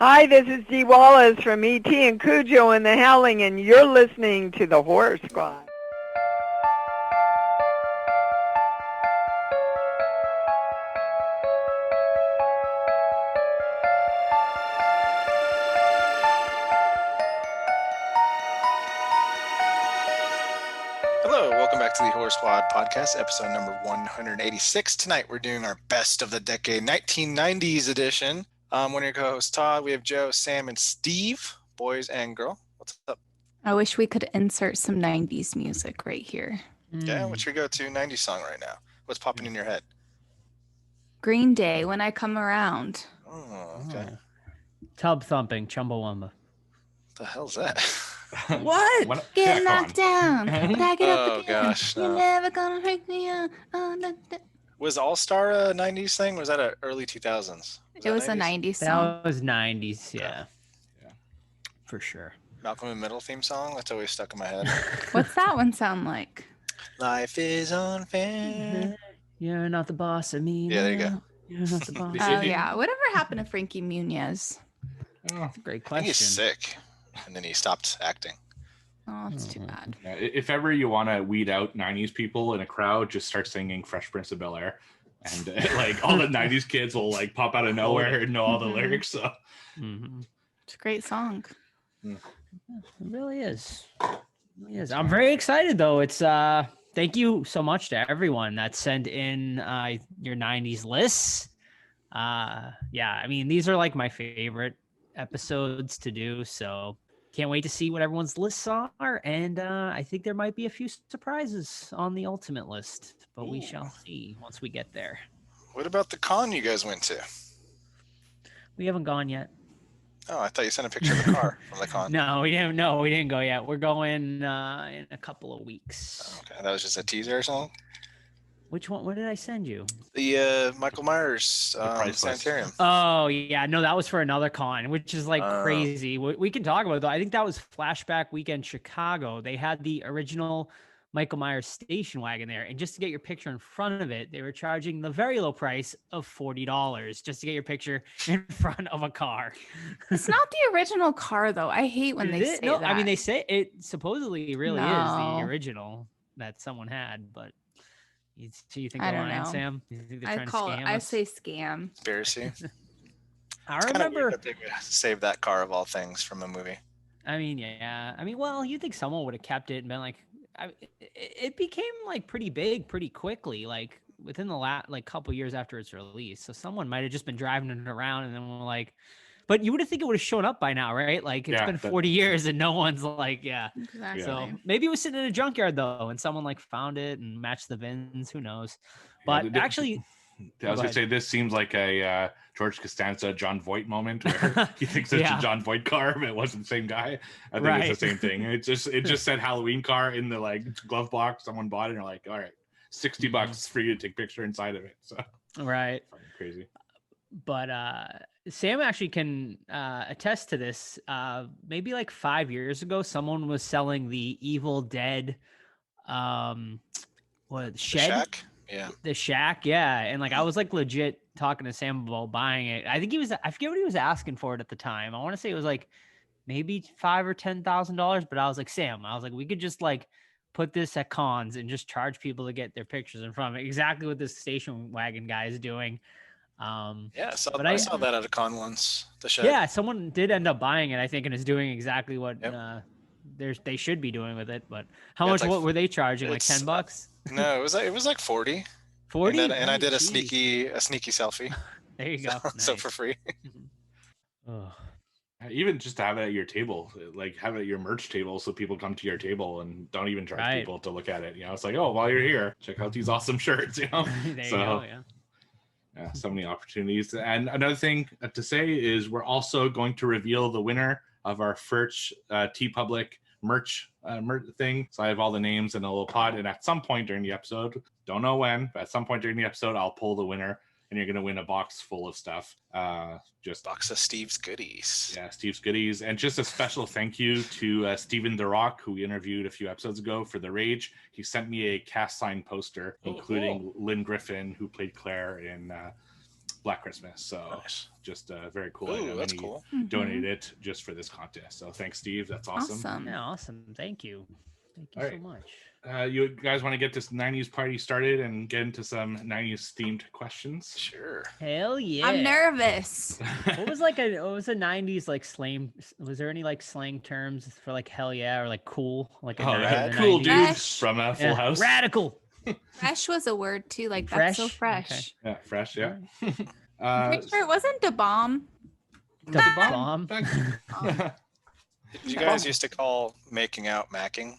Hi, this is Dee Wallace from E.T. and Cujo and the Howling, and you're listening to the Horror Squad. Hello, welcome back to the Horror Squad podcast, episode number 186. Tonight we're doing our best of the decade, 1990s edition. One of your co-hosts, Todd. We have Joe, Sam, and Steve, boys and girl. What's up? I wish we could insert some 90s music right here. Yeah, what's your go-to 90s song right now? What's popping in your head? Green Day, When I Come Around. Oh, okay. Tub thumping, Chumbawamba. What the hell's that? What? Get knocked down. Back it up again. Gosh, no. You're never gonna break me up. Was All-Star a 90s thing? Or was that a early 2000s? It was a 90s song. That was 90s, yeah. For sure. Malcolm in the Middle theme song? That's always stuck in my head. What's that one sound like? Life is unfair. You're not the boss of me. Yeah, there you go. You're not the boss. Oh, yeah. Whatever happened to Frankie Muniz? That's a great I question. think he's sick. And then he stopped acting. Oh, it's too bad. Yeah, if ever you want to weed out 90s people in a crowd, just start singing Fresh Prince of Bel-Air. And like all the 90s kids will like pop out of nowhere and know all the lyrics. So It's a great song. It really is. It really is. I'm very excited though. It's thank you so much to everyone that sent in your 90s lists. Yeah, I mean these are like my favorite episodes to do, so can't wait to see what everyone's lists are, and I think there might be a few surprises on the ultimate list, but we shall see once we get there. What about the con you guys went to? We haven't gone yet. Oh, I thought you sent a picture of the car from the con. No, we didn't go yet. We're going in a couple of weeks. Okay, that was just a teaser or something? Which one? What did I send you? The Michael Myers Sanitarium. Oh, yeah. No, that was for another con, which is like crazy. We can talk about it, though. I think that was Flashback Weekend Chicago. They had the original Michael Myers station wagon there. And just to get your picture in front of it, they were charging the very low price of $40 just to get your picture in front of a car. It's not the original car, though. I hate when they say that. I mean, they say it supposchly really is the original that someone had, but... So you think they're lying, Sam? You think they're trying to scam us? I say scam. Conspiracy. I remember that they would save that car of all things from a movie. I mean, yeah. I mean, well, you think someone would have kept it and been like, it became like pretty big pretty quickly, like within the couple years after its release. So someone might have just been driving it around and then we're like, but you would have think it would have shown up by now, right? Like it's been 40 years and no one's like, Exactly. So maybe it was sitting in a junkyard though, and someone like found it and matched the VINs. Who knows? But actually, I was gonna say this seems like a George Costanza, John Voight moment where he thinks it's a John Voight car, but it wasn't the same guy. I think it's the same thing. It just said Halloween car in the like glove box. Someone bought it and they're like, all right, $60 for you to take a picture inside of it. So right, crazy. But Sam actually can attest to this. Maybe like 5 years ago, someone was selling the Evil Dead shed? The shack? Yeah. The shack, yeah. And like I was like legit talking to Sam about buying it. I forget what he was asking for it at the time. I want to say it was like maybe $5,000 or $10,000, but I was like, Sam, we could just like put this at cons and just charge people to get their pictures in front of it. Exactly what this station wagon guy is doing. I saw that at a con once. The shed. Yeah, someone did end up buying it, I think, and is doing exactly what they should be doing with it. But how much? Like, what were they charging? Like $10? No, it was like 40. 40. And I did a sneaky selfie. There you go. So for free. Even just to have it at your table, like have it at your merch table, so people come to your table and don't even charge people to look at it. You know, it's like, oh, while you're here, check out these awesome shirts. You know, there you go. Yeah, so many opportunities. And another thing to say is we're also going to reveal the winner of our first TeePublic merch thing. So I have all the names in a little pod, and at some point during the episode, don't know when, but at some point during the episode, I'll pull the winner, and you're going to win a box full of stuff. Just box of Steve's goodies. Yeah, Steve's goodies. And just a special thank you to Steven The Rock, who we interviewed a few episodes ago for The Rage. He sent me a cast sign poster, including Lynn Griffin, who played Claire in Black Christmas. So just a very cool Ooh, item. that's And he cool. donated it just for this contest. So thanks, Steve. That's awesome. Yeah, awesome. Thank you. Thank you All so right. much. You guys want to get this 90s party started and get into some 90s themed questions? Sure. Hell yeah. I'm nervous. What was a 90s like slang? Was there any like slang terms for like hell yeah or like cool? Like a rad. Cool 90s? dude Fresh. from Full Yeah, House. Radical. Fresh was a word too. Like that's so Fresh? fresh. Yeah, fresh. Yeah. I'm pretty sure it wasn't da bomb. The bomb. Did you guys used to call making out macking?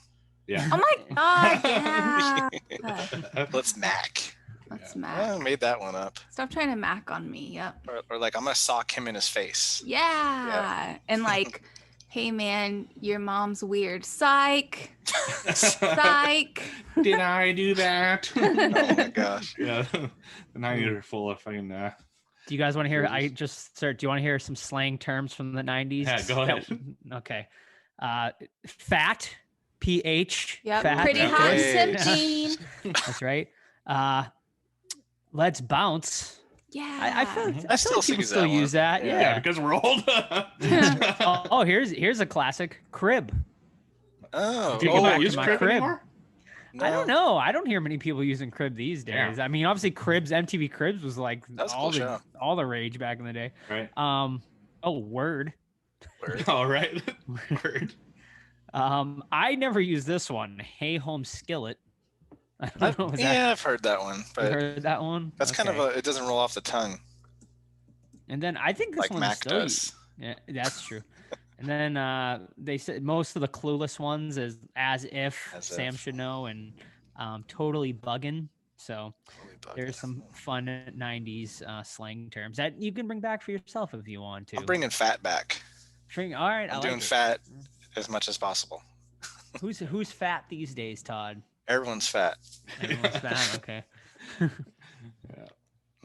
Yeah. Oh my god, yeah. Let's mac. Let's I mac. made that one up. Stop trying to mac on me. Yep. Or like, I'm going to sock him in his face. Yeah. And like, hey man, your mom's weird. Psych. Psych. Did I do that? Oh my gosh. Yeah. The 90s are full of fucking. Do you guys want to hear? Do you want to hear some slang terms from the 90s? Yeah, go ahead. Okay. Fat. PH. Yep. Fat. Pretty Okay. hot Yeah. 17. That's right. Let's bounce. Yeah. I feel I like people use still that one. use that. Yeah, Yeah. because we're old. Oh, here's a classic. Crib. Oh. Do you go back to use my crib crib? anymore? I don't know. I don't hear many people using crib these days. Yeah. I mean, obviously, Cribs, MTV Cribs was like That was a all cool the show. all the rage back in the day. Right. Oh, word. All right. Word. I never used this one. Hey, home skillet. I don't know. Yeah, I've heard that one, You but heard that one? that's kind of it doesn't roll off the tongue And then I think this like one's Mac still. does. Yeah, that's true. And then they said most of the clueless ones is as if As Sam if. should know and totally bugging. So Holy bug. there's some fun 90s slang terms that you can bring back for yourself if you want to. I'm bringing fat back. All right, I'm I doing like it. fat as much as possible. Who's fat these days, Todd? Everyone's fat. Everyone's fat. Okay.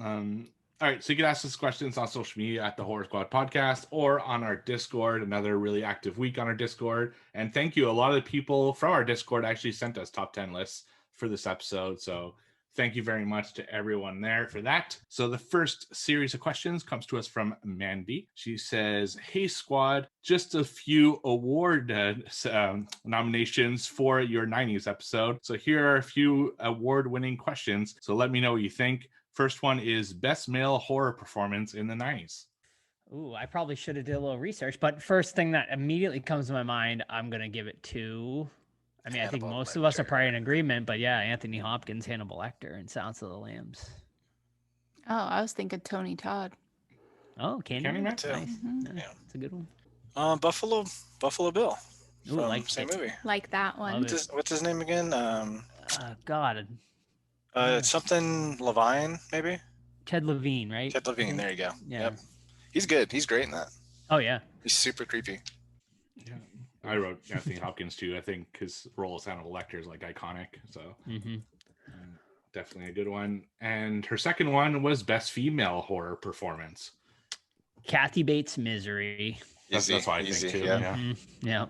All right, so you can ask us questions on social media at the Horror Squad Podcast or on our Discord. Another really active week on our Discord. And thank you. A lot of the people from our Discord actually sent us top 10 lists for this episode. So thank you very much to everyone there for that. So the first series of questions comes to us from Mandy. She says, hey, squad, just a few award nominations for your 90s episode. So here are a few award-winning questions. So let me know what you think. First one is best male horror performance in the 90s. Ooh, I probably should have did a little research, but first thing that immediately comes to my mind, I'm gonna give it to. I mean, I think Hannibal most of us are Lecter. probably in agreement, but yeah, Anthony Hopkins, Hannibal Lecter, and Silence of the Lambs. Oh, I was thinking Tony Todd. Oh, Candyman. Candyman too. Nice. Mhm. Yeah, it's a good one. Buffalo Bill. Ooh, From like same it. movie. Like that one. Love it. What's his name again? God, It's something Levine, maybe. Ted Levine, right? Ted Levine. There you go. Yeah. Yep. He's good. He's great in that. Oh yeah. He's super creepy. Yeah. I wrote Anthony Hopkins too. I think his role as Hannibal Lecter is like iconic. So definitely a good one. And her second one was best female horror performance. Kathy Bates' Misery. That's what I think too. Yeah. Yeah.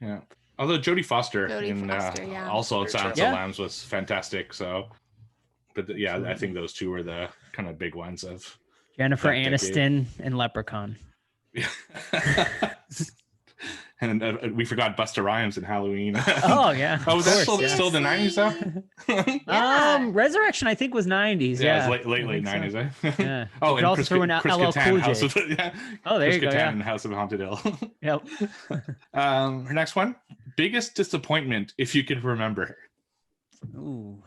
Yeah. Although Jodie Foster in yeah. also Very Silence true. of Yeah. Lambs was fantastic. So, but yeah, I think those two were the kind of big ones of. Jennifer That decade. Aniston and Leprechaun. And we forgot Busta Rhymes in Halloween. Oh yeah. Oh, was that of course, still the 90s though? Yeah. Resurrection, I think was 90s. Yeah, Yeah, it was late I think 90s. so. Eh? Yeah. Oh, You could and also Chris, throw in Chris LL Kattan, Cool J. House of yeah. Oh, there Chris you go. Kattan Yeah. and House of Haunted Hill. Yep. Her next one, biggest disappointment, if you can remember. Ooh.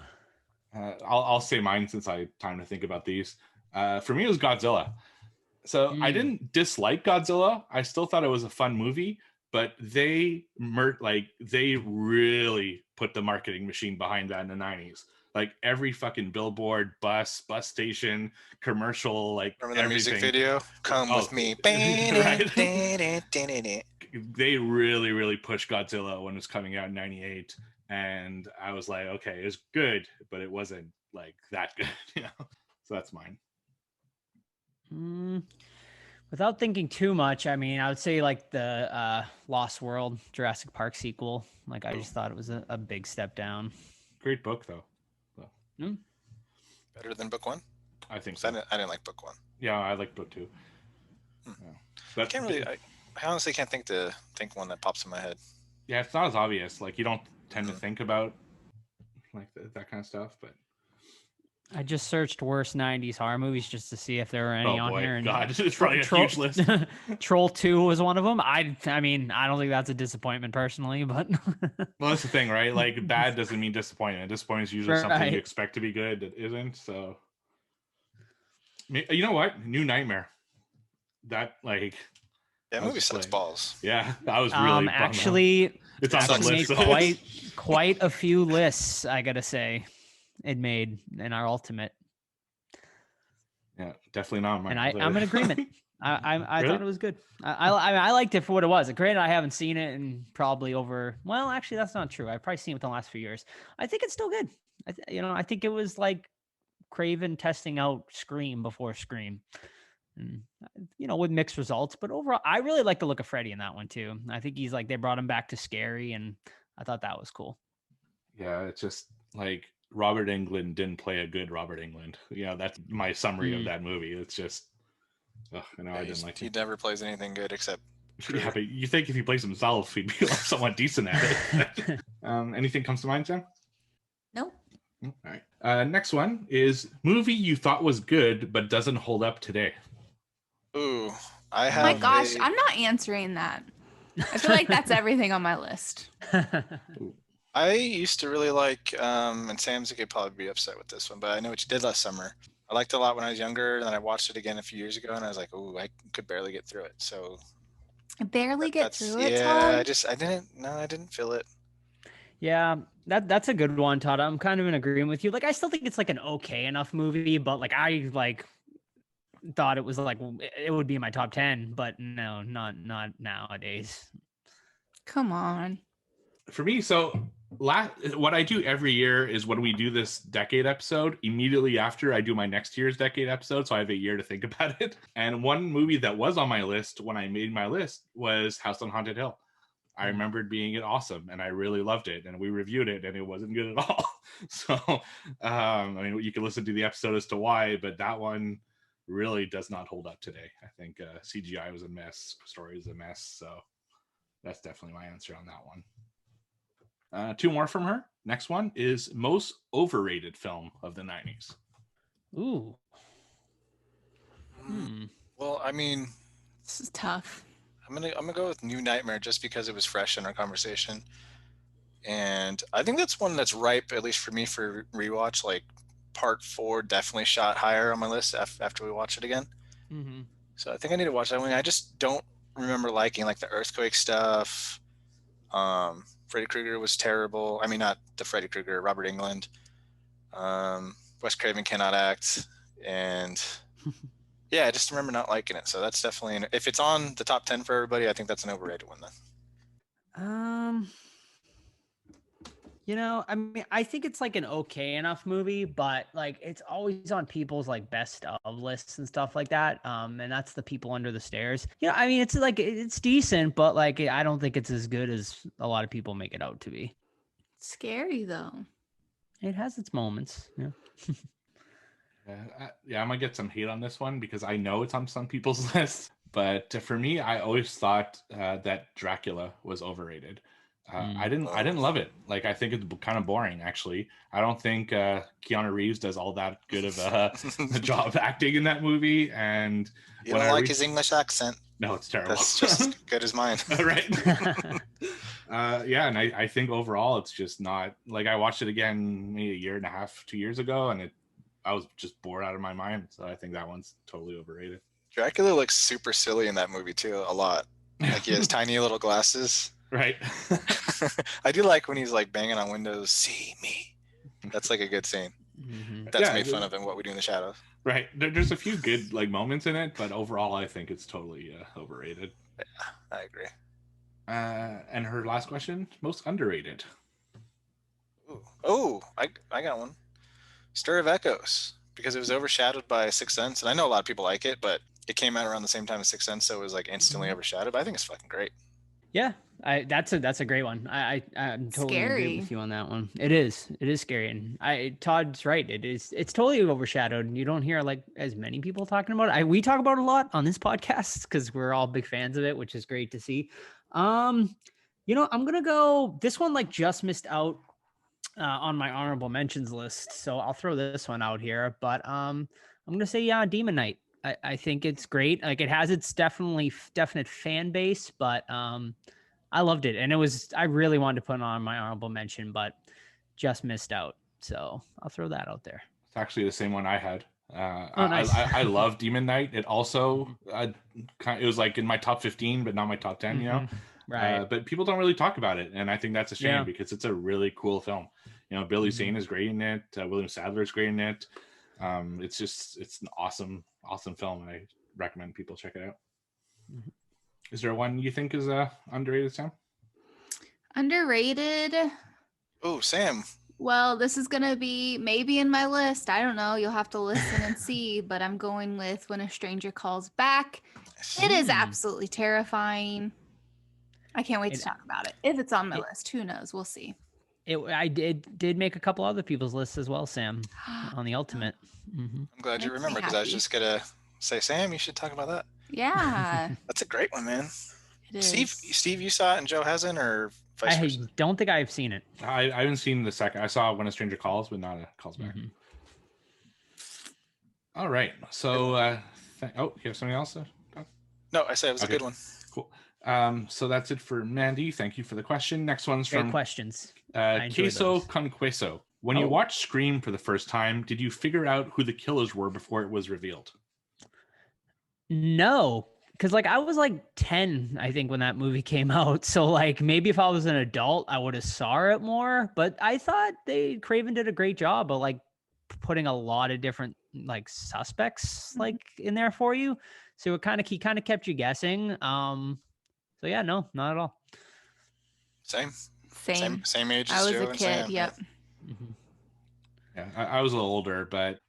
I'll say mine since I had time to think about these. For me, it was Godzilla. So I didn't dislike Godzilla. I still thought it was a fun movie, but they really put the marketing machine behind that in the 90s. Like every fucking billboard, bus station, commercial, like Remember the everything. music video? Come with me. Right. They really pushed Godzilla when it was coming out in 98. And I was like, okay, it was good, but it wasn't like that good, you know? So that's mine. Without thinking too much, I mean, I would say like the Lost World Jurassic Park sequel. Like I just thought it was a big step down. Great book, though. So, Better than book one? I think 'Cause so. I didn't like book one. Yeah, I like book two. I can't really. I honestly can't think one that pops in my head. Yeah, it's not as obvious. Like you don't tend to think about like that kind of stuff, but I just searched worst 90s horror movies just to see if there were any on here. And God, it's probably a huge list. Troll 2 was one of them. I mean, I don't think that's a disappointment personally, but well, that's the thing, right? Like bad doesn't mean disappointment. Disappointment is usually something Right. you expect to be good that isn't. So, you know what? New Nightmare. That like. That movie sucks balls. Yeah, I was really actually. It's on some list. Quite a few lists, I gotta say. It made in our ultimate. Yeah, definitely not mine. And I'm in agreement. I Really? thought it was good. I liked it for what it was. Granted, I haven't seen it in probably over. Well, actually, that's not true. I've probably seen it within the last few years. I think it's still good. I think it was like Craven testing out Scream before Scream, and with mixed results. But overall, I really like the look of Freddy in that one too. I think he's like they brought him back to scary, and I thought that was cool. Yeah, it's just like. Robert Englund didn't play a good Robert Englund. Yeah, that's my summary of that movie. It's just, I didn't like it. He never plays anything good except. Yeah, but you think if he plays himself, he'd be like somewhat decent at it. Anything comes to mind, Sam? Nope. All right. Next one is movie you thought was good but doesn't hold up today. Ooh, I have. Oh my gosh, I'm not answering that. I feel like that's everything on my list. I used to really like, and Sam's could probably be upset with this one, but I know what you did last summer. I liked it a lot when I was younger, and then I watched it again a few years ago, and I was like, oh, I could barely get through it. So I barely get through it, yeah, Todd? I didn't feel it. Yeah, that's a good one, Todd. I'm kind of in agreement with you. Like, I still think it's like an okay enough movie, but like I thought it was like it would be in my top 10, but no, not nowadays. Come on. For me, so what I do every year is when we do this decade episode, immediately after I do my next year's decade episode, so I have a year to think about it. And one movie that was on my list when I made my list was House on Haunted Hill. I remembered being awesome, and I really loved it, and we reviewed it, and it wasn't good at all. So, I mean, you can listen to the episode as to why, but that one really does not hold up today. I think CGI was a mess, story was a mess, so that's definitely my answer on that one. Two more from her. Next one is most overrated film of the 90s. Ooh. Well, I mean, This is tough. I'm gonna go with New Nightmare just because it was fresh in our conversation, and I think that's one that's ripe, at least for me, for rewatch. Like part 4 definitely shot higher on my list after we watch it again. Mm-hmm. So I think I need to watch that one. I just don't remember liking like the earthquake stuff. Freddy Krueger was terrible. I mean, not the Freddy Krueger, Robert Englund. Wes Craven cannot act. And yeah, I just remember not liking it. So that's definitely, if it's on the top 10 for everybody, I think that's an overrated one then. I mean, I think it's like an okay enough movie, but like it's always on people's like best of lists and stuff like that. And that's The People Under the Stairs. I mean, it's like it's decent, but like I don't think it's as good as a lot of people make it out to be. It's scary though. It has its moments. Yeah. I'm gonna get some hate on this one because I know it's on some people's lists, but for me, I always thought that Dracula was overrated. I didn't love it. Like, I think it's kind of boring, actually. I don't think Keanu Reeves does all that good of a job acting in that movie. And you don't like his English accent? No, it's terrible. That's just as good as mine. Right. And I think overall it's just not, like, I watched it again maybe a year and a half, 2 years ago, and I was just bored out of my mind. So I think that one's totally overrated. Dracula looks super silly in that movie too, a lot. Like, he has tiny little glasses. Right. I do like when he's like banging on windows, see me. That's like a good scene. Mm-hmm. That's made fun of in What We Do in the Shadows. Right. There's a few good like moments in it, but overall I think it's totally overrated. Yeah, I agree. And her last question, most underrated. I got one. Stir of Echoes, because it was overshadowed by Sixth Sense, and I know a lot of people like it, but it came out around the same time as Sixth Sense, so it was like instantly overshadowed. But I think it's fucking great. Yeah, that's a great one. I'm totally agree Scary. with you on that one. It is scary, and Todd's right. It's totally overshadowed. You don't hear like as many people talking about it. We talk about it a lot on this podcast because we're all big fans of it, which is great to see. I'm gonna go. This one like just missed out on my honorable mentions list, so I'll throw this one out here. But I'm gonna say Demon Knight. I think it's great. Like it has its definite fan base, but I loved it, and I really wanted to put it on my honorable mention, but just missed out. So I'll throw that out there. It's actually the same one I had. Nice. I love Demon Knight. It also it was like in my top 15, but not my top 10. You know, right? But people don't really talk about it, and I think that's a shame Yeah. because it's a really cool film. You know, Billy Zane is great in it. William Sadler is great in it. It's an awesome film, and I recommend people check it out. Is there one you think is underrated, Sam? Underrated. Oh, Sam. Well, this is gonna be maybe in my list. I don't know. You'll have to listen and see. But I'm going with When a Stranger Calls Back. It is absolutely terrifying. I can't wait to talk about it. If it's on my list, who knows? We'll see. I did make a couple other people's lists as well, Sam, on the Ultimate. I'm glad you Makes me remember because I was happy. just gonna say, Sam, you should talk about that. Yeah, That's a great one, man. it is. Steve, you saw it and Joe hasn't, or vice I versa? don't think I've seen it. I haven't seen the second. I saw When a Stranger Calls, but not a Calls Back. All right. So, you have something else? No, I said it was a good one. Cool. So that's it for Mandy. Thank you for the question. Next one's Great from questions. I enjoy Queso those. Conqueso. When you watched Scream for the first time, did you figure out who the killers were before it was revealed? No, because like I was like 10, I think, when that movie came out. So like maybe if I was an adult, I would have saw it more. But I thought Craven did a great job of like putting a lot of different like suspects like in there for you. So he kind of kept you guessing. So yeah, no, not at all. Same age I as was Joe a and kid. Sam. Yep. Yeah, I was a little older, but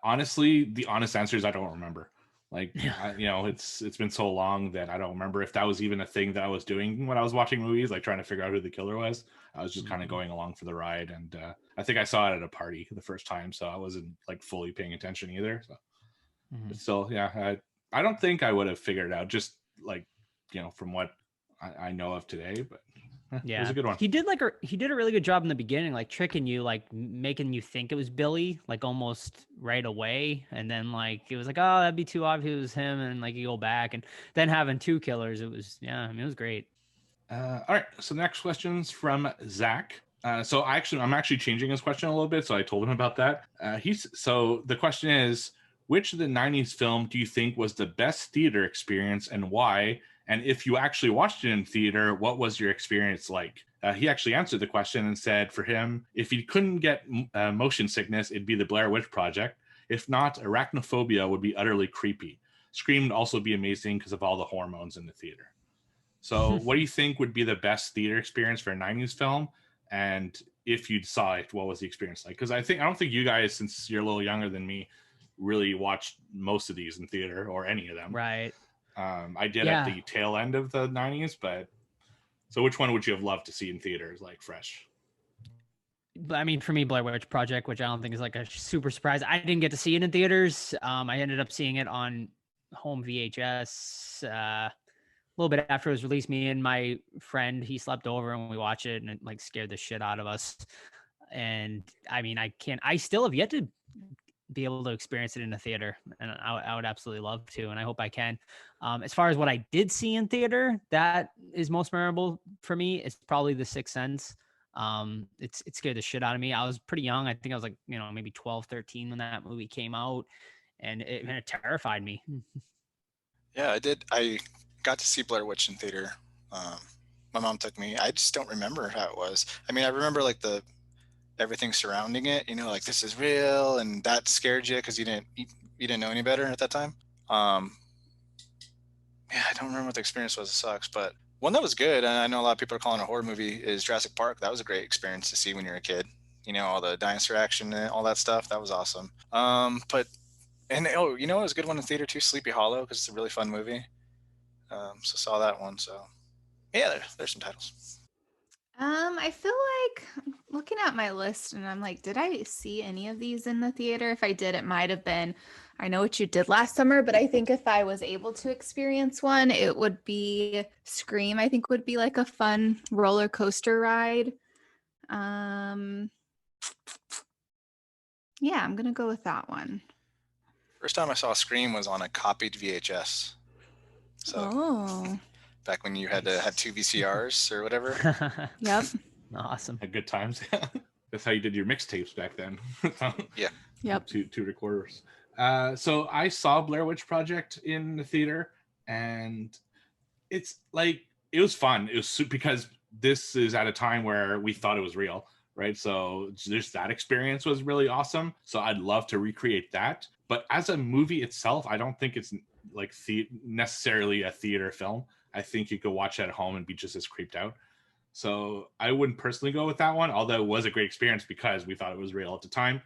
honestly, the honest answer is I don't remember. Like, it's been so long that I don't remember if that was even a thing that I was doing when I was watching movies, like trying to figure out who the killer was. I was just kind of going along for the ride, and I think I saw it at a party the first time, so I wasn't like fully paying attention either. So, but still, yeah, I don't think I would have figured it out just like from what I know of today, but. Yeah, it was a good one. He did a really good job in the beginning, like tricking you, like making you think it was Billy, like almost right away, and then like it was like, oh, that'd be too obvious it was him, and like you go back, and then having two killers, it was it was great. All right, so the next question's from Zach. So I'm actually changing his question a little bit, so I told him about that. So the question is, which of the 90s film do you think was the best theater experience and why? And if you actually watched it in theater, what was your experience like? He actually answered the question and said for him, if he couldn't get motion sickness, it'd be the Blair Witch Project. If not, arachnophobia would be utterly creepy. Scream would also be amazing because of all the hormones in the theater. So what do you think would be the best theater experience for a 90s film? And if you saw it, what was the experience like? Because I don't think you guys, since you're a little younger than me, really watched most of these in theater or any of them. Right. I did at the tail end of the 90s, but so which one would you have loved to see in theaters, like fresh? But I mean, for me, Blair Witch Project, which I don't think is like a super surprise. I didn't get to see it in theaters. I ended up seeing it on home VHS a little bit after it was released. Me and my friend, he slept over and we watched it, and it like scared the shit out of us. And I mean, I still have yet to be able to experience it in a theater, and I would absolutely love to, and I hope I can. As far as what I did see in theater that is most memorable for me, it's probably The Sixth Sense. It scared the shit out of me. I was pretty young. I think I was like maybe 12, 13 when that movie came out, and it terrified me. Yeah, I did. I got to see Blair Witch in theater. My mom took me. I just don't remember how it was. I mean, I remember like everything surrounding it, like this is real, and that scared you because you didn't know any better at that time. Yeah, I don't remember what the experience was. It sucks, but one that was good, and I know a lot of people are calling it a horror movie, is Jurassic Park. That was a great experience to see when you're a kid. All the dinosaur action and all that stuff. That was awesome. It was a good one in theater too, Sleepy Hollow, because it's a really fun movie. So saw that one. So Yeah, there's some titles. I feel like I'm looking at my list and I'm like, did I see any of these in the theater? If I did, it might have been I Know What You Did Last Summer, but I think if I was able to experience one, it would be Scream. I think would be like a fun roller coaster ride. Yeah, I'm gonna go with that one. First time I saw Scream was on a copied VHS. So back when you had to have 2 VCRs or whatever. Yep. Awesome. At good times. That's how you did your mixtapes back then. Yeah. Yep. Two recorders. So I saw Blair Witch Project in the theater, and it's like, it was fun. It was because this is at a time where we thought it was real, right? So just that experience was really awesome. So I'd love to recreate that. But as a movie itself, I don't think it's like necessarily a theater film. I think you could watch it at home and be just as creeped out. So I wouldn't personally go with that one, although it was a great experience because we thought it was real at the time.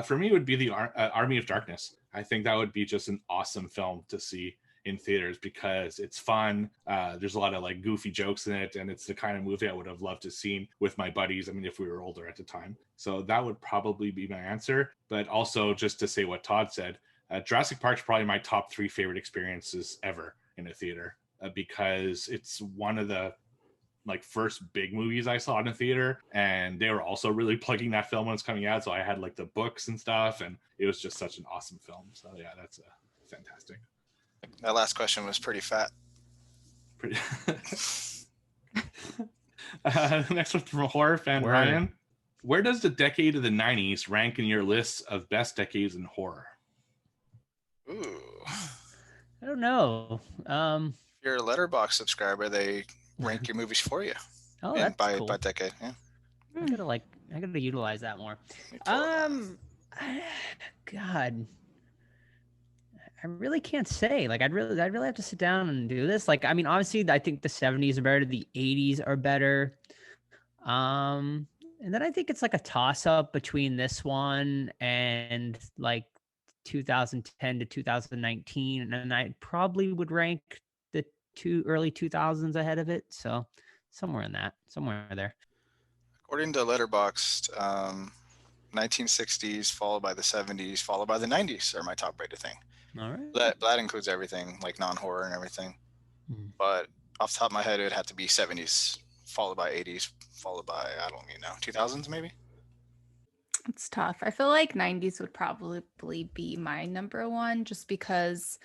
For me, it would be the Army of Darkness. I think that would be just an awesome film to see in theaters because it's fun. There's a lot of like goofy jokes in it, and it's the kind of movie I would have loved to see with my buddies. I mean, if we were older at the time. So that would probably be my answer. But also, just to say what Todd said, Jurassic Park is probably my top 3 favorite experiences ever in a theater because it's one of the like first big movies I saw in a theater, and they were also really plugging that film when it's coming out. So I had like the books and stuff, and it was just such an awesome film. So yeah, that's fantastic. That last question was pretty fat. Pretty. Next one from a horror fan, Word. Ryan. Where does the decade of the 90s rank in your list of best decades in horror? Ooh. I don't know. If you're a Letterboxd subscriber, they rank your movies for you. Oh, And that's by cool. decade. Yeah. I gotta utilize that more. Let me pull it up. God, I really can't say. Like, I'd really have to sit down and do this. Like, I mean, obviously, I think the 70s are better. The 80s are better. And then I think it's like a toss up between this one and like 2010 to 2019, and I probably would rank the early 2000s ahead of it. So somewhere there. According to Letterboxd, 1960s, followed by the 70s, followed by the 90s are my top rated thing. All right. That includes everything, like non-horror and everything. But off the top of my head, it would have to be 70s, followed by 80s, followed by, I don't even know, 2000s maybe? It's tough. I feel like 90s would probably be my number one just because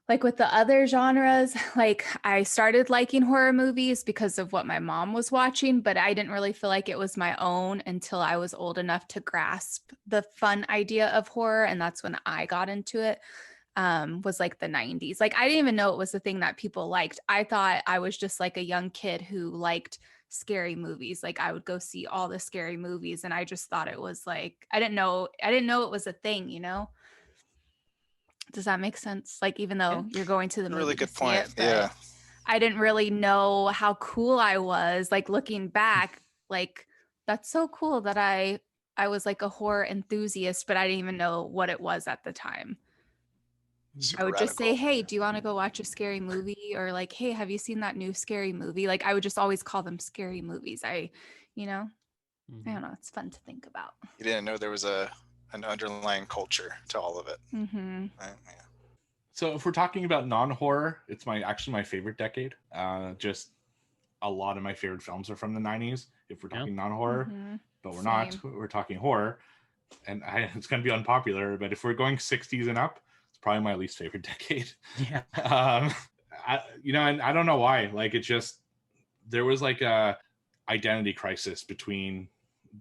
like with the other genres, like I started liking horror movies because of what my mom was watching, but I didn't really feel like it was my own until I was old enough to grasp the fun idea of horror. And that's when I got into it, was like the 90s. Like I didn't even know it was the thing that people liked. I thought I was just like a young kid who liked scary movies. Like I would go see all the scary movies and I just thought it was like, I didn't know it was a thing, you know? Does that make sense? Like, even though you're going to the movie, Really good to see point. it, but Yeah. I didn't really know how cool I was. Like looking back, like that's so cool that I was like a horror enthusiast, but I didn't even know what it was at the time. Super I would just say, radical. "Hey, do you want to go watch a scary movie?" Or like, "Hey, have you seen that new scary movie?" Like I would just always call them scary movies. I don't know. It's fun to think about. You didn't know there was an underlying culture to all of it. Mm-hmm. Right? Yeah. So if we're talking about non-horror, it's actually my favorite decade. Just a lot of my favorite films are from the 90s. If we're talking non-horror, but we're not. We're talking horror, and it's going to be unpopular. But if we're going 60s and up, it's probably my least favorite decade. Yeah. And I don't know why. Like it just there was like a identity crisis between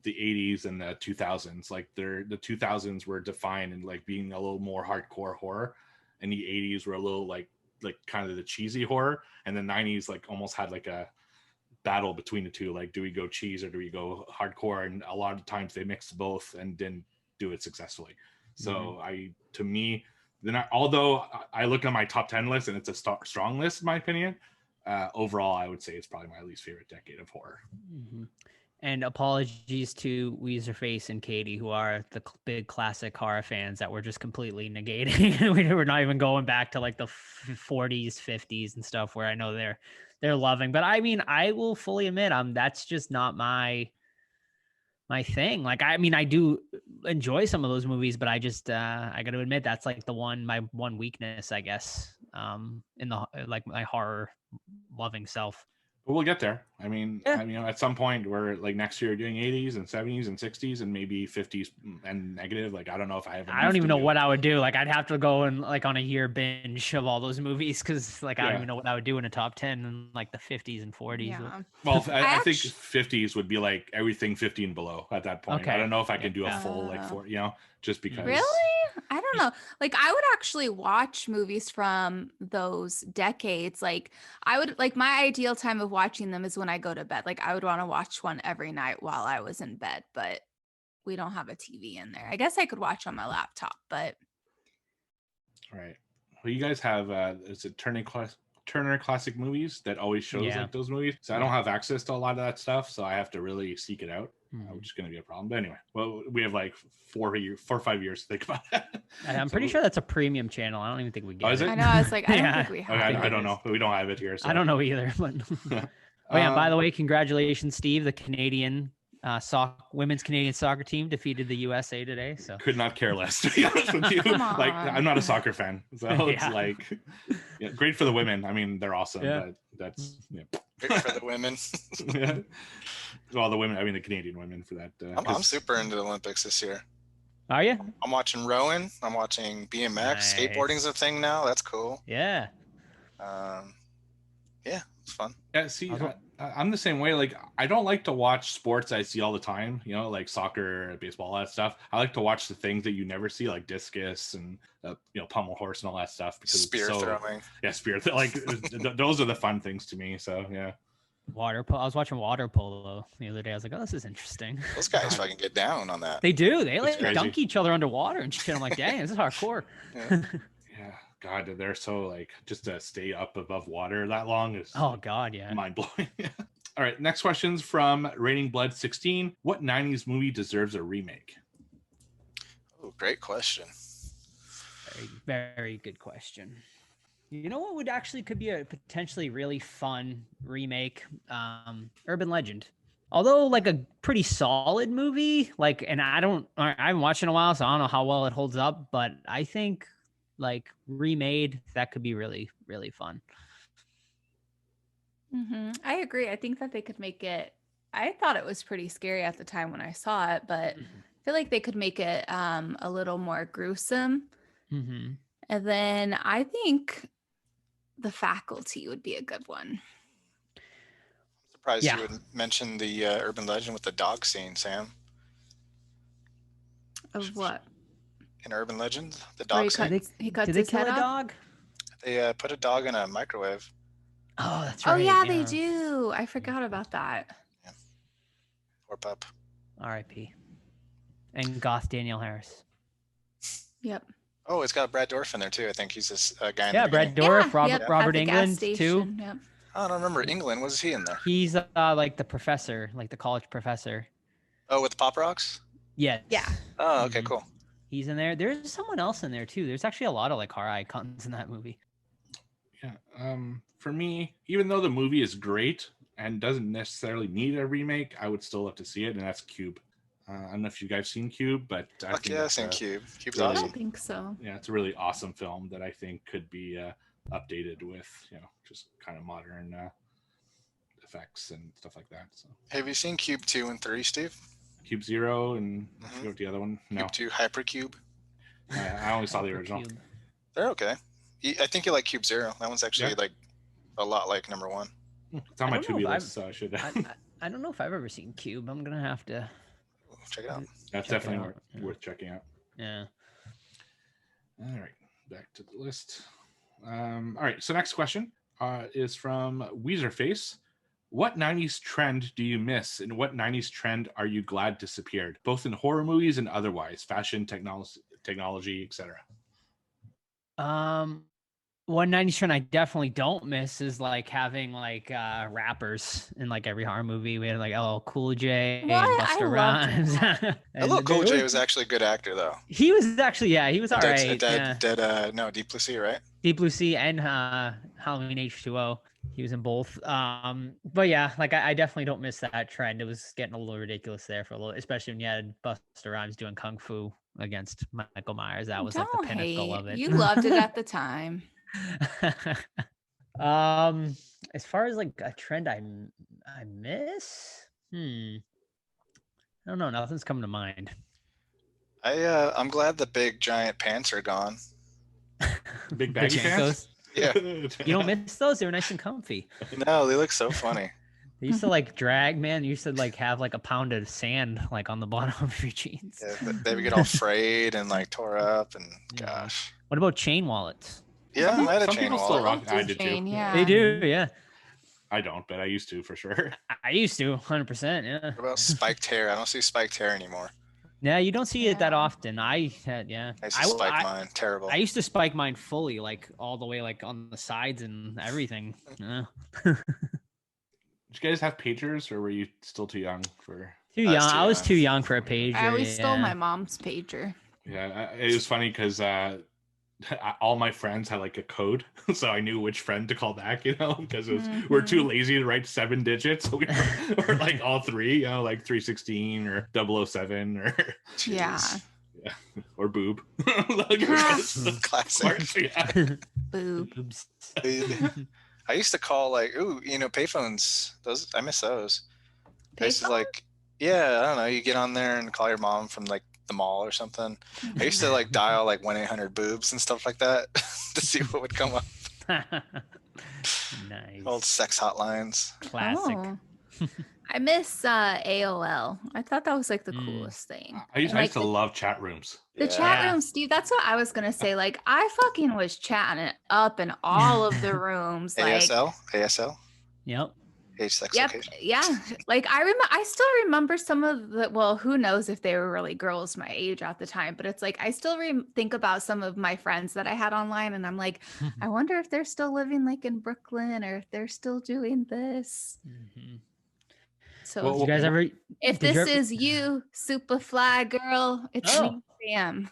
the 80s and the 2000s. Like the 2000s were defined in like being a little more hardcore horror, and the 80s were a little like kind of the cheesy horror, and the 90s like almost had like a battle between the two. Like, do we go cheese or do we go hardcore? And a lot of times they mixed both and didn't do it successfully. So although I look at my top 10 list and it's a strong list in my opinion, overall I would say it's probably my least favorite decade of horror. And apologies to Weezerface and Katie, who are the big classic horror fans that we're just completely negating. We're not even going back to like the 40s, 50s and stuff where I know they're loving. But I mean, I will fully admit, that's just not my thing. Like, I mean, I do enjoy some of those movies, but I just I got to admit that's like my one weakness, I guess, in the like my horror loving self. But we'll get there. I mean, Yeah. At some point we're like next year doing 80s and 70s and 60s and maybe 50s and negative. Like, I don't know if I have. I don't even know what I would do. Like, I'd have to go and like on a year binge of all those movies because like I don't even know what I would do in a top 10 in like the 50s and 40s. Yeah. Well, I think 50s would be like everything 50 and below at that point. Okay. I don't know if I can do a full like 4, just because. Really? I don't know. Like, I would actually watch movies from those decades. Like, I would like my ideal time of watching them is when I go to bed. Like, I would want to watch one every night while I was in bed, but we don't have a TV in there. I guess I could watch on my laptop, but. All right. Well, you guys have is it Turner Classic Movies that always shows like those movies. So I don't have access to a lot of that stuff, so I have to really seek it out, which is going to be a problem. But anyway, well, we have like 4 or 5 years to think about that. I'm pretty sure that's a premium channel. I don't even think we get is it? I know. I was like, I don't think we have. Okay, I don't know. We don't have it here. So. I don't know either. But oh yeah. By the way, congratulations, Steve. The Canadian women's Canadian soccer team defeated the USA today. So could not care less, to be honest with you. Like, I'm not a soccer fan, so it's like great for the women. I mean, they're awesome, but that's Great for the women. Well, the women. I mean, the Canadian women for that. I'm super into the Olympics this year. Are you? I'm watching rowing. I'm watching BMX. Nice. Skateboarding's a thing now. That's cool. Yeah. Yeah, it's fun. Yeah, see, I'm the same way. Like, I don't like to watch sports I see all the time, like soccer, baseball, all that stuff. I like to watch the things that you never see, like discus and pommel horse and all that stuff. Because spear throwing. Yeah, like those are the fun things to me. So yeah. Water polo. I was watching water polo the other day. I was like, oh, this is interesting. Those guys fucking get down on that. They do. They like crazy. dunk each other underwater and shit. I'm like, dang, this is hardcore. Yeah. Yeah, God, they're so like just to stay up above water that long is mind blowing. All right, next question's from Raining Blood 16. What 90s movie deserves a remake? Oh, great question. Very, very good question. You know what could be a potentially really fun remake? Urban Legend. Although like a pretty solid movie, like, and I haven't watched it in a while, so I don't know how well it holds up, but I think like remade, that could be really, really fun. Mm-hmm. I agree. I think that they could make it. I thought it was pretty scary at the time when I saw it, but I feel like they could make it a little more gruesome. Mm-hmm. And then I think The Faculty would be a good one. Surprised you would mention the Urban Legend with the dog scene, Sam. Of what? In Urban Legend, the dog scene. He cuts Did they his kill head a off? dog? They put a dog in a microwave. Oh, that's right. Oh yeah, they do. I forgot about that. Yeah. Poor pup. R.I.P. And Goth Daniel Harris. Yep. Oh, it's got Brad Dourif in there too. I think he's this guy. In Yeah, the Brad beginning. Dourif, Yep, Robert at the gas England station, too. Yep. I don't remember England. Was he in there? He's like the professor, like the college professor. Oh, with the Pop Rocks? Yes. Yeah. Oh, okay, Mhm. cool. He's in there. There's someone else in there too. There's actually a lot of like horror icons in that movie. Yeah. For me, even though the movie is great and doesn't necessarily need a remake, I would still love to see it, and that's Cube. I don't know if you guys seen Cube, but I Fuck think yeah, it's seen Cube. Cube's really- I awesome. don't think so. yeah, it's a really awesome film that I think could be updated with just kind of modern effects and stuff like that. So Have you seen Cube 2 and 3, Steve? Cube Zero and I Mhm. forget the other one. No, Cube 2, Hypercube. I only saw the original. Cube. They're okay. I think you like Cube 0. That one's actually Yeah. like a lot like number 1. It's on I my don't know to-be if list, so I should. I don't know if I've ever seen Cube. I'm gonna have to. Check it out. That's check it definitely out. worth checking out. Yeah. All right, back to the list. All right, so next question is from Weezerface. What 90s trend do you miss, and what 90s trend are you glad disappeared, both in horror movies and otherwise, fashion, technology, etc.? one 90s trend I definitely don't miss is like having like rappers in like every horror movie. We had like LL Cool J What? and I Buster loved Rhymes. that. LL Cool J was actually a good actor, though. He was actually, yeah, he was all right. No, Deep Blue Sea, right? Deep Blue Sea and Halloween H2O. He was in both. But yeah, like I definitely don't miss that trend. It was getting a little ridiculous there for a little, especially when you had Buster Rhymes doing kung fu against Michael Myers. That was like the pinnacle of it. You loved it at the time. As far as like a trend I miss, I don't know. Nothing's coming to mind. I'm glad the big giant pants are gone. Big baggy pants. Yeah. You don't miss those? They were nice and comfy. No, they look so funny. They used to like drag, man. You used to like have like a pound of sand like on the bottom of your jeans. Yeah, they would get all frayed and like tore up, and gosh. What about chain wallets? Yeah, I had a Some chain people still wallet. rock. I did too. Yeah. They do, yeah. I don't, but I used to for sure. I used to, 100%, yeah. What about spiked hair? I don't see spiked hair anymore. Yeah, you don't see it that Yeah. often. I had, yeah. I used to spike mine. Terrible. I used to spike mine fully, like all the way, like on the sides and everything. Yeah. Did you guys have pagers, or were you still too young for? Too young. I was too young for a pager. I always stole my mom's pager. Yeah, it was funny because all my friends had like a code, so I knew which friend to call back. Because it was we're too lazy to write 7 digits, so we were like all three. Like 316 or 007 or Yeah. yeah, or boob. Classic. Yeah. Boobs. I used to call like, payphones. Those I miss those. I used to like, yeah, I don't know. You get on there and call your mom from like the mall or something. I used to like dial like 1-800-boobs and stuff like that to see what would come up. Nice. Old sex hotlines. Classic. Oh. I miss AOL. I thought that was like the coolest thing. I used to love chat rooms. The chat room, Steve, that's what I was going to say. Like, I fucking was chatting it up in all of the rooms. Like, ASL. Yep. Age, sex, yep, location. yeah. Like, I still remember some of the, well, who knows if they were really girls my age at the time, but it's like, I still think about some of my friends that I had online, and I'm like, I wonder if they're still living like in Brooklyn, or if they're still doing this. Mm-hmm. So Did you guys ever? if did this you ever- is you, Superfly girl, it's me, Sam.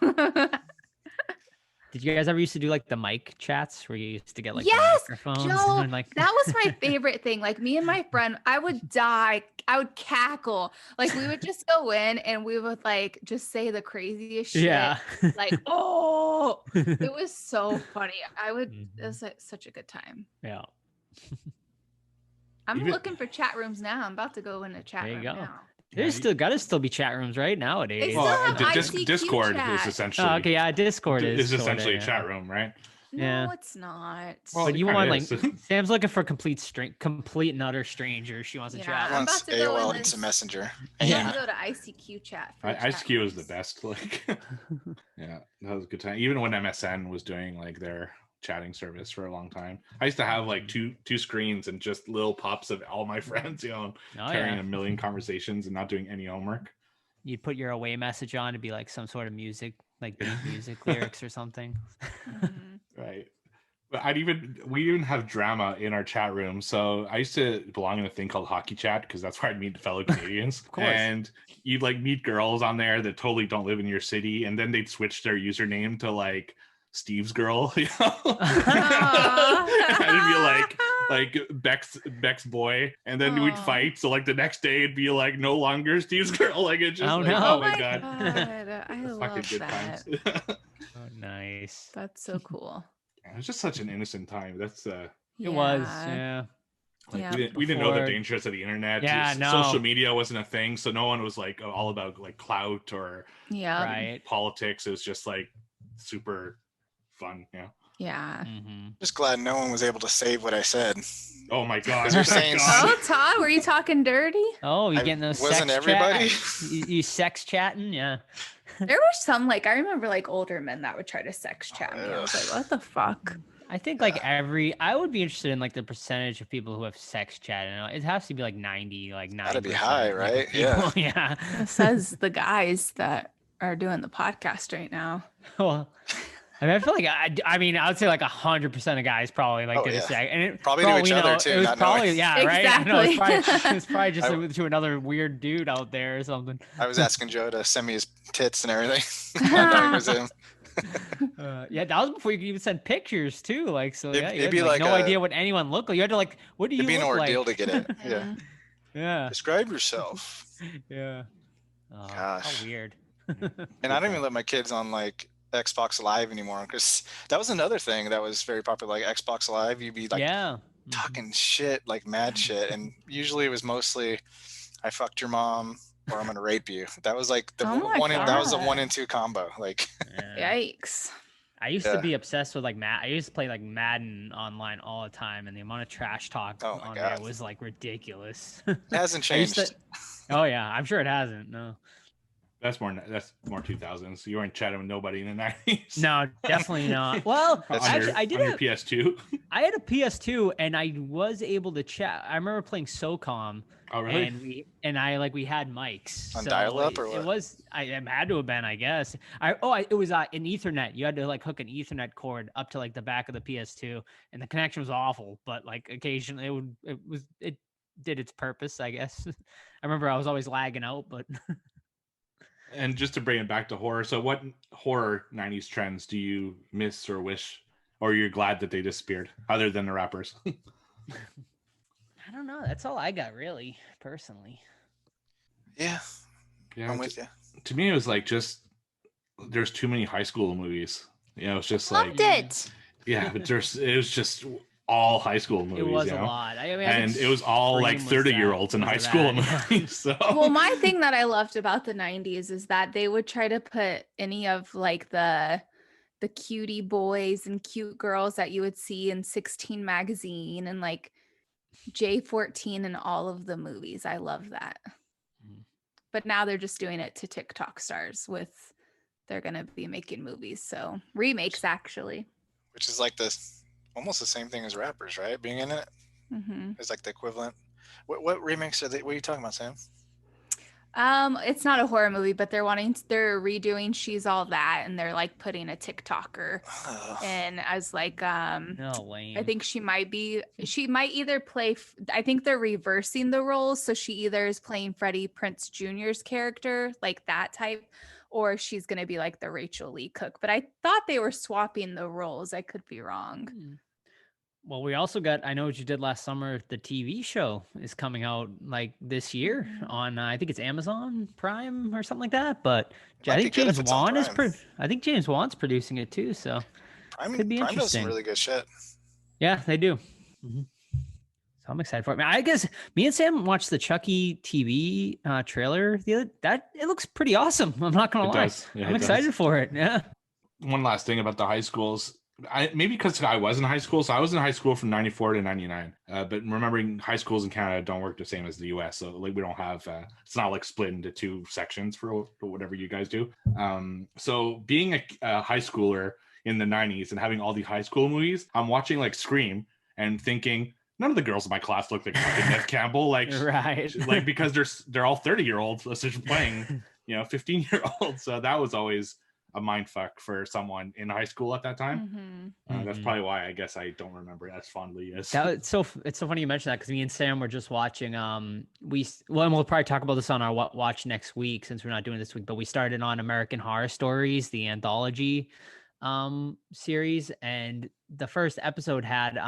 Did you guys ever used to do like the mic chats where you used to get like Yes, the microphones? Joe, and, like that was my favorite thing. Like, me and my friend, I would die. I would cackle. Like, we would just go in and we would like just say the craziest shit. yeah. Like, oh, it was so funny. It was like, such a good time. Yeah. I'm Even- looking for chat rooms now. I'm about to go in a chat There you room go. now. There's still gotta be chat rooms right nowadays. They still have ICQ Discord chat. is essentially. Oh, okay, yeah, Discord is essentially a sorta, chat room, right? No, Yeah. it's not. Well, But it you kinda want like is. Sam's looking for complete and utter stranger. She wants to Yeah. chat. I'm Once about to go AOL in into this- Messenger. I'm Yeah. gonna go to ICQ chat. for chat ICQ is the rooms. best. Like, yeah, that was a good time. Even when MSN was doing like their chatting service for a long time, I used to have like two screens and just little pops of all my friends, Oh, carrying yeah. a million conversations and not doing any homework. You'd put your away message on to be like some sort of music, like beat music lyrics or something. Mhm. Right. But we even have drama in our chat room. So I used to belong in a thing called Hockey Chat because that's where I'd meet fellow Canadians. Of course. And you'd like meet girls on there that totally don't live in your city, and then they'd switch their username to like Steve's girl, and it'd be like Beck's boy, and then we'd Aw. fight. So like the next day it'd be like no longer Steve's girl. Like it just Oh, like, no. oh my god. I Fucking love good that. times. Oh, nice. That's so cool. It was just such an innocent time. That's It was, yeah. like Yeah. we didn't know the Before- dangers of the internet. Yeah, no. Social media wasn't a thing, so no one was like all about like clout or Yeah. Right. politics. It was just like super fun. Yeah. Yeah. Mm-hmm. Just glad no one was able to save what I said. Oh my god. Because you're saying Oh, Todd, were you talking dirty? Oh, you I- getting those wasn't sex everybody? you sex chatting? Yeah. There were some, like, I remember like older men that would try to sex chat me. I was like, what the fuck? I think like I would be interested in like the percentage of people who have sex chat. And it has to be like 90, like 9. Gotta be high, right? Yeah. Yeah. It says the guys that are doing the podcast right now. Well, I mean, I feel like I mean, I would say like 100% of guys probably like did a sex, and it, probably for to all each we other know, too. It was not probably knowing. yeah, right. I know, Exactly. it's probably just to another weird dude out there or something. I was asking Joe to send me his tits and everything. Not knowing it was him. Yeah, that was before you could even send pictures too. Like, so yeah, you It'd had be like like no idea what anyone looked like. You had to like, what do you It'd be an look ordeal like? to get it. Yeah. Yeah. Describe yourself. Yeah. Oh, Gosh. how weird. And I don't even let my kids on like Xbox Live anymore because that was another thing that was very popular. Like Xbox Live, you'd be like talking shit, like mad shit, and usually it was mostly I fucked your mom or I'm gonna rape you. That was like the that was a 1 and 2 combo. Like, Yikes. I used to be obsessed with like I used to play like Madden online all the time, and the amount of trash talk on there was like ridiculous. It hasn't changed. Oh yeah, I'm sure it hasn't. No. That's more 2000s. You weren't chatting with nobody in the 90s. No, definitely not. Well, actually, I did on your PS2. I had a PS2, and I was able to chat. I remember playing SOCOM. Oh, really? And we had mics on dial-up or what? It was I had to have been, I guess. It was an Ethernet. You had to like hook an Ethernet cord up to like the back of the PS2, and the connection was awful. But like occasionally, it did its purpose, I guess. I remember I was always lagging out, but. And just to bring it back to horror, so what horror 90s trends do you miss or wish, or you're glad that they disappeared, other than the rappers? I don't know. That's all I got, really, personally. Yeah, I'm with you. To me, it was like just there's too many high school movies. You know, it's just Loved like it. Yeah, but it was just all high school movies. It was a lot. I mean, and it was all like 30-year-olds in high school movies. So. Well, my thing that I loved about the 90s is that they would try to put any of like the cutie boys and cute girls that you would see in 16 magazine and like J14 in all of the movies. I love that. But now they're just doing it to TikTok stars they're going to be making movies. So remakes, actually. Which is like almost the same thing as rappers, right? Being in it is like the equivalent. What remakes what are you talking about, Sam? It's not a horror movie, but they're redoing She's All That, and they're like putting a TikToker. And I was like, no way. I think she might either play. I think they're reversing the roles, so she either is playing Freddie Prinze Jr.'s character, like that type, or she's gonna be like the Rachel Lee Cook. But I thought they were swapping the roles. I could be wrong. Well, we also got I Know What You Did Last Summer. The TV show is coming out like this year on I think it's Amazon Prime or something like that. But I think James Wan James Wan's producing it too. So could be interesting. Prime does some really good shit. Yeah, they do. So I'm excited for it. I guess me and Sam watched the Chucky TV trailer it looks pretty awesome. I'm not gonna lie. I'm excited for it. Yeah. One last thing about the high schools. Maybe because I was in high school, so I was in high school from 94 to 99. But remembering high schools in Canada don't work the same as the US, so like we don't have it's not like split into two sections for whatever you guys do. So being a high schooler in the 90s and having all the high school movies, I'm watching like Scream and thinking none of the girls in my class look like fucking Neve Campbell, like right, like because they're all 30-year-olds, so they're playing 15-year-olds. So that was always a mind fuck for someone in high school at that time. That's probably why I guess I don't remember it as fondly as it's so funny you mentioned that because me and Sam were just watching and we'll probably talk about this on our watch next week since we're not doing this week, but we started on American Horror Stories, the anthology series, and the first episode had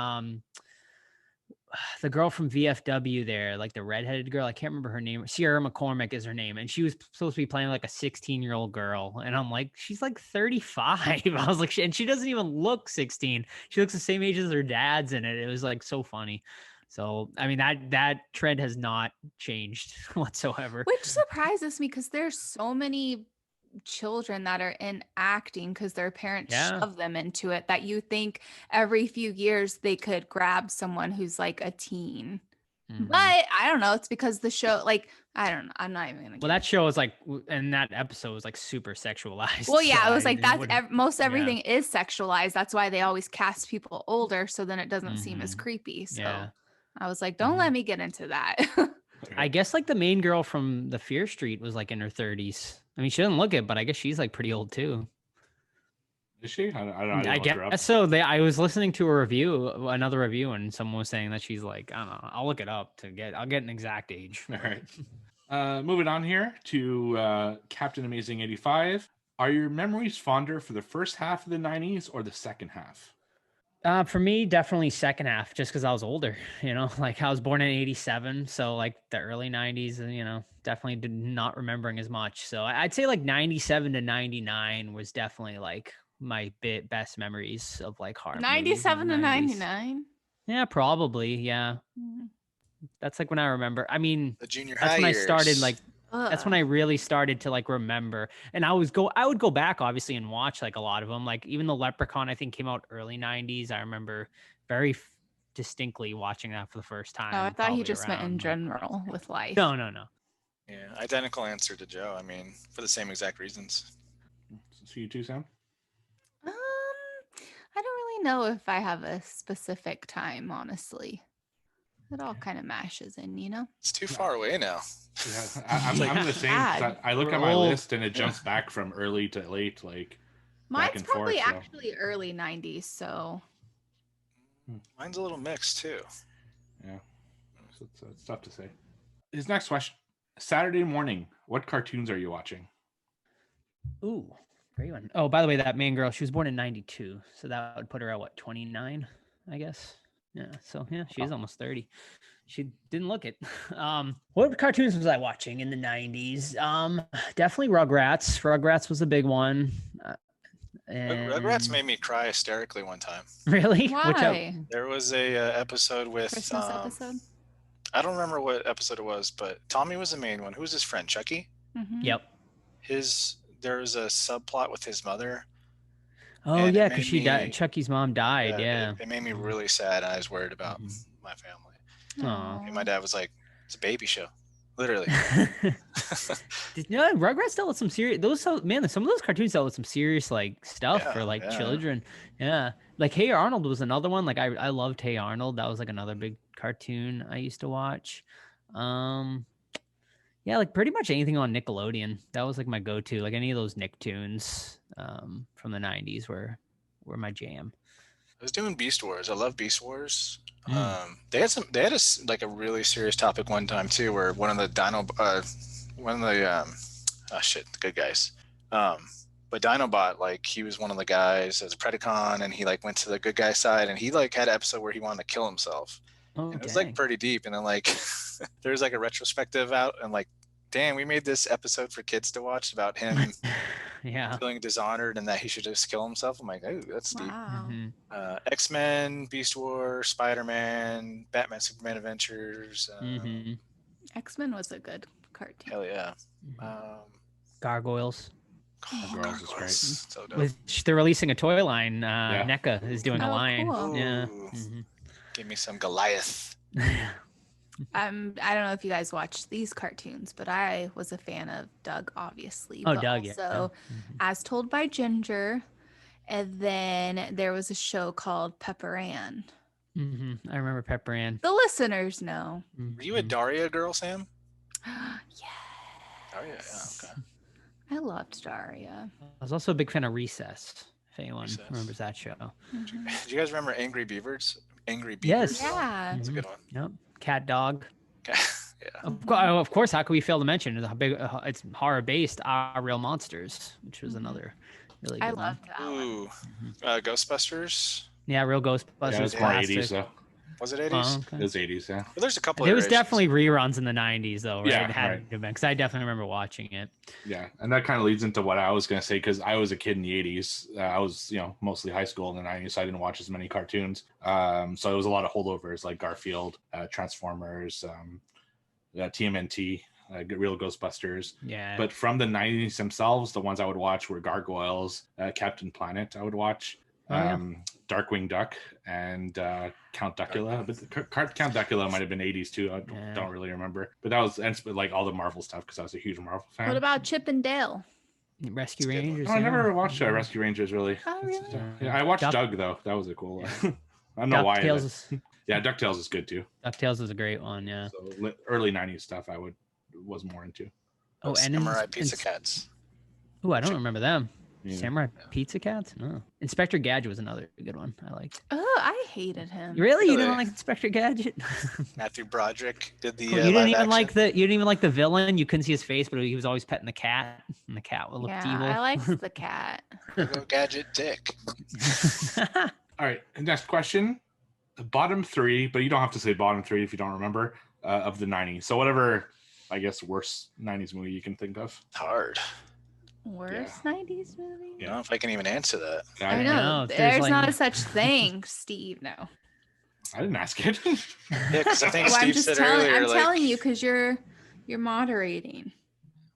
the girl from VFW there, like the redheaded girl. I can't remember her name. Sierra McCormick is her name. And she was supposed to be playing like a 16-year-old girl. And I'm like, she's like 35. I was like, and she doesn't even look 16. She looks the same age as her dad's in it. It was like so funny. So, I mean, that trend has not changed whatsoever. Which surprises me because there's so many children that are in acting because their parents shove them into it that you think every few years they could grab someone who's like a teen. But I don't know, it's because the show, like, I don't know, I'm not even gonna that show is like, and that episode was like super sexualized. Well, yeah, so it was like that's most everything is sexualized. That's why they always cast people older, so then it doesn't seem as creepy. So I was like, don't let me get into that. I guess like the main girl from the Fear Street was like in her 30s. I mean, she doesn't look it, but I guess she's like pretty old too. Is she? I I didn't look her up. guess so. I was listening to another review, and someone was saying that she's like, I don't know. I'll look it up I'll get an exact age. All right. Moving on here to Captain Amazing 85. Are your memories fonder for the first half of the 90s or the second half? For me, definitely second half, just because I was older, like I was born in 87. So like the early 90s, definitely did not remembering as much. So I'd say like 97 to 99 was definitely like my best memories of like horror. 97 to 90s. 99. Yeah, probably. Yeah. That's like when I remember. I mean, The junior that's high when I years. started like that's when I really started to like remember. And I would go back obviously and watch like a lot of them. Like even the Leprechaun I think came out early 90s. I remember very distinctly watching that for the first time. Oh, I thought he probably just meant in around, general with life. No. Yeah, identical answer to Joe. I mean, for the same exact reasons. So you too, Sam? I don't really know if I have a specific time, honestly. It all kind of mashes in, It's too far away now. Yeah, I'm the same. I look at my list and it jumps back from early to late, like mine's back and probably forth, so. actually early 90s, so Mine's a little mixed too. Yeah, so it's tough to say. His next question: Saturday morning, what cartoons are you watching? Ooh, great one. Oh, by the way, that main girl, she was born in 92, so that would put her at what, 29, I guess. Yeah, so yeah, she's almost 30. She didn't look it. What cartoons was I watching in the 90s? Definitely Rugrats. Rugrats was a big one. Rugrats made me cry hysterically one time. Really? why? There was a episode with Christmas episode? I don't remember what episode it was, but Tommy was the main one. Who was his friend? Chucky? Mm-hmm. Yep. There was a subplot with his mother. Oh and yeah, it because made she me- died. Chucky's mom died. Yeah. It made me really sad, and I was worried about my family. Aw. And my dad was like, "It's a baby show." Literally. Rugrats dealt with some serious. Some of those cartoons dealt with some serious like stuff for like children. Yeah, like Hey Arnold was another one. Like I loved Hey Arnold. That was like another big cartoon I used to watch. Yeah, like pretty much anything on Nickelodeon. That was like my go-to. Like any of those Nicktoons from the 90s were my jam. I was doing Beast Wars. I love Beast Wars. They had a really serious topic one time too, where one of the good guys. But Dinobot, like he was one of the guys as a Predacon, and he like went to the good guy side, and he like had an episode where he wanted to kill himself. Oh, it was like pretty deep, and then like there's like a retrospective out, and like, damn, we made this episode for kids to watch about him feeling dishonored and that he should just kill himself. I'm like, oh, that's deep. Wow. X-Men, Beast Wars, Spider-Man, Batman, Superman Adventures. X-Men was a good cartoon. Hell yeah. Gargoyles. Gargoyles is great. So dope. Which they're releasing a toy line. NECA is doing a line. Cool. Yeah. Ooh. Give me some Goliath. I don't know if you guys watched these cartoons, but I was a fan of Doug, obviously. Oh, but Doug, yeah. also, As Told by Ginger, and then there was a show called Pepper Ann. I remember Pepper Ann. The listeners know. Were you a Daria girl, Sam? Yes. Daria, yeah, okay. I loved Daria. I was also a big fan of Recess, if anyone Recess. remembers that show. Do you guys remember Angry Beavers? Angry Yes. Beavers? Yeah. That's a good one. Yep. Cat Dog. Yeah. Of course, how could we fail to mention it's horror based Real Monsters, which was another really good I one. loved that one. Ooh. Ghostbusters? Yeah, Real Ghostbusters. Yeah, it was more classic. 80s though. Was it 80s? Oh, okay. It was 80s, yeah. Well, there's a couple There was iterations. definitely reruns in the 90s, though, right? Yeah, It had right. to have been, because I definitely remember watching it. Yeah, and that kind of leads into what I was going to say, because I was a kid in the 80s. I was, mostly high school in the 90s, so I didn't watch as many cartoons. So it was a lot of holdovers like Garfield, Transformers, TMNT, Real Ghostbusters. Yeah. But from the 90s themselves, the ones I would watch were Gargoyles, Captain Planet I would watch, Darkwing Duck, and Count Duckula. But Count Duckula might have been 80s too. I don't really remember. But that was like all the Marvel stuff, because I was a huge Marvel fan. What about Chip and Dale? Rescue Rangers. I never watched Rescue Rangers, really. Oh, really? Yeah, I watched Doug, though. That was a cool one. I don't know why. Yeah, DuckTales is good too. DuckTales is a great one, yeah. So early 90s stuff I was more into. Oh, and Samurai Pizza Cats. Oh, I don't remember them. Yeah. Samurai Pizza Cats? No. Inspector Gadget was another good one I liked. Oh, I hated him. Really? You didn't Really? like Inspector Gadget? Matthew Broderick did the Cool. You didn't even live action. you didn't even like the villain. You couldn't see his face, but he was always petting the cat, and the cat looked Yeah, evil. I liked the cat. There you go, Gadget Dick. All right, next question. The bottom three, but you don't have to say bottom three if you don't remember, of the 90s. So whatever, I guess, worst 90s movie you can think of. Hard. Worst 90s movie? I don't know if I can even answer that. Yeah, I know, know. there's There's like- not a such thing, Steve. No. I didn't ask it. Yeah, because I think Well, I'm Steve just said telling. earlier, I'm like, telling you because you're moderating.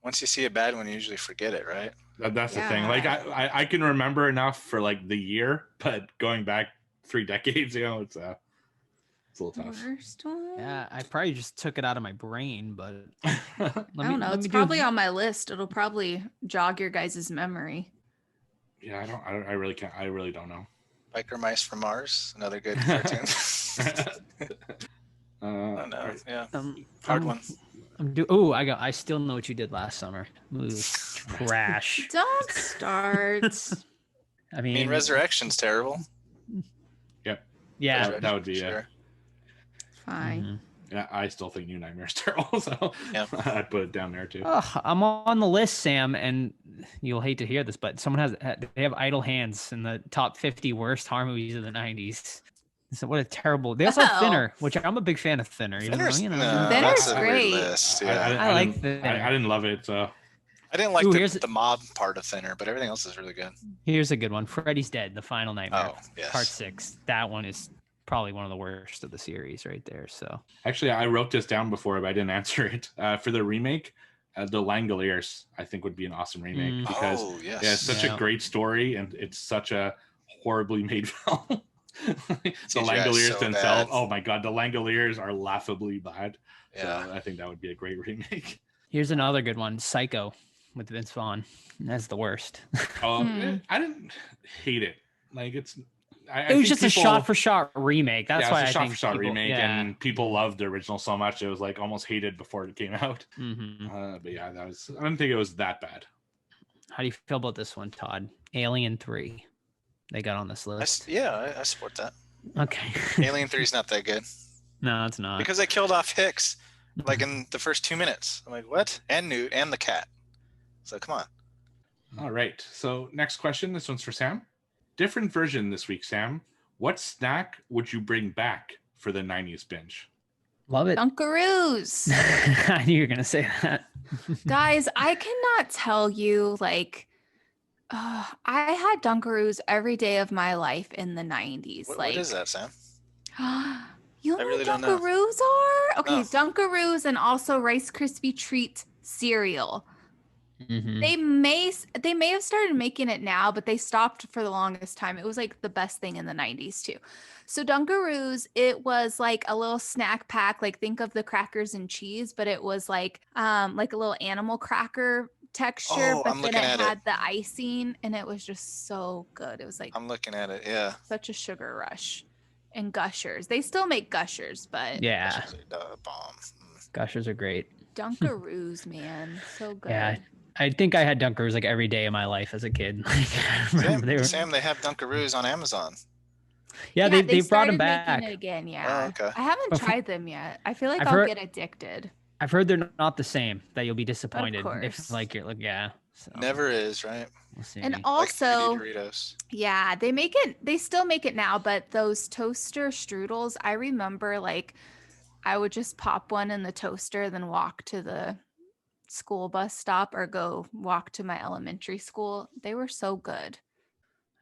once you see a bad one, you usually forget it, right? That's the thing. Like I can remember enough for like the year, but going back 3 decades, it's a little tough. Worst one? Yeah, I probably just took it out of my brain, but I don't know. It's probably on my list. It'll probably jog your guys' memory. Yeah, I really can't. I really don't know. Biker Mice from Mars, another good cartoon. I don't know. Right. Yeah, Um, hard one. I still know what you did last summer. Movie trash. Don't start. I I mean, mean, Resurrection's terrible. yeah, That would be sure. Fine. mhm. Yeah, I still think New Nightmare's terrible, so Yeah. I'd put it down there too. Oh, I'm on the list, Sam, and you'll hate to hear this, but they have Idle Hands in the top 50 worst horror movies of the 90s. So what a terrible. They also have Oh. Thinner, which I'm a big fan of Thinner. Even though, Thinner's, you know, no, Thinner's that's a weird great. list, yeah. I like didn't- Thinner. I didn't love it, so I didn't like Ooh, here's- the mob part of Thinner, but everything else is really good. Here's a good one. Freddy's Dead, The Final Nightmare, Oh, yes. Part 6. That one is probably one of the worst of the series right there. So actually I wrote this down before, but I didn't answer it. For the remake, the Langoliers, I think would be an awesome remake because Oh, yes. yeah, it's such a great story and it's such a horribly made film. The CGI is Langoliers so themselves, bad. oh my god, the Langoliers are laughably bad. Yeah. So I think that would be a great remake. here's another good one. Psycho with Vince Vaughn. That's the worst. I didn't hate it. Like It was just a shot for shot remake. That's why it's a I shot think for shot people- remake, yeah. and people loved the original so much it was like almost hated before it came out. Mhm. But yeah, I didn't think it was that bad. How do you feel about this one, Todd? Alien 3. They got on this list. I support that. Okay. Alien 3 is not that good No, it's not. because they killed off Hicks like in the first 2 minutes. I'm like, what? And Newt and the cat. So come on. All right. So next question. This one's for Sam. Different version this week, Sam. What snack would you bring back for the 90s binge? Love it. Dunkaroos. I knew you were going to say that. Guys, I cannot tell you, like, I had Dunkaroos every day of my life in the 90s. What like, is that, Sam? You know I really what don't know. Dunkaroos are? Okay, No. Dunkaroos and also Rice Krispie Treat cereal. Mhm. They may have started making it now, but they stopped for the longest time. It was like the best thing in the 90s too. So Dunkaroos, it was like a little snack pack, like think of the crackers and cheese, but it was like a little animal cracker texture, Oh, but I'm then looking it at it. had the icing and it was just so good. It was like I'm looking at it. Yeah. such a sugar rush. And Gushers. They still make Gushers, but Yeah. That's actually the bomb. Gushers are great. Dunkaroos, man. So good. Yeah. I think I had Dunkers like every day of my life as a kid. Like, I remember they were, Sam, they have Dunkaroos on Amazon. yeah, they brought them started making back. it again, yeah. Oh, okay. I haven't But for- tried them yet. I feel like I've I'll heard- get addicted. I've heard they're not the same. That you'll be disappointed course. if like you're like yeah. So Never is, right? we'll see. And Like also, 3D Doritos. yeah, they still make it now, but those toaster strudels, I remember like I would just pop one in the toaster, then walk to the school bus stop or go walk to my elementary school. They were so good.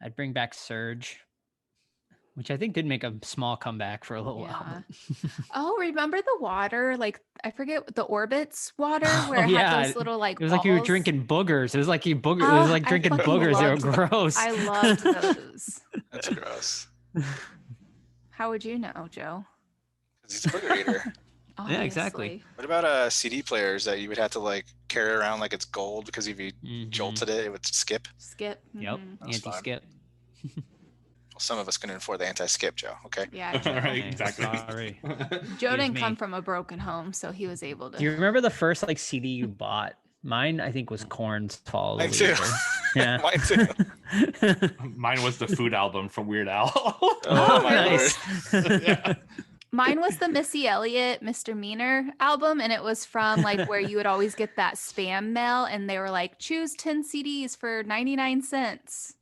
I'd bring back Surge, which I think did make a small comeback for a little while. Yeah. Oh, remember the water? Like I forget the Orbits water where Oh, it yeah. had those little like It was like you were balls. drinking boogers. It was like it was Oh, like I drinking fucking boogers. They loved were gross. I loved those. That's gross. How would you know, Joe? 'Cause he's a booger eater. Yeah, exactly. Obviously. What about CD players that you would have to like carry around like it's gold because if you Mhm. jolted it, it would skip? Skip. Yep. Mhm. That's fine. Anti-skip. Well, some of us couldn't afford the anti-skip, Joe. Okay. Yeah. All Joe. right, Okay, exactly. sorry. Joe Excuse didn't come me. from a broken home, so he was able Do you to. remember the first like CD you bought Mine, I think, was Korn's Fall Mine of the too. Leader. Yeah. Mine too. Mine was the food album from Weird Al. Oh, my nice. lord. Yeah. Mine was the Missy Elliott Mr. Meaner album, and it was from like where you would always get that spam mail, and they were like, choose 10 CDs for 99 cents.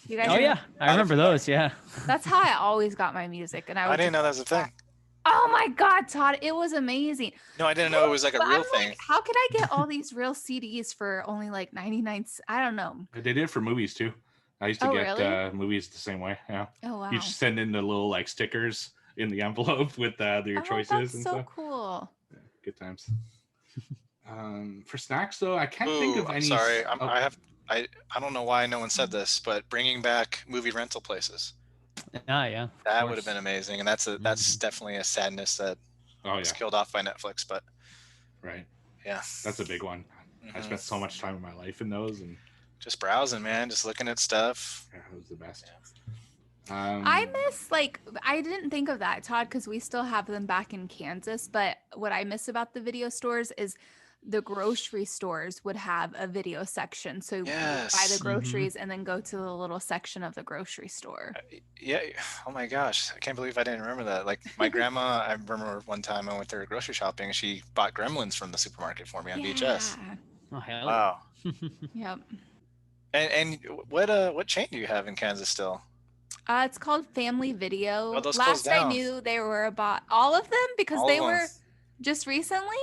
You guys Oh yeah, I remember those. Yeah. That's how I always got my music, and I I didn't know that was a thing. Oh my God, Todd, it was amazing. No, I didn't know it was like a But real I'm thing. like, how could I get all these real CDs for only like 99? I don't know. They did it for movies too. I used to Oh, get really? movies the same way. Yeah. Oh wow. You just send in the little like stickers in the envelope with your choices That's and so stuff. cool. Yeah, good times. For snacks though, I can't think of I'm any. sorry. Oh, I don't know why no one said this, but bringing back movie rental places. Yeah. That would have been amazing, and that's Mm-hmm. definitely a sadness that oh was yeah, killed off by Netflix. But right. yeah, That's a big one. I Mhm. spent so much time in my life in those, and Just browsing, man, just looking at stuff. yeah, it was the best. I miss I didn't think of that, Todd, because we still have them back in Kansas. But what I miss about the video stores is the grocery stores would have a video section. So you would buy Yes. the groceries and then go to the little section of the grocery store. Yeah. Oh my gosh, I can't believe I didn't remember that. Like my grandma, I remember one time I went there grocery shopping, and she bought Gremlins from the supermarket for me on VHS. Yeah. Oh hell. Wow. Yep. And what chain do you have in Kansas still? It's called Family Video. Oh, those Last closed I down. knew, they were about all of them because All they of them. were just recently.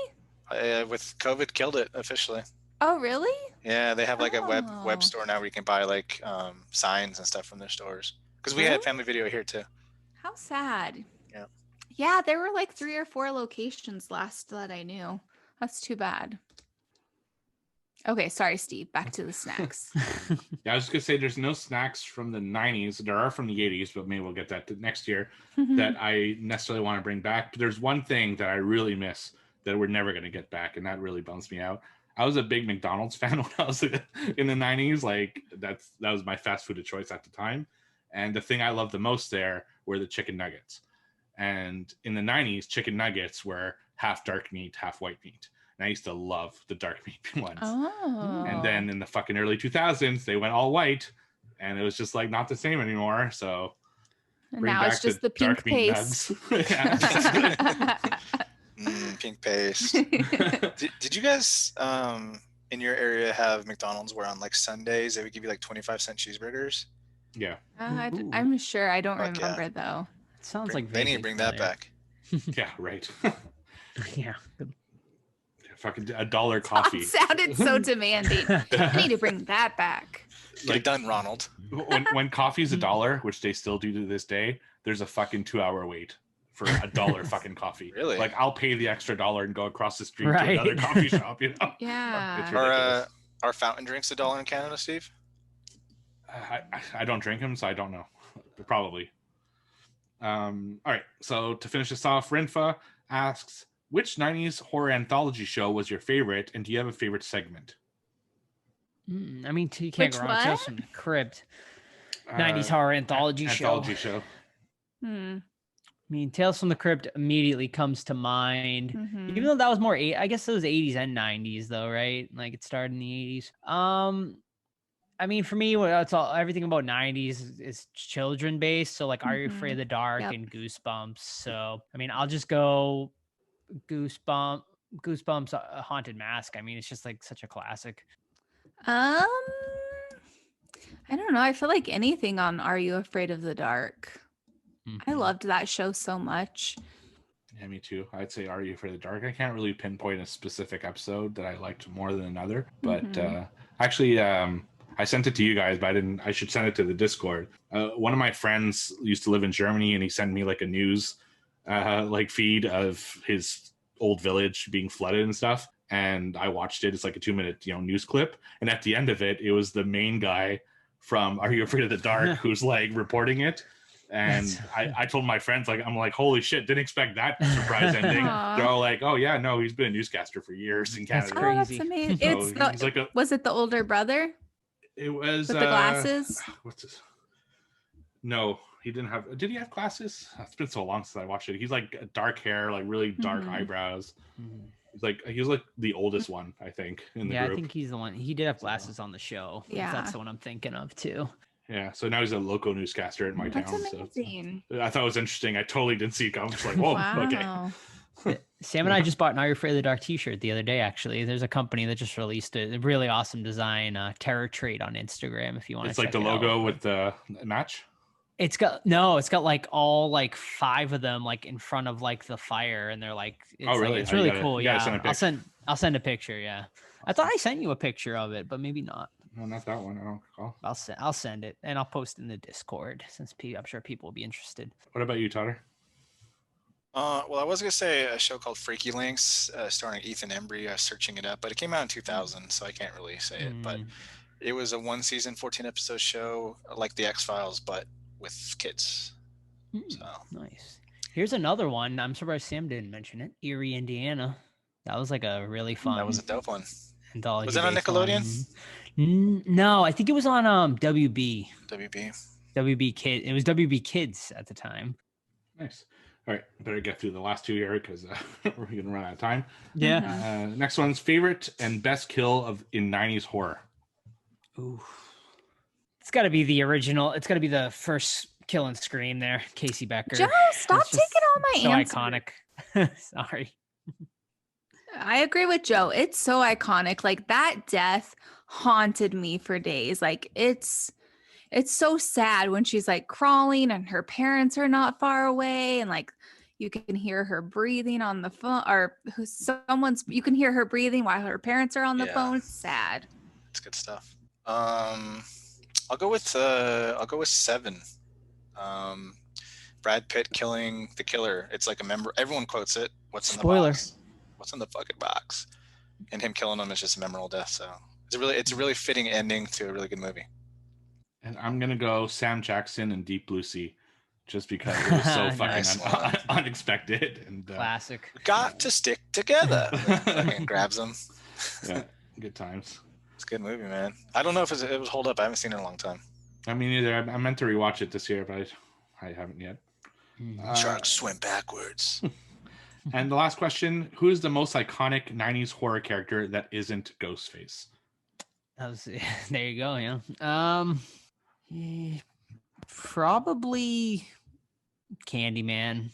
With COVID, killed it officially. Oh, really? Yeah, they have like a web Oh. store now where you can buy like signs and stuff from their stores. Because we had Really? Family Video here too. How sad. Yeah. Yeah, there were like 3 or 4 locations last that I knew. That's too bad. Okay, sorry, Steve. Back to the snacks. Yeah, I was just gonna say there's no snacks from the 90s. There are from the 80s, but maybe we'll get that next year. That I necessarily want to bring back. But there's one thing that I really miss that we're never gonna get back, and that really bums me out. I was a big McDonald's fan when I was in the 90s. Like that was my fast food of choice at the time. And the thing I loved the most there were the chicken nuggets. And in the 90s, chicken nuggets were half dark meat, half white meat. And I used to love the dark meat ones. Oh. And then in the fucking early 2000s, they went all white, and it was just like not the same anymore. So And bring now it's back just the dark pink meat paste. nugs. Yeah. Pink paste. Did you guys in your area have McDonald's where on like Sundays they would give you like 25-cent cheeseburgers? Yeah. Ooh. I'm sure. I don't Fuck yeah. remember though. Sounds like They need to vaguely bring that familiar. back. Yeah, right. Yeah. Fucking $1 coffee. It sounded so demanding. I need to bring that back. Get it done, Ronald. When coffee's $1, which they still do to this day, there's a fucking 2-hour wait for $1 fucking coffee. Really? Like I'll pay the extra $1 and go across the street to Right. another coffee shop, you know? Yeah. It's ridiculous. Are fountain drinks $1 in Canada, Steve? I don't drink them, so I don't know. Probably. All right. So to finish this off, Renfa asks, which 90s horror anthology show was your favorite, and do you have a favorite segment? I mean, you can't Which go wrong. Tales what? from the Crypt. 90s horror anthology show. Anthology show. Hmm. I mean, Tales from the Crypt immediately comes to mind. Mhm. Even though that was more, I guess it was 80s and 90s though, right? Like it started in the 80s. I mean, for me, it's all everything about 90s is children based. So like, Are You Afraid of the Dark Yep. and Goosebumps. So I mean, I'll just go Goosebumps, Haunted Mask. I mean, it's just like such a classic. I don't know. I feel like anything on Are You Afraid of the Dark? I Mhm. loved that show so much. Yeah, me too. I'd say Are You Afraid of the Dark? I can't really pinpoint a specific episode that I liked more than another. But actually, I sent it to you guys, but I should send it to the Discord. One of my friends used to live in Germany, and he sent me like a news like feed of his old village being flooded and stuff. And I watched it. It's like a 2-minute, news clip. And at the end of it, it was the main guy from Are You Afraid of the Dark who's like reporting it. And I told my friends, like, I'm like, holy shit, didn't expect that surprise ending. Aw. They're all like, oh yeah, no, he's been a newscaster for years in That's Canada. Oh, that's Crazy. amazing. So It's the, he's like was it the older brother it was with the glasses? What's his? No, he didn't have. Did he have glasses? It's been so long since I watched it. He's like dark hair, like really dark Mhm. eyebrows. Mhm. He was like the oldest one, I think, in the Yeah, group. I think he's the one. He did have glasses on the show. Yeah. That's the one I'm thinking of too. Yeah, so now he's a local newscaster in my That's town. amazing. So I thought it was interesting. I totally didn't see it come. I was like, whoa, okay. Sam and I just bought an Are You Afraid of the Dark t-shirt the other day, actually. There's a company that just released a really awesome design, Terror Trade on Instagram, if you want to check it out. It's like the logo with the match? It's got like all like 5 of them like in front of like the fire, and they're like, really? It's really cool. you gotta Yeah, I'll send a picture. Yeah, I thought I sent you a picture of it, but maybe not. No, not that one. I don't recall. I'll send it, and I'll post in the Discord since I'm sure people will be interested. What about you, Totter? Well, I was gonna say a show called Freaky Links, starring Ethan Embry. I was searching it up, but it came out in 2000, so I can't really say it. But it was a 1-season, 14-episode show, like the X-Files, but with kids. So Nice. Here's another one. I'm surprised Sam didn't mention it. Erie, Indiana. That was like a really fun. that was a dope one. Anthology. Was it on Nickelodeon? No, I think it was on WB. WB. Kid. It was WB Kids at the time. Nice. All right, better get through the last 2 here because we're gonna run out of time. Yeah. Next one's favorite and best kill in 90s horror. Ooh. It's got to be the original. It's got to be the first kill and Scream there, Casey Becker. Joe, stop taking all my so answers. iconic. Sorry. I agree with Joe. It's so iconic. Like that death haunted me for days. Like it's so sad when she's like crawling and her parents are not far away, and like you can hear her breathing on the phone, or you can hear her breathing while her parents are on the phone. It's sad. It's good stuff. I'll go with 7. Brad Pitt killing the killer. It's like a member. Everyone quotes it. What's in the box? What's in the fucking box? And him killing them is just a memorable death. So it's a really fitting ending to a really good movie. And I'm gonna go Sam Jackson and Deep Blue Sea, just because it was so fucking unexpected and classic. Got to stick together. Fucking grabs them. Yeah, good times. It's a good movie, man. I don't know if it was hold up. I haven't seen it in a long time. I mean, either I meant to rewatch it this year, but I haven't yet. Sharks swim backwards. And the last question: who is the most iconic 90s horror character that isn't Ghostface? There you go. Yeah. Probably Candyman.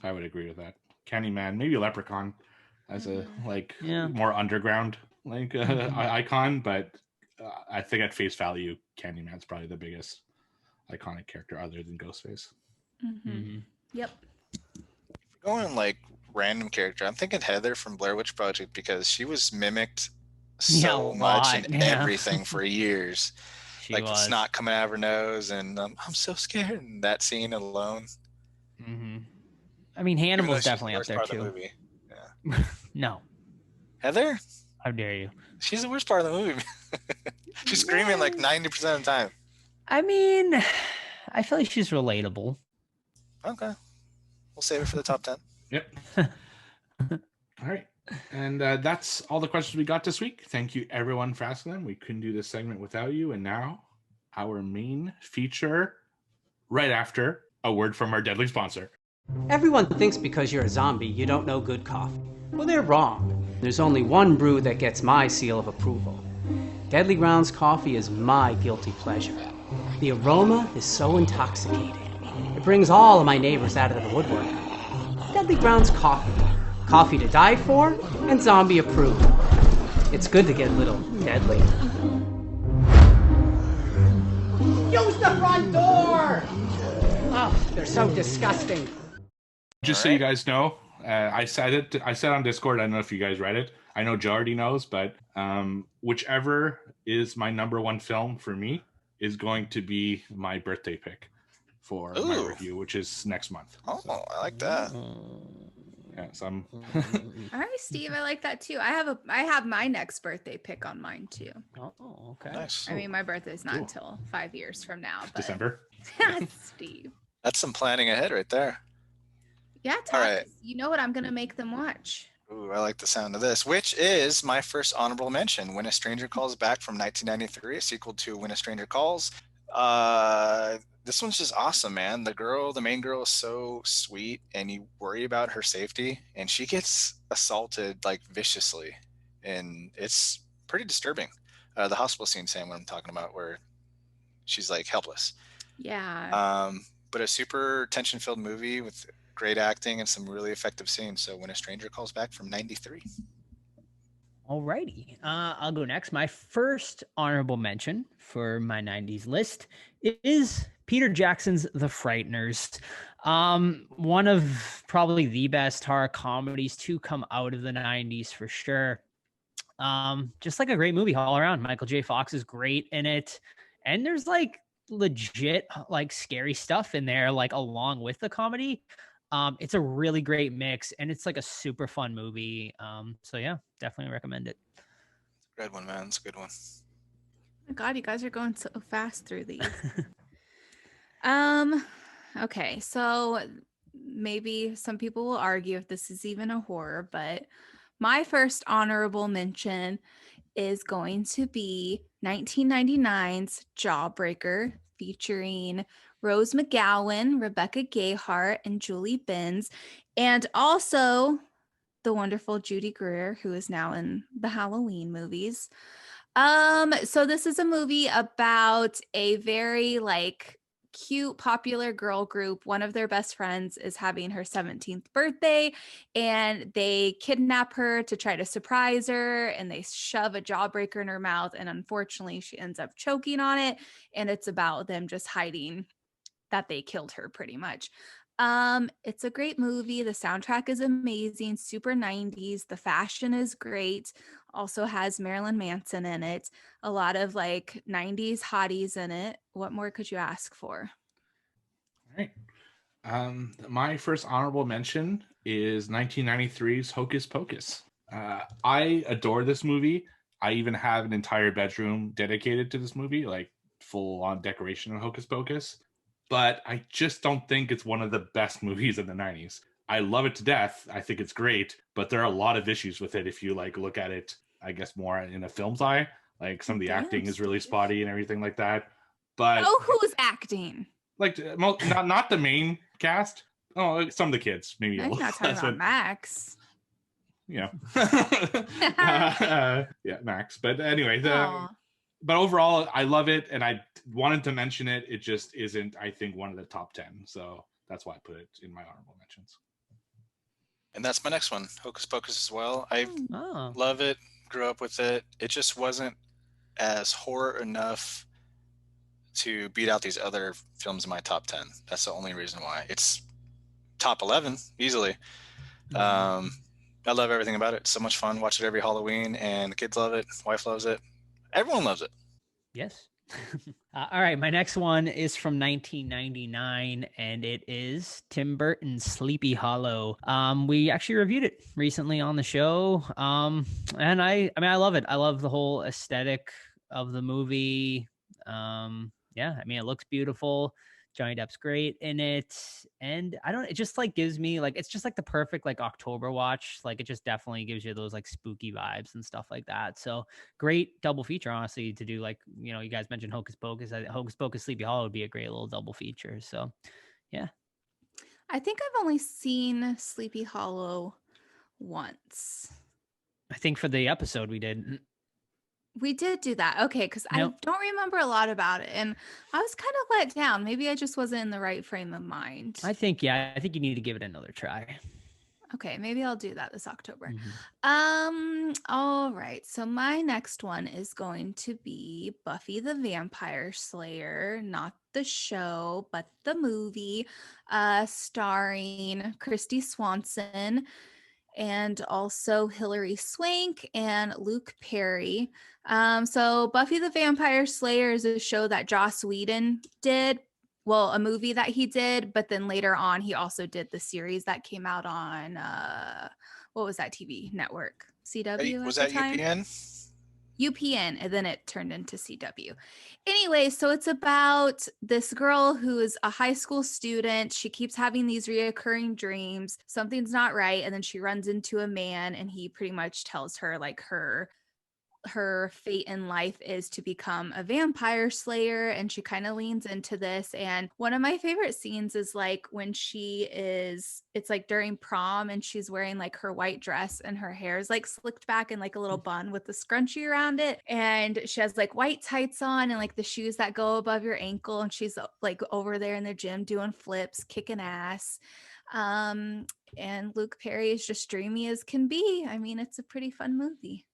I would agree with that. Candyman, maybe Leprechaun, as a more underground icon, but I think at face value, Candyman's probably the biggest iconic character other than Ghostface. Yep. Going like random character, I'm thinking Heather from Blair Witch Project, because she was mimicked so much in everything for years. The snot coming out of her nose, and I'm so scared. And that scene alone. I mean, Hannibal's definitely up there too. Yeah. No. Heather? How dare you? She's the worst part of the movie. She's screaming like 90% of the time. I mean, I feel like she's relatable. Okay. We'll save it for the top 10. Yep. All right. And that's all the questions we got this week. Thank you, everyone, for asking them. We couldn't do this segment without you. And now, our main feature, right after a word from our deadly sponsor. Everyone thinks because you're a zombie, you don't know good coffee. Well, they're wrong. There's only one brew that gets my seal of approval. Deadly Grounds coffee is my guilty pleasure. The aroma is so intoxicating. It brings all of my neighbors out of the woodwork. Deadly Grounds coffee. Coffee to die for, and zombie approved. It's good to get a little deadly. Use the front door! Oh, they're so disgusting. Just so you guys know, I said on Discord, I don't know if you guys read it. I know Joe already knows, but whichever is my number one film for me is going to be my birthday pick for my review, which is next month. Oh, so. I like that. Yeah, so I'm. All right, Steve, I like that too. I have my next birthday pick on mine too. Oh, okay. Nice. I mean, my birthday's not until 5 years from now. But... December. Steve. That's some planning ahead right there. Yeah, Todd, right. You know what I'm gonna make them watch. Ooh, I like the sound of this, which is my first honorable mention. When a Stranger Calls Back from 1993, a sequel to When a Stranger Calls. This one's just awesome, man. The main girl is so sweet, and you worry about her safety, and she gets assaulted like viciously, and it's pretty disturbing. The hospital scene, Sam, what I'm talking about, where she's like helpless. Yeah. But a super tension-filled movie with great acting and some really effective scenes. So When a Stranger Calls Back from '93. Alrighty. I'll go next. My first honorable mention for my 90s list is Peter Jackson's The Frighteners. One of probably the best horror comedies to come out of the 90s for sure. Just like a great movie all around. Michael J. Fox is great in it. And there's like legit like scary stuff in there, like along with the comedy. It's a really great mix, and it's like a super fun movie. So yeah, definitely recommend it. Good one, man. It's a good one. Oh my God, you guys are going so fast through these. Okay, so maybe some people will argue if this is even a horror, but my first honorable mention is going to be 1999's Jawbreaker, featuring Rose McGowan, Rebecca Gayheart, and Julie Benz, and also the wonderful Judy Greer, who is now in the Halloween movies. So this is a movie about a very like cute, popular girl group. One of their best friends is having her 17th birthday, and they kidnap her to try to surprise her, and they shove a jawbreaker in her mouth, and unfortunately she ends up choking on it, and it's about them just hiding that they killed her pretty much. It's a great movie. The soundtrack is amazing, super 90s. The fashion is great. Also has Marilyn Manson in it. A lot of like 90s hotties in it. What more could you ask for? All right. My first honorable mention is 1993's Hocus Pocus. I adore this movie. I even have an entire bedroom dedicated to this movie, like full on decoration of Hocus Pocus. But I just don't think it's one of the best movies in the 90s. I love it to death. I think it's great, but there are a lot of issues with it if you like look at it, I guess, more in a film's eye. Like some of the acting is really spotty and everything like that. But who's acting? Like not the main cast. Oh, some of the kids maybe. I'm not talking about Max. Yeah. Yeah, Max. But anyway, but overall, I love it, and I wanted to mention it. It just isn't, I think, one of the top 10. So that's why I put it in my honorable mentions. And that's my next one, Hocus Pocus as well. I love it, grew up with it. It just wasn't as horror enough to beat out these other films in my top 10. That's the only reason why. It's top 11, easily. I love everything about it. So much fun. Watch it every Halloween, and the kids love it. Wife loves it. Everyone loves it. Yes. All right. My next one is from 1999, and it is Tim Burton's Sleepy Hollow. We actually reviewed it recently on the show. And I love it. I love the whole aesthetic of the movie. Yeah, I mean, it looks beautiful. Johnny Depp's great in it. And it just like gives me like, it's just like the perfect like October watch. Like it just definitely gives you those like spooky vibes and stuff like that. So great double feature, honestly, to do like, you guys mentioned Hocus Pocus. Hocus Pocus Sleepy Hollow would be a great little double feature. So yeah. I think I've only seen Sleepy Hollow once. I think for the episode we did. We did do that. Okay, because I don't remember a lot about it. And I was kind of let down. Maybe I just wasn't in the right frame of mind. I think you need to give it another try. Okay, maybe I'll do that this October. Mm-hmm. All right. So my next one is going to be Buffy the Vampire Slayer, not the show, but the movie, starring Christy Swanson and also Hilary Swank and Luke Perry. So Buffy the Vampire Slayer is a show that Joss Whedon did. Well, a movie that he did, but then later on, he also did the series that came out on, what was that TV network? CW Was at that the time? UPN? UPN, and then it turned into CW. Anyway, so it's about this girl who is a high school student. She keeps having these reoccurring dreams. Something's not right, and then she runs into a man, and he pretty much tells her like her her fate in life is to become a vampire slayer, and she kind of leans into this. And one of my favorite scenes is like when it's like during prom, and she's wearing like her white dress and her hair is like slicked back in like a little bun with the scrunchie around it, and she has like white tights on and like the shoes that go above your ankle, and she's like over there in the gym doing flips, kicking ass. And Luke Perry is just dreamy as can be. I mean, it's a pretty fun movie.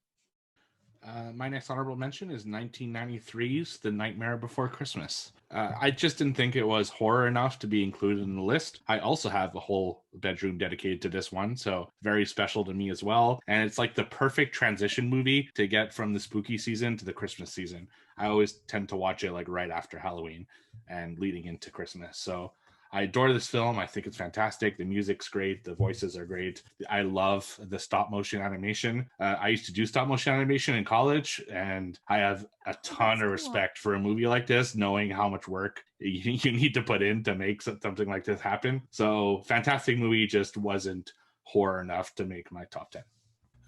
My next honorable mention is 1993's The Nightmare Before Christmas. I just didn't think it was horror enough to be included in the list. I also have a whole bedroom dedicated to this one, so very special to me as well. And it's like the perfect transition movie to get from the spooky season to the Christmas season. I always tend to watch it like right after Halloween and leading into Christmas. So I adore this film. I think it's fantastic. The music's great. The voices are great. I love the stop motion animation. I used to do stop motion animation in college, and I have a ton of respect for a movie like this, knowing how much work you need to put in to make something like this happen. So fantastic movie, just wasn't horror enough to make my top 10.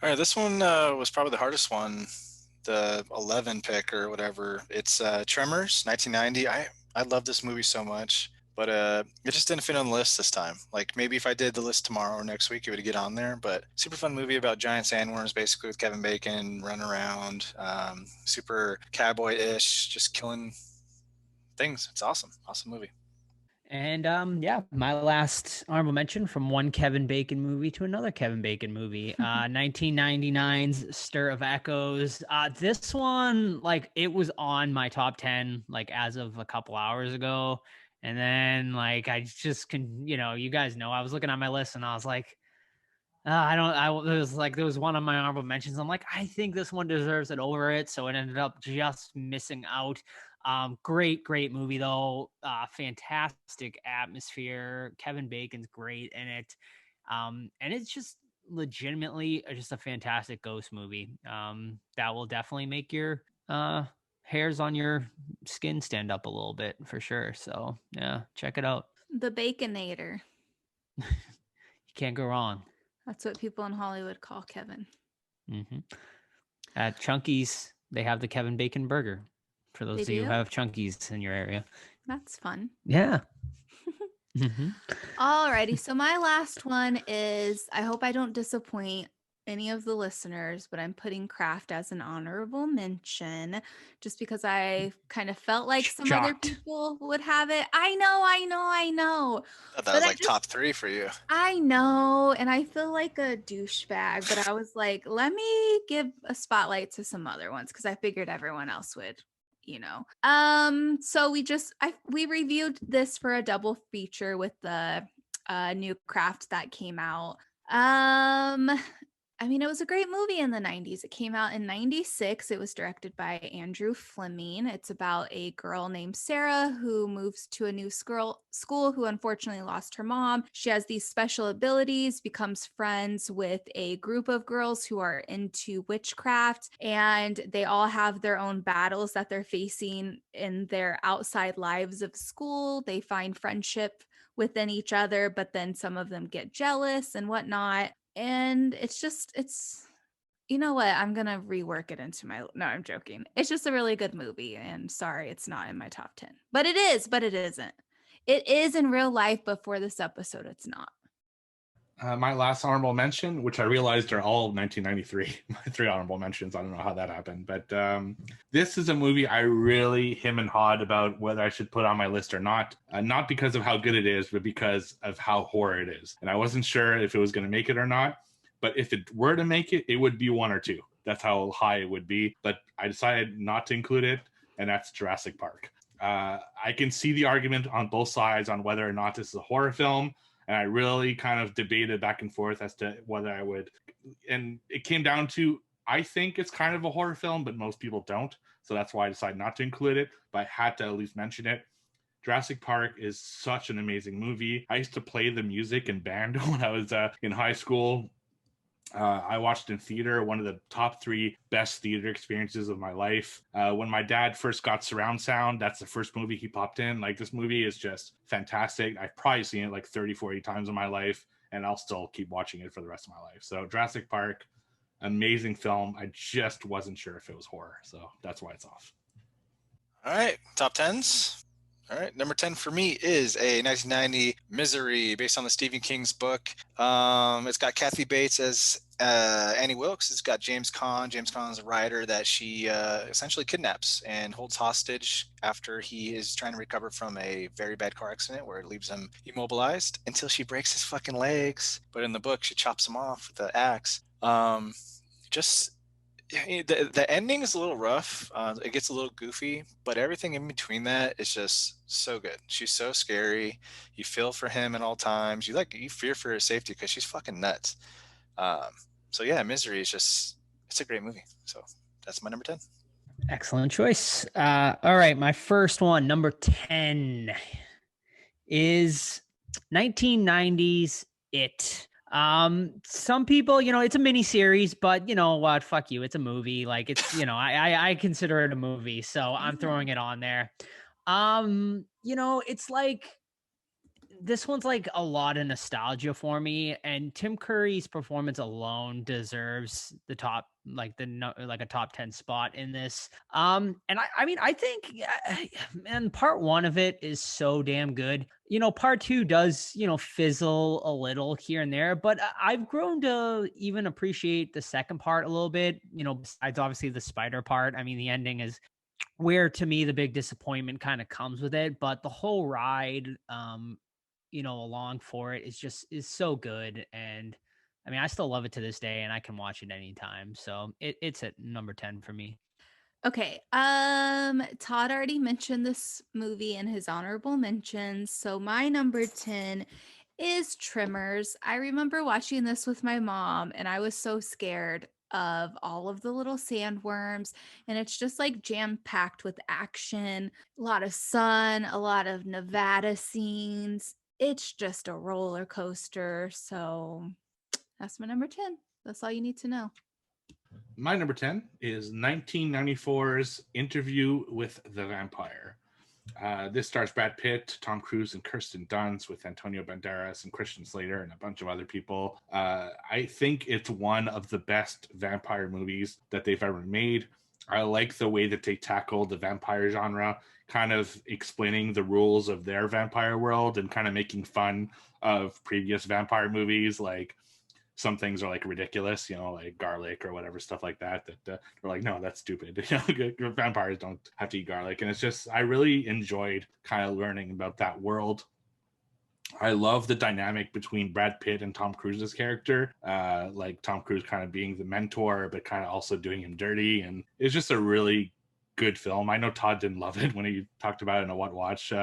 All right, this one was probably the hardest one, the 11 pick or whatever. It's Tremors, 1990. I love this movie so much. But it just didn't fit on the list this time. Like maybe if I did the list tomorrow or next week, it would get on there. But super fun movie about giant sandworms, basically with Kevin Bacon running around, super cowboy-ish, just killing things. It's awesome. Awesome movie. And yeah, my last honorable mention, from one Kevin Bacon movie to another Kevin Bacon movie, 1999's Stir of Echoes. This one, like, it was on my top 10, like, as of a couple hours ago. And then, like, I just can, you guys know, I was looking at my list and I was like, there was one of my honorable mentions. I'm like, I think this one deserves it over it. So it ended up just missing out. Great movie though. Fantastic atmosphere. Kevin Bacon's great in it. And it's just legitimately just a fantastic ghost movie. That will definitely make your, hairs on your skin stand up a little bit for sure. So yeah, check it out. The Baconator. You can't go wrong. That's what people in Hollywood call Kevin. Mm-hmm. At Chunky's, they have the Kevin Bacon burger for those of you who have Chunky's in your area. That's fun. Yeah. Mm-hmm. Alrighty, so my last one is, I hope I don't disappoint any of the listeners, but I'm putting Craft as an honorable mention just because I kind of felt like some other people would have it. I know. I thought that was like top 3 for you. I know, and I feel like a douchebag, but I was like, let me give a spotlight to some other ones because I figured everyone else would. So we reviewed this for a double feature with the new Craft that came out. I mean, it was a great movie in the 90s. It came out in 96. It was directed by Andrew Fleming. It's about a girl named Sarah who moves to a new school who unfortunately lost her mom. She has these special abilities, becomes friends with a group of girls who are into witchcraft, and they all have their own battles that they're facing in their outside lives of school. They find friendship within each other, but then some of them get jealous and whatnot. And it's you know what? I'm going to rework it into no, I'm joking. It's just a really good movie. And sorry, it's not in my top 10, but it isn't. It is in real life, but for this episode, it's not. My last honorable mention, which I realized are all 1993, my 3 honorable mentions. I don't know how that happened, but this is a movie I really hem and hawed about whether I should put on my list or not. Not because of how good it is, but because of how horror it is. And I wasn't sure if it was going to make it or not, but if it were to make it, it would be 1 or 2. That's how high it would be. But I decided not to include it, and that's Jurassic Park. I can see the argument on both sides on whether or not this is a horror film. And I really kind of debated back and forth as to whether I would. And it came down to, I think it's kind of a horror film, but most people don't. So that's why I decided not to include it, but I had to at least mention it. Jurassic Park is such an amazing movie. I used to play the music in band when I was in high school. I watched in theater, one of the top 3 best theater experiences of my life. When my dad first got surround sound, that's the first movie he popped in. Like, this movie is just fantastic. I've probably seen it like 30, 40 times in my life, and I'll still keep watching it for the rest of my life. So Jurassic Park, Amazing film. I just wasn't sure if it was horror, so that's why it's off. All right, top 10s. All right, number 10 for me is a 1990 Misery based on the Stephen King's book. It's got Kathy Bates as Annie Wilkes. It's got James Caan. James Caan's a writer that she essentially kidnaps and holds hostage after he is trying to recover from a very bad car accident where it leaves him immobilized until she breaks his fucking legs. But in the book, she chops him off with the axe. The ending is a little rough. It gets a little goofy, but everything in between that is just so good. She's so scary. You feel for him at all times. You fear for his safety because she's fucking nuts. So yeah, Misery is it's a great movie. So that's my number 10. Excellent choice. All right, my first one, number 10, is 1990s It. Some people, it's a mini series, but you know what? Fuck you. It's a movie. Like it's, I consider it a movie, so I'm throwing it on there. It's like this one's like a lot of nostalgia for me, and Tim Curry's performance alone deserves the top, like a top 10 spot in this. And I think, man, part one of it is so damn good. Part two does, fizzle a little here and there, but I've grown to even appreciate the second part a little bit, besides obviously the spider part. I mean, the ending is where to me the big disappointment kind of comes with it, but the whole ride, along for it is so good. And I mean, I still love it to this day and I can watch it anytime. So it's at number 10 for me. Okay. Todd already mentioned this movie in his honorable mentions. So my number 10 is Tremors. I remember watching this with my mom and I was so scared of all of the little sandworms, and it's just like jam-packed with action, a lot of sun, a lot of Nevada scenes. It's just a roller coaster. So that's my number 10. That's all you need to know. My number 10 is 1994's Interview with the Vampire. This stars Brad Pitt, Tom Cruise, and Kirsten Dunst, with Antonio Banderas and Christian Slater and a bunch of other people. I think it's one of the best vampire movies that they've ever made. I like the way that they tackle the vampire genre, kind of explaining the rules of their vampire world and kind of making fun of previous vampire movies. Like, some things are like ridiculous, like garlic or whatever, stuff like that we're like, no, that's stupid. Vampires don't have to eat garlic. And it's just, I really enjoyed kind of learning about that world. I love the dynamic between Brad Pitt and Tom Cruise's character, like Tom Cruise kind of being the mentor, but kind of also doing him dirty. And it's just a really good film. I know Todd didn't love it when he talked about it in a What Watch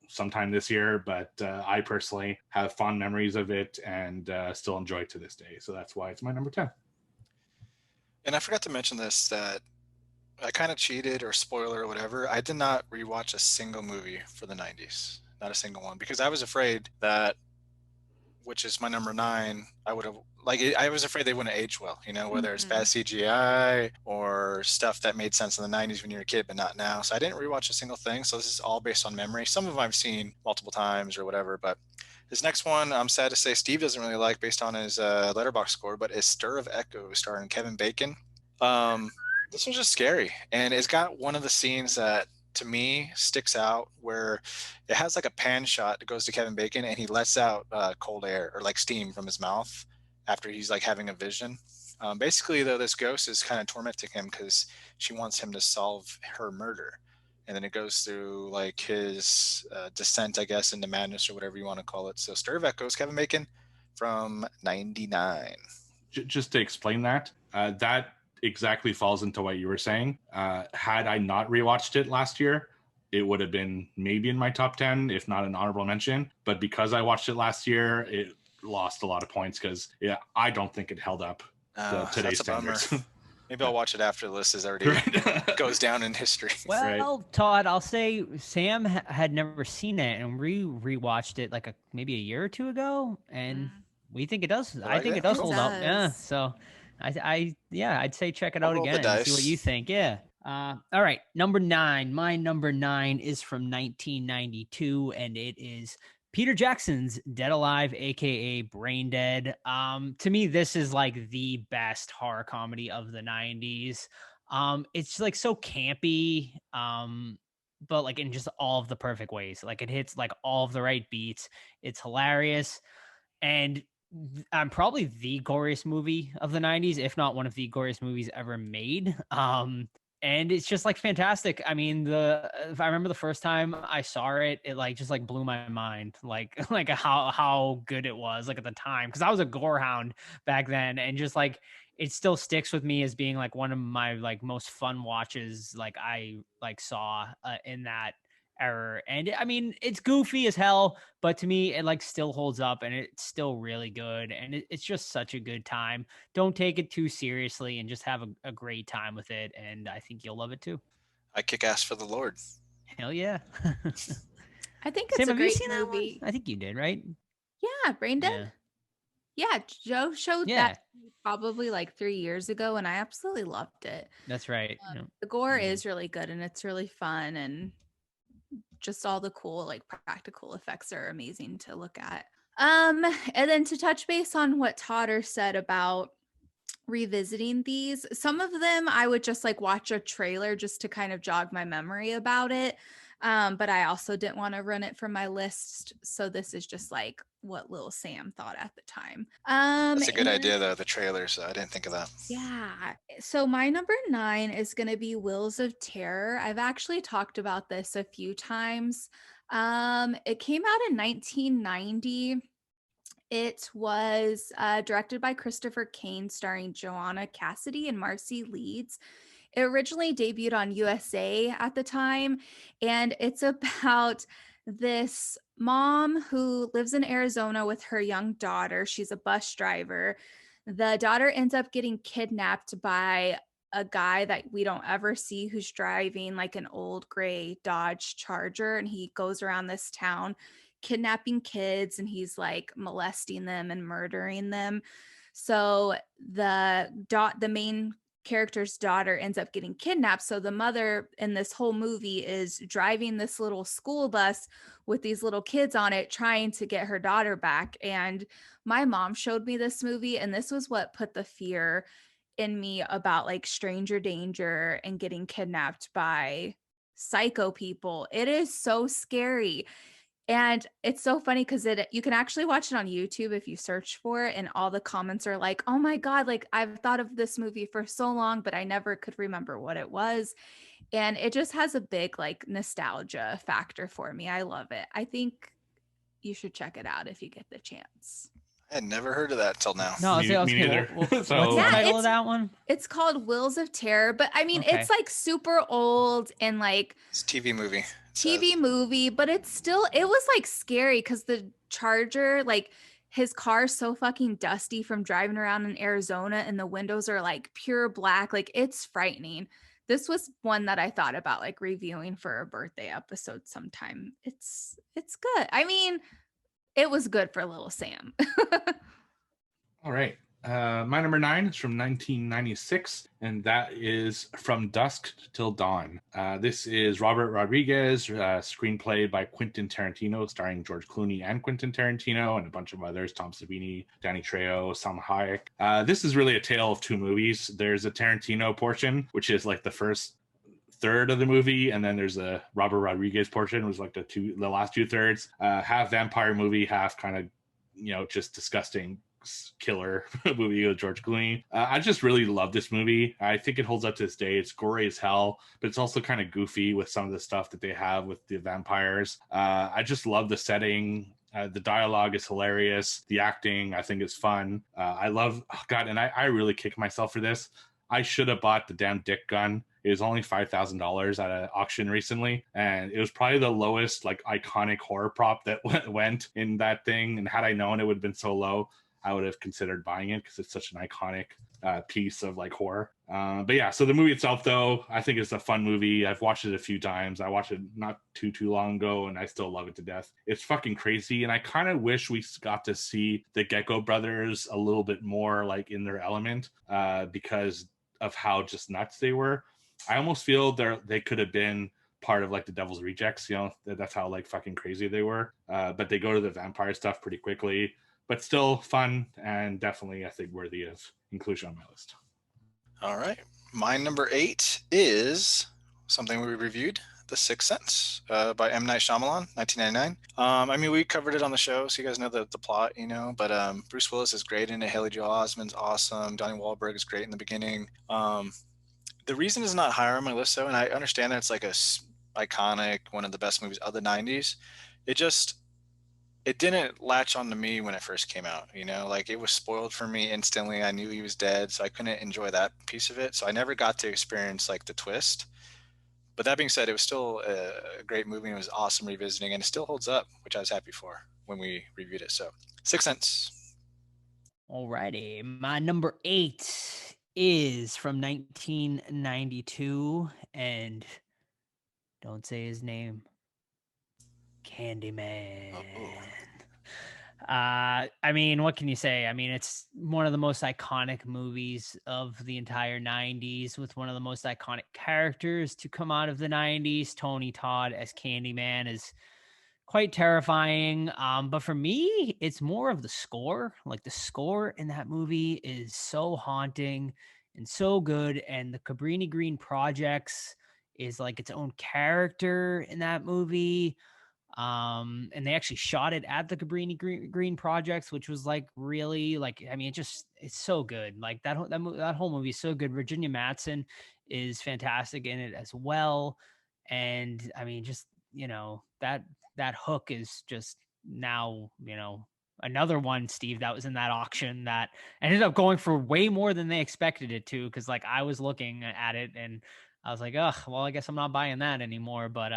sometime this year, but I personally have fond memories of it and still enjoy it to this day. So that's why it's my number 10. And I forgot to mention this, that I kind of cheated, or spoiler or whatever. I did not rewatch a single movie for the 90s. Not a single one, because I was afraid that, which is my number 9, I was afraid they wouldn't age well, whether it's bad CGI or stuff that made sense in the 90s when you were a kid, but not now. So I didn't rewatch a single thing. So this is all based on memory. Some of them I've seen multiple times or whatever, but this next one, I'm sad to say Steve doesn't really like based on his Letterboxd score, but is Stir of Echoes, starring Kevin Bacon. This one's just scary. And it's got one of the scenes that, to me, sticks out, where it has like a pan shot that goes to Kevin Bacon and he lets out cold air or like steam from his mouth after he's like having a vision. Basically, though, this ghost is kind of tormenting him because she wants him to solve her murder. And then it goes through like his descent, I guess, into madness or whatever you want to call it. So Stir of Echoes, Kevin Bacon from 99. Just to explain that exactly falls into what you were saying. Had I not rewatched it last year, it would have been maybe in my top 10, if not an honorable mention. But because I watched it last year, it lost a lot of points because, I don't think it held up to today's standards. Maybe I'll watch it after the list is already goes down in history. Well, right. Todd, I'll say Sam had never seen it, and we rewatched it like maybe a year or two ago, and we think it does. I think it does hold up. Yeah, so I'd say check it out again and see what you think. Yeah. All right, number 9. My number 9 is from 1992, and it is Peter Jackson's Dead Alive, aka Brain Dead. To me, this is like the best horror comedy of the 90s. It's like so campy, but like in just all of the perfect ways. Like it hits like all of the right beats. It's hilarious. And probably the goriest movie of the 90s, if not one of the goriest movies ever made. And it's just like fantastic. I mean, if I remember the first time I saw it, it like just like blew my mind, like like how good it was like at the time, because I was a gore hound back then, and just like it still sticks with me as being like one of my like most fun watches like I like saw in that era. And I mean, it's goofy as hell, but to me it like still holds up, and it's still really good, and it's just such a good time. Don't take it too seriously and just have a great time with it, and I think you'll love it too. I kick ass for the Lord. Hell yeah. I think it's Sam, a have you great seen that one? movie. I think you did, right? Yeah, Brain Dead. Yeah, Joe showed Yeah. that probably like 3 years ago, and I absolutely loved it. That's right. The gore is really good, and it's really fun, and just all the cool like practical effects are amazing to look at. And then to touch base on what Totter said about revisiting these, some of them I would just like watch a trailer just to kind of jog my memory about it. But I also didn't want to run it from my list, so this is just like what Lil Sam thought at the time. That's a good idea though, the trailer, so I didn't think of that. Yeah. So my number 9 is going to be Wheels of Terror. I've actually talked about this a few times. It came out in 1990. It was directed by Christopher Kane, starring Joanna Cassidy and Marcy Leeds. It originally debuted on USA at the time, and it's about this mom who lives in Arizona with her young daughter. She's a bus driver. The daughter ends up getting kidnapped by a guy that we don't ever see, who's driving like an old gray Dodge Charger, and he goes around this town kidnapping kids, and he's like molesting them and murdering them. So the main character's daughter ends up getting kidnapped. So the mother in this whole movie is driving this little school bus with these little kids on it, trying to get her daughter back. And my mom showed me this movie, and this was what put the fear in me about like stranger danger and getting kidnapped by psycho people. It is so scary. And it's so funny because you can actually watch it on YouTube if you search for it, and all the comments are like, oh my God, like I've thought of this movie for so long, but I never could remember what it was. And it just has a big like nostalgia factor for me. I love it. I think you should check it out if you get the chance. I had never heard of that till now. No, Me neither. What's So- the Yeah, title of that one? It's called Wheels of Terror, but I mean, Okay. it's like super old and like It's a TV movie. It TV says. movie, but it was like scary because the Charger, like his car's so fucking dusty from driving around in Arizona, and the windows are like pure black. Like it's frightening. This was one that I thought about like reviewing for a birthday episode sometime. It's good. I mean, it was good for little Sam. All right. My number 9 is from 1996, and that is From Dusk Till Dawn. This is Robert Rodriguez, screenplay by Quentin Tarantino, starring George Clooney and Quentin Tarantino, and a bunch of others, Tom Savini, Danny Trejo, Salma Hayek. This is really a tale of two movies. There's a Tarantino portion, which is like the first third of the movie, and then there's a Robert Rodriguez portion, which was like the last 2/3. Half vampire movie, half kind of, just disgusting killer movie with George Clooney. I just really love this movie. I think it holds up to this day. It's gory as hell, but it's also kind of goofy with some of the stuff that they have with the vampires. I just love the setting. The dialogue is hilarious. The acting, I think, is fun. I love, and I really kick myself for this. I should have bought the damn dick gun. It was only $5,000 at an auction recently, and it was probably the lowest, like, iconic horror prop that went in that thing. And had I known it would have been so low, I would have considered buying it because it's such an iconic piece of like horror. But yeah, so the movie itself, though, I think it's a fun movie. I've watched it a few times. I watched it not too long ago, and I still love it to death. It's fucking crazy, and I kind of wish we got to see the Gecko brothers a little bit more like in their element because of how just nuts they were. I almost feel they could have been part of like the Devil's Rejects, you know, that's how like fucking crazy they were. But they go to the vampire stuff pretty quickly, but still fun and definitely I think worthy of inclusion on my list. All right. My number 8 is something we reviewed, The Sixth Sense by M. Night Shyamalan, 1999. I mean, we covered it on the show, so you guys know the plot, you know, but Bruce Willis is great in it. Haley Joel Osment's awesome. Donnie Wahlberg is great in the beginning. The reason it's not higher on my list, though, and I understand that it's like iconic, one of the best movies of the 90s, it didn't latch on to me when it first came out, you know, like it was spoiled for me instantly. I knew he was dead, so I couldn't enjoy that piece of it. So I never got to experience like the twist. But that being said, it was still a great movie and it was awesome revisiting and it still holds up, which I was happy for when we reviewed it. So Sixth Sense. Alrighty. My number 8 is from 1992 and don't say his name. Candyman. I mean, what can you say? I mean, it's one of the most iconic movies of the entire 90s with one of the most iconic characters to come out of the 90s. Tony Todd as Candyman is quite terrifying. But for me, it's more of the score. Like the score in that movie is so haunting and so good. And the Cabrini Green Projects is like its own character in that movie. And they actually shot it at the Cabrini Green Projects, which was like really like, I mean, it's so good. Like that whole movie is so good. Virginia Madsen is fantastic in it as well. And I mean, just, you know, that hook is just now, you know, another one, Steve, that was in that auction that ended up going for way more than they expected it to. Cause like I was looking at it and I was like, oh, well, I guess I'm not buying that anymore. But,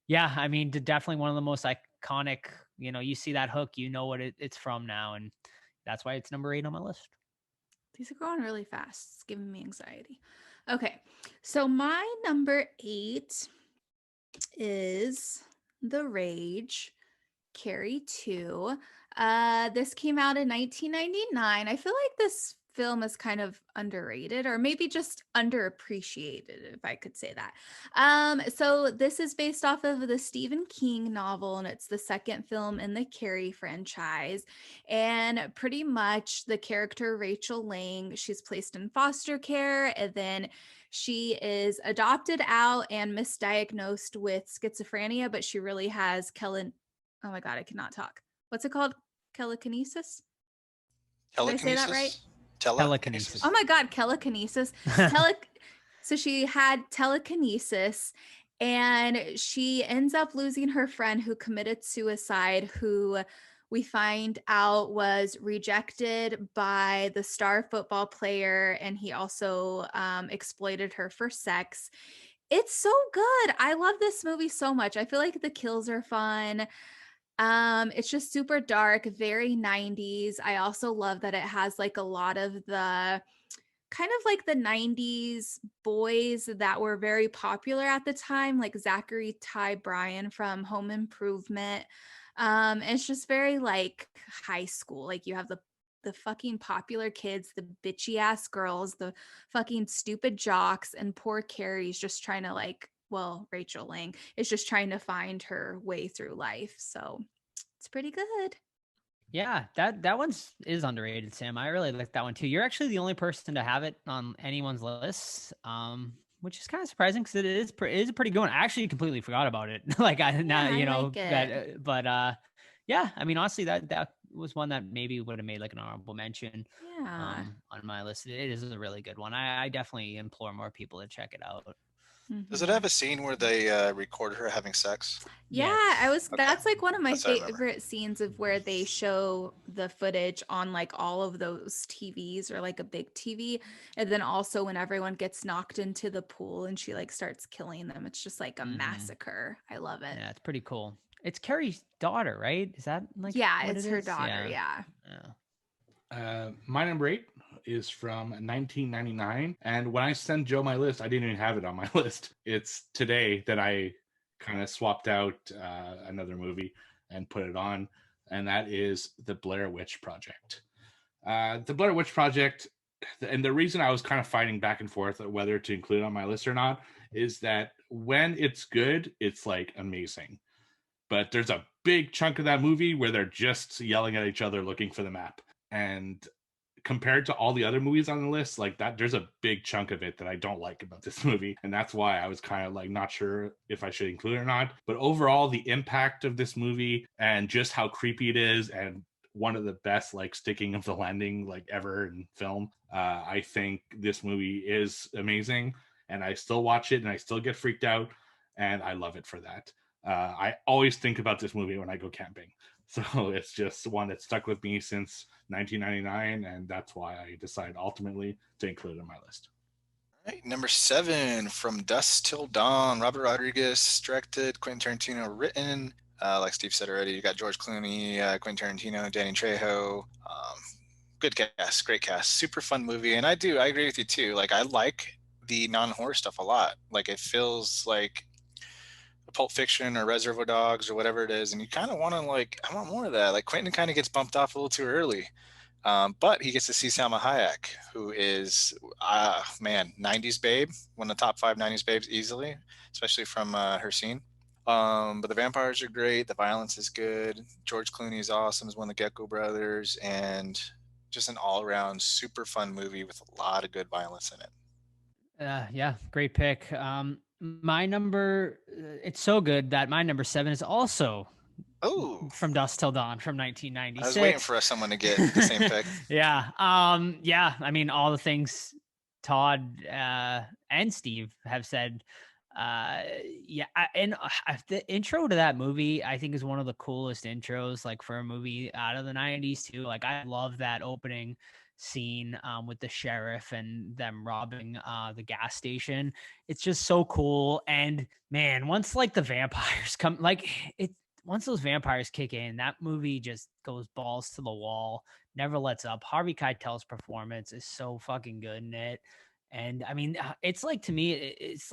yeah, I mean, definitely one of the most iconic, you know, you see that hook, you know what it's from now. And that's why it's number 8 on my list. These are going really fast. It's giving me anxiety. Okay. So my number 8 is The Rage, Carrie 2. This came out in 1999. I feel like this film is kind of underrated or maybe just underappreciated, if I could say that. So this is based off of the Stephen King novel, and it's the second film in the Carrie franchise. And pretty much the character Rachel Lang, she's placed in foster care, and then she is adopted out and misdiagnosed with schizophrenia, but she really has oh my God, I cannot talk. What's it called? Telekinesis? Did I say that right? Telekinesis. Oh my God, telekinesis. So she had telekinesis and she ends up losing her friend who committed suicide, who we find out was rejected by the star football player. And he also exploited her for sex. It's so good. I love this movie so much. I feel like the kills are fun. It's just super dark, very 90s. I also love that it has like a lot of the kind of like the 90s boys that were very popular at the time, like Zachary Ty Bryan from Home Improvement. It's just very like high school. Like you have the fucking popular kids, the bitchy ass girls, the fucking stupid jocks, and poor Carrie's just trying to like, well, Rachel Lang is just trying to find her way through life. So it's pretty good. Yeah, that one's is underrated, Sam. I really like that one too. You're actually the only person to have it on anyone's list, which is kind of surprising because it is a pretty good one. I actually completely forgot about it. Like I like that, but yeah, I mean honestly that was one that maybe would have made like an honorable mention. Yeah. On my list. It is a really good one. I definitely implore more people to check it out. Does it have a scene where they record her having sex? Yeah, Yes. that's like one of my That's what I remember. favorite scenes of where they show the footage on like all of those TVs or like a big TV. And then also when everyone gets knocked into the pool and she like starts killing them. It's just like a massacre. I love it. Yeah, it's pretty cool. It's Carrie's daughter, right? Is that like Yeah, what it's it her is? daughter. Yeah. My number 8 is from 1999, and when I sent Joe my list, I didn't even have it on my list. It's today that I kind of swapped out another movie and put it on, and that is the Blair Witch Project. The Blair Witch Project, and the reason I was kind of fighting back and forth whether to include it on my list or not is that when it's good, it's like amazing. But there's a big chunk of that movie where they're just yelling at each other looking for the map. And compared to all the other movies on the list, like that, there's a big chunk of it that I don't like about this movie. And that's why I was kind of like not sure if I should include it or not. But overall, the impact of this movie and just how creepy it is, and one of the best like sticking of the landing like ever in film. I think this movie is amazing, and I still watch it and I still get freaked out, and I love it for that. I always think about this movie when I go camping. So it's just one that stuck with me since 1999, and that's why I decided ultimately to include it in my list. All right, number 7, From Dusk Till Dawn. Robert Rodriguez directed, Quentin Tarantino written. Like Steve said already, you got George Clooney, Quentin Tarantino, Danny Trejo. Good cast, great cast, super fun movie. And I agree with you too. Like, I like the non-horror stuff a lot. Like, it feels like Pulp Fiction or Reservoir Dogs or whatever it is, and you kind of want to like, I want more of that. Like, Quentin kind of gets bumped off a little too early, but he gets to see Salma Hayek, who is 90s babe, one of the top 5 90s babes easily, especially from her scene. But the vampires are great, the violence is good, George Clooney is awesome as one of the Gecko brothers, and just an all-around super fun movie with a lot of good violence in it. Yeah, great pick. My number, it's so good that my number 7 is also From Dusk Till Dawn from 1996. I was waiting for someone to get the same pick. Yeah. I mean, all the things Todd and Steve have said. The intro to that movie, I think, is one of the coolest intros, like for a movie out of the 90s too. Like, I love that opening scene with the sheriff and them robbing the gas station. It's just so cool. And man, once like the vampires come, like once those vampires kick in, that movie just goes balls to the wall, never lets up. Harvey Keitel's performance is so fucking good in it. And I mean, it's like, to me, it's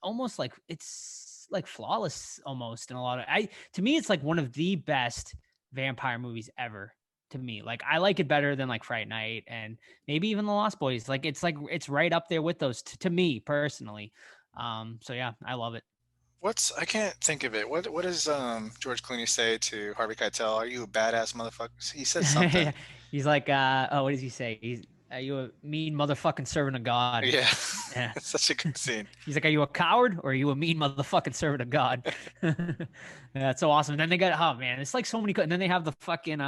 almost like, it's like flawless almost in a lot of, to me, it's like one of the best vampire movies ever. To me, like, I like it better than like Fright Night and maybe even The Lost Boys. Like, it's right up there with those to me personally. So yeah, I love it. I can't think of it. What does George Clooney say to Harvey Keitel? Are you a badass motherfucker? He says something. He's like, what does he say? Are you a mean motherfucking servant of God? Yeah. It's such a good scene. He's like, are you a coward or are you a mean motherfucking servant of God? Yeah, it's so awesome. And then they got, oh man, it's like so many, and then they have the fucking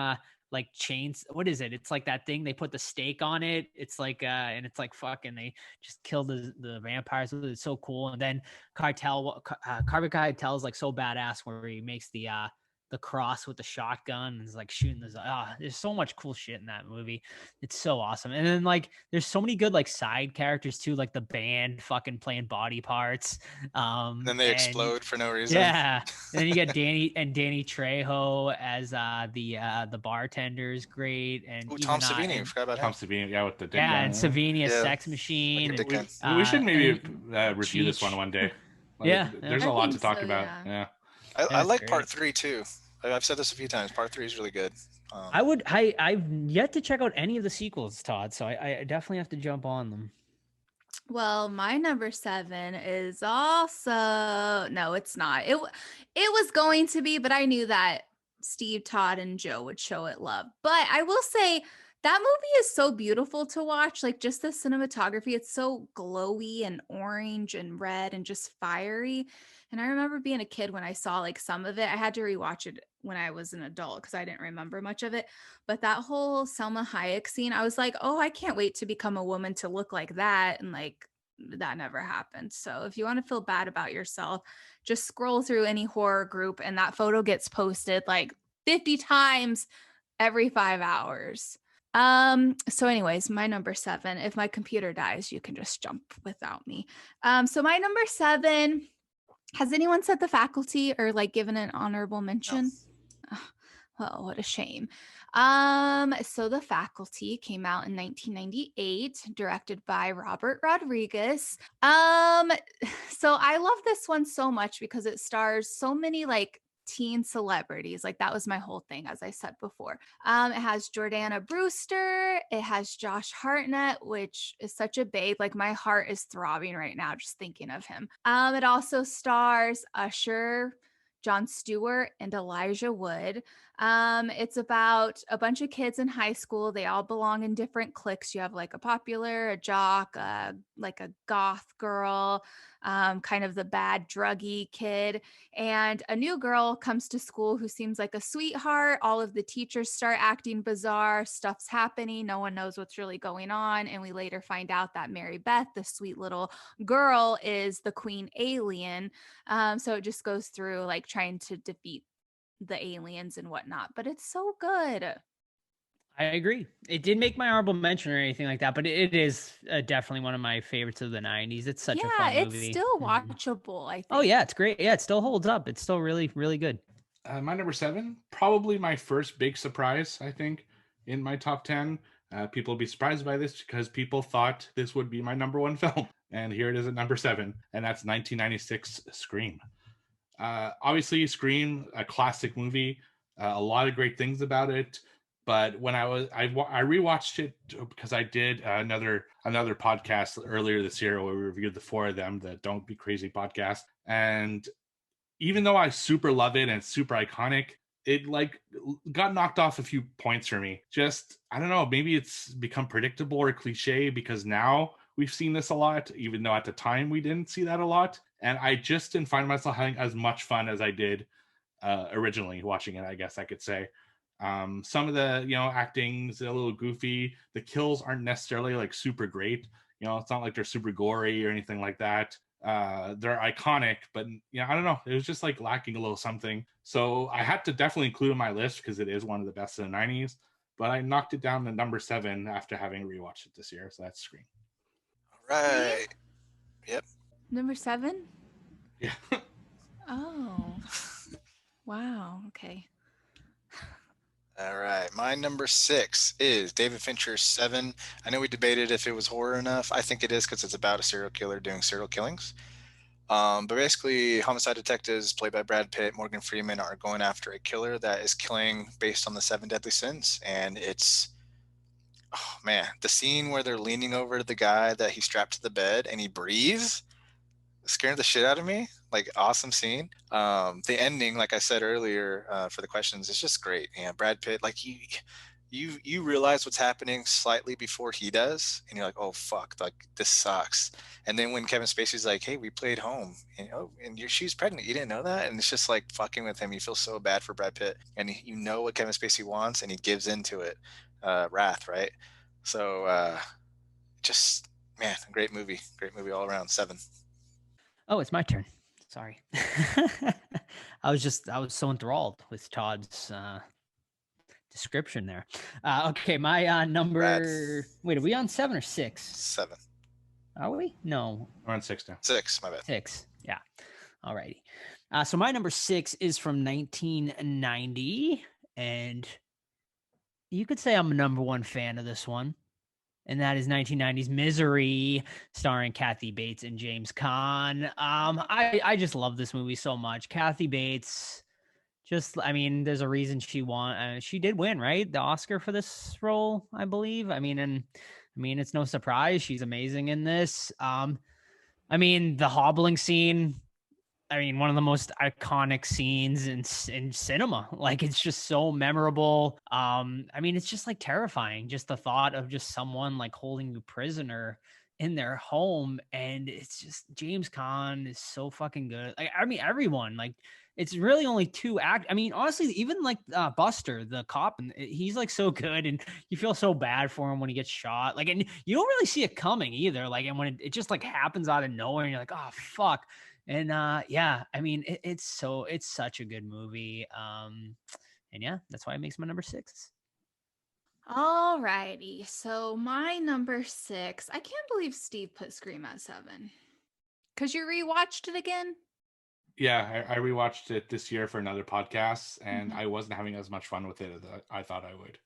like chains. What is it? It's like that thing they put the stake on it. It's like and it's like fucking they just kill the vampires. It's so cool. And then Harvey Keitel is like so badass where he makes the cross with the shotgun and is like shooting there's so much cool shit in that movie. It's so awesome. And then like there's so many good like side characters too, like the band fucking playing body parts. Then they explode for no reason. Yeah. And then you get Danny Trejo as the bartender is great. And Tom Savini, I forgot about Tom Savini, yeah, with the dick yeah, gun. and Savini as Sex Machine. We should maybe review this one day. Like, there's a lot to talk about. Yeah. I like part 3 too. I've said this a few times. Part 3 is really good. I've yet to check out any of the sequels, Todd. So I definitely have to jump on them. Well, my number 7 is also, no, it's not. It was going to be, but I knew that Steve, Todd, and Joe would show it love. But I will say that movie is so beautiful to watch. Like, just the cinematography, it's so glowy and orange and red and just fiery. And I remember being a kid when I saw like some of it. I had to rewatch it when I was an adult because I didn't remember much of it. But that whole Salma Hayek scene, I was like, oh, I can't wait to become a woman to look like that. And like, that never happened. So if you want to feel bad about yourself, just scroll through any horror group and that photo gets posted like 50 times every 5 hours. So anyways, my number 7, if my computer dies, you can just jump without me. So my number 7, has anyone said The Faculty or like given an honorable mention? No. Oh, well, what a shame. So The Faculty came out in 1998, directed by Robert Rodriguez. So I love this one so much because it stars so many like teen celebrities. Like that was my whole thing, as I said before. It has Jordana Brewster. It has Josh Hartnett, which is such a babe. Like my heart is throbbing right now just thinking of him. It also stars Usher, Jon Stewart, and Elijah Wood. It's about a bunch of kids in high school. They all belong in different cliques. You have like a popular, a jock, like a goth girl, kind of the bad druggy kid. And a new girl comes to school who seems like a sweetheart. All of the teachers start acting bizarre. Stuff's happening. No one knows what's really going on. And we later find out that Mary Beth, the sweet little girl, is the queen alien. So it just goes through like trying to defeat the aliens and whatnot. But it's so good. I agree. It didn't make my honorable mention or anything like that, but it is definitely one of my favorites of the 90s. It's such a fun movie. It's still watchable, I think. Oh, yeah, it's great. Yeah, it still holds up. It's still really, really good. My number 7, probably my first big surprise, I think, in my top 10. People will be surprised by this because people thought this would be my number 1 film. And here it is at number 7, and that's 1996 Scream. Obviously, Scream, a classic movie, a lot of great things about it. But when I rewatched it because I did another podcast earlier this year where we reviewed the 4 of them, the Don't Be Crazy podcast. And even though I super love it and it's super iconic, it like got knocked off a few points for me. Just, I don't know, maybe it's become predictable or cliche because now we've seen this a lot, even though at the time we didn't see that a lot. And I just didn't find myself having as much fun as I did originally watching it, I guess I could say. Some of the acting's a little goofy. The kills aren't necessarily like super great. It's not like they're super gory or anything like that. They're iconic, but I don't know, it was just like lacking a little something. So I had to definitely include it in my list because it is one of the best of the 90s, but I knocked it down to number 7 after having rewatched it this year. So that's Scream. All right. Yep. Number 7? Yeah. Oh. Wow. Okay. All right. My number 6 is David Fincher's Seven. I know we debated if it was horror enough. I think it is because it's about a serial killer doing serial killings. But basically, homicide detectives played by Brad Pitt, Morgan Freeman, are going after a killer that is killing based on the 7 deadly sins. And it's, oh man, the scene where they're leaning over to the guy that he strapped to the bed and he breathes scared the shit out of me. Like, awesome scene. The ending, like I said earlier, for the questions, it's just great. And Brad Pitt, like you realize what's happening slightly before he does, and you're like, oh fuck, like this sucks. And then when Kevin Spacey's like, hey, we played home, and she's pregnant, you didn't know that, and it's just like fucking with him. You feel so bad for Brad Pitt, and you know what Kevin Spacey wants, and he gives into it. Wrath, right? So just, man, great movie all around. 7. Oh, it's my turn. Sorry. I was so enthralled with Todd's description there. Okay, my number. Rats. Wait, are we on 7 or 6? 7. Are we? No. We're on 6 now. 6, my bad. 6. Yeah. Alrighty. So my number 6 is from 1990, and you could say I'm a number 1 fan of this one. And that is 1990's Misery, starring Kathy Bates and James Caan. I just love this movie so much. Kathy Bates, there's a reason she won. She did win, right? The Oscar for this role, I believe. It's no surprise. She's amazing in this. The hobbling scene, one of the most iconic scenes in cinema. Like, it's just so memorable. It's just like terrifying. Just the thought of just someone like holding you prisoner in their home. And it's just, James Caan is so fucking good. Everyone, like, it's really only 2 honestly, even like Buster, the cop, and he's like so good, and you feel so bad for him when he gets shot. Like, and you don't really see it coming either. Like, and when it just like happens out of nowhere, and you're like, oh fuck. And it's such a good movie. And yeah, that's why it makes my number 6. All righty. So my number 6, I can't believe Steve put Scream at 7. Because you rewatched it again? Yeah, I rewatched it this year for another podcast, and I wasn't having as much fun with it as I thought I would.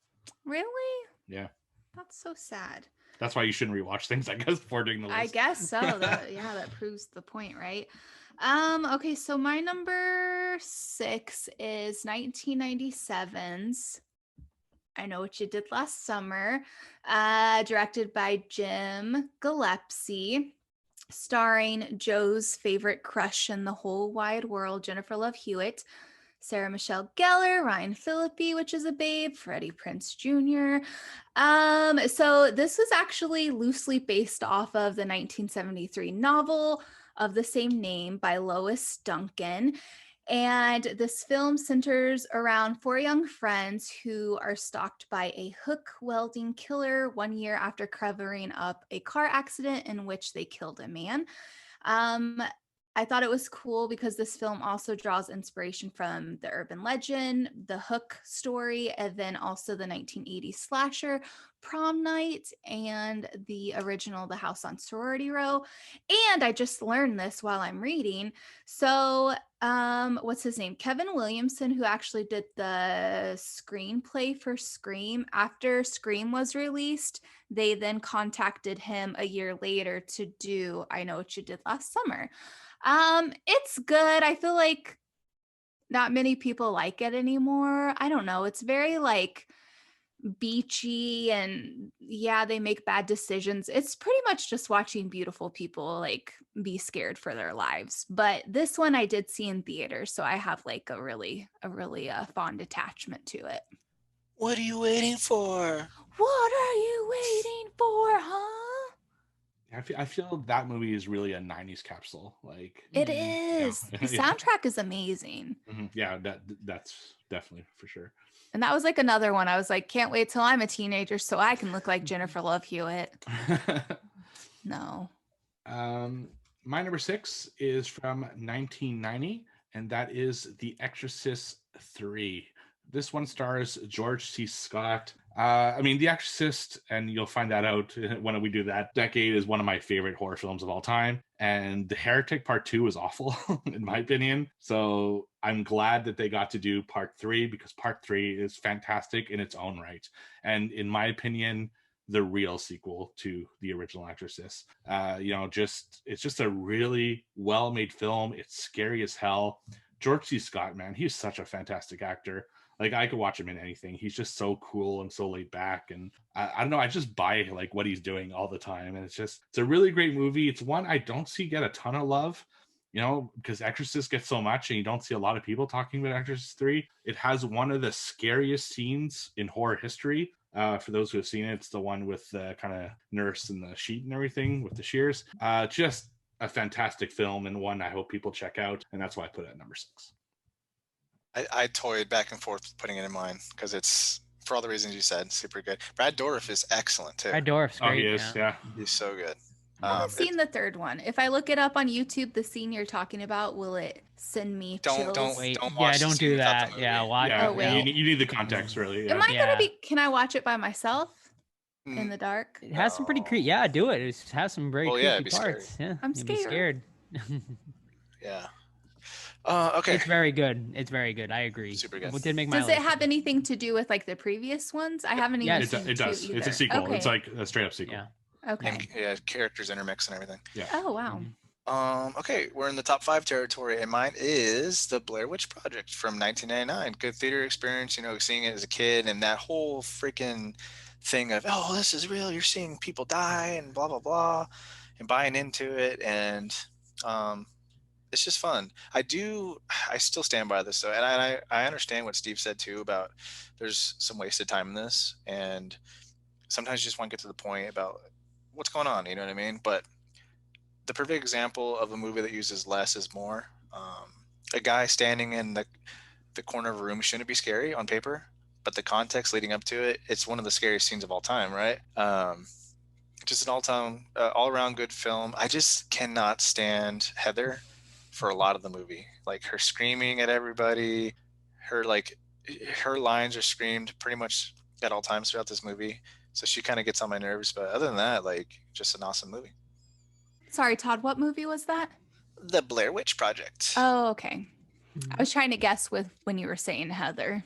Really? Yeah. That's so sad. That's why you shouldn't rewatch things, I guess, before doing the list. I guess so. That proves the point, right? Okay, so my number 6 is 1997's I Know What You Did Last Summer, directed by Jim Gillespie, starring Joe's favorite crush in the whole wide world, Jennifer Love Hewitt, Sarah Michelle Gellar, Ryan Phillippe, which is a babe, Freddie Prinze Jr. So this was actually loosely based off of the 1973 novel of the same name by Lois Duncan. And this film centers around 4 young friends who are stalked by a hook welding killer 1 year after covering up a car accident in which they killed a man. I thought it was cool because this film also draws inspiration from the urban legend, the Hook story, and then also the 1980s slasher Prom Night and the original The House on Sorority Row. And I just learned this while I'm reading. So, what's his name? Kevin Williamson, who actually did the screenplay for Scream. After Scream was released, they then contacted him a year later to do I Know What You Did Last Summer. It's good. I feel like not many people like it anymore. I don't know. It's very like beachy and yeah, they make bad decisions. It's pretty much just watching beautiful people like be scared for their lives. But this one I did see in theaters, so I have like a really fond attachment to it. What are you waiting for? What are you waiting for, huh? I feel that movie is really a 90s capsule. Like It is. Yeah. The soundtrack is amazing. Yeah, that's definitely for sure. And that was like another one. I was like, can't wait till I'm a teenager so I can look like Jennifer Love Hewitt. No. My number 6 is from 1990, and that is The Exorcist 3. This one stars George C. Scott. I mean, The Exorcist, and you'll find that out when we do that decade, is one of my favorite horror films of all time. And The Heretic Part 2 is awful, in my opinion. So I'm glad that they got to do Part 3 because Part 3 is fantastic in its own right. And in my opinion, the real sequel to the original Exorcist. It's just a really well-made film. It's scary as hell. George C. Scott, man, he's such a fantastic actor. Like I could watch him in anything. He's just so cool and so laid back. And I don't know, I just buy like what he's doing all the time. And it's a really great movie. It's one I don't see get a ton of love, because Exorcist gets so much and you don't see a lot of people talking about Exorcist 3. It has one of the scariest scenes in horror history. For those who have seen it, it's the one with the kind of nurse and the sheet and everything with the shears. Just a fantastic film and one I hope people check out. And that's why I put it at number 6. I toyed back and forth putting it in mine because it's, for all the reasons you said, super good. Brad Dourif is excellent too. Brad Dourif's great. Oh, he is, yeah. He's so good. I haven't seen the third one. If I look it up on YouTube, the scene you're talking about, will it send me chills? Don't Wait, watch don't do that. Yeah, watch. Yeah, Oh, wait. you need the context, really. Yeah. Am I gonna be? Can I watch it by myself in the dark? It has some pretty creepy. Yeah, do it. It has some very creepy it'd be parts. scary. Yeah, I'm you'd be scared. Yeah. Okay. It's very good. It's very good. I agree. Super good. What did make my Does it list. have anything to do with like the previous ones? I haven't even Yes. seen It does. two It's a either. sequel. Okay. It's like a straight up sequel. Yeah. Okay. Yeah, characters intermix and everything. Yeah. Oh wow. Okay, we're in the top 5 territory, and mine is the Blair Witch Project from 1999. Good theater experience, seeing it as a kid, and that whole freaking thing of, oh, this is real. You're seeing people die and blah blah blah, and buying into it, and it's just fun. I still stand by this though, and I understand what Steve said too about there's some wasted time in this, and sometimes you just want to get to the point about what's going on. You know what I mean? But the perfect example of a movie that uses less is more. A guy standing in the corner of a room shouldn't be scary on paper, but the context leading up to it, it's one of the scariest scenes of all time, right? Just an all-around good film. I just cannot stand Heather for a lot of the movie. Like her screaming at everybody, her lines are screamed pretty much at all times throughout this movie. So she kind of gets on my nerves, but other than that, just an awesome movie. Sorry, Todd. What movie was that? The Blair Witch Project. Oh, okay. I was trying to guess when you were saying Heather.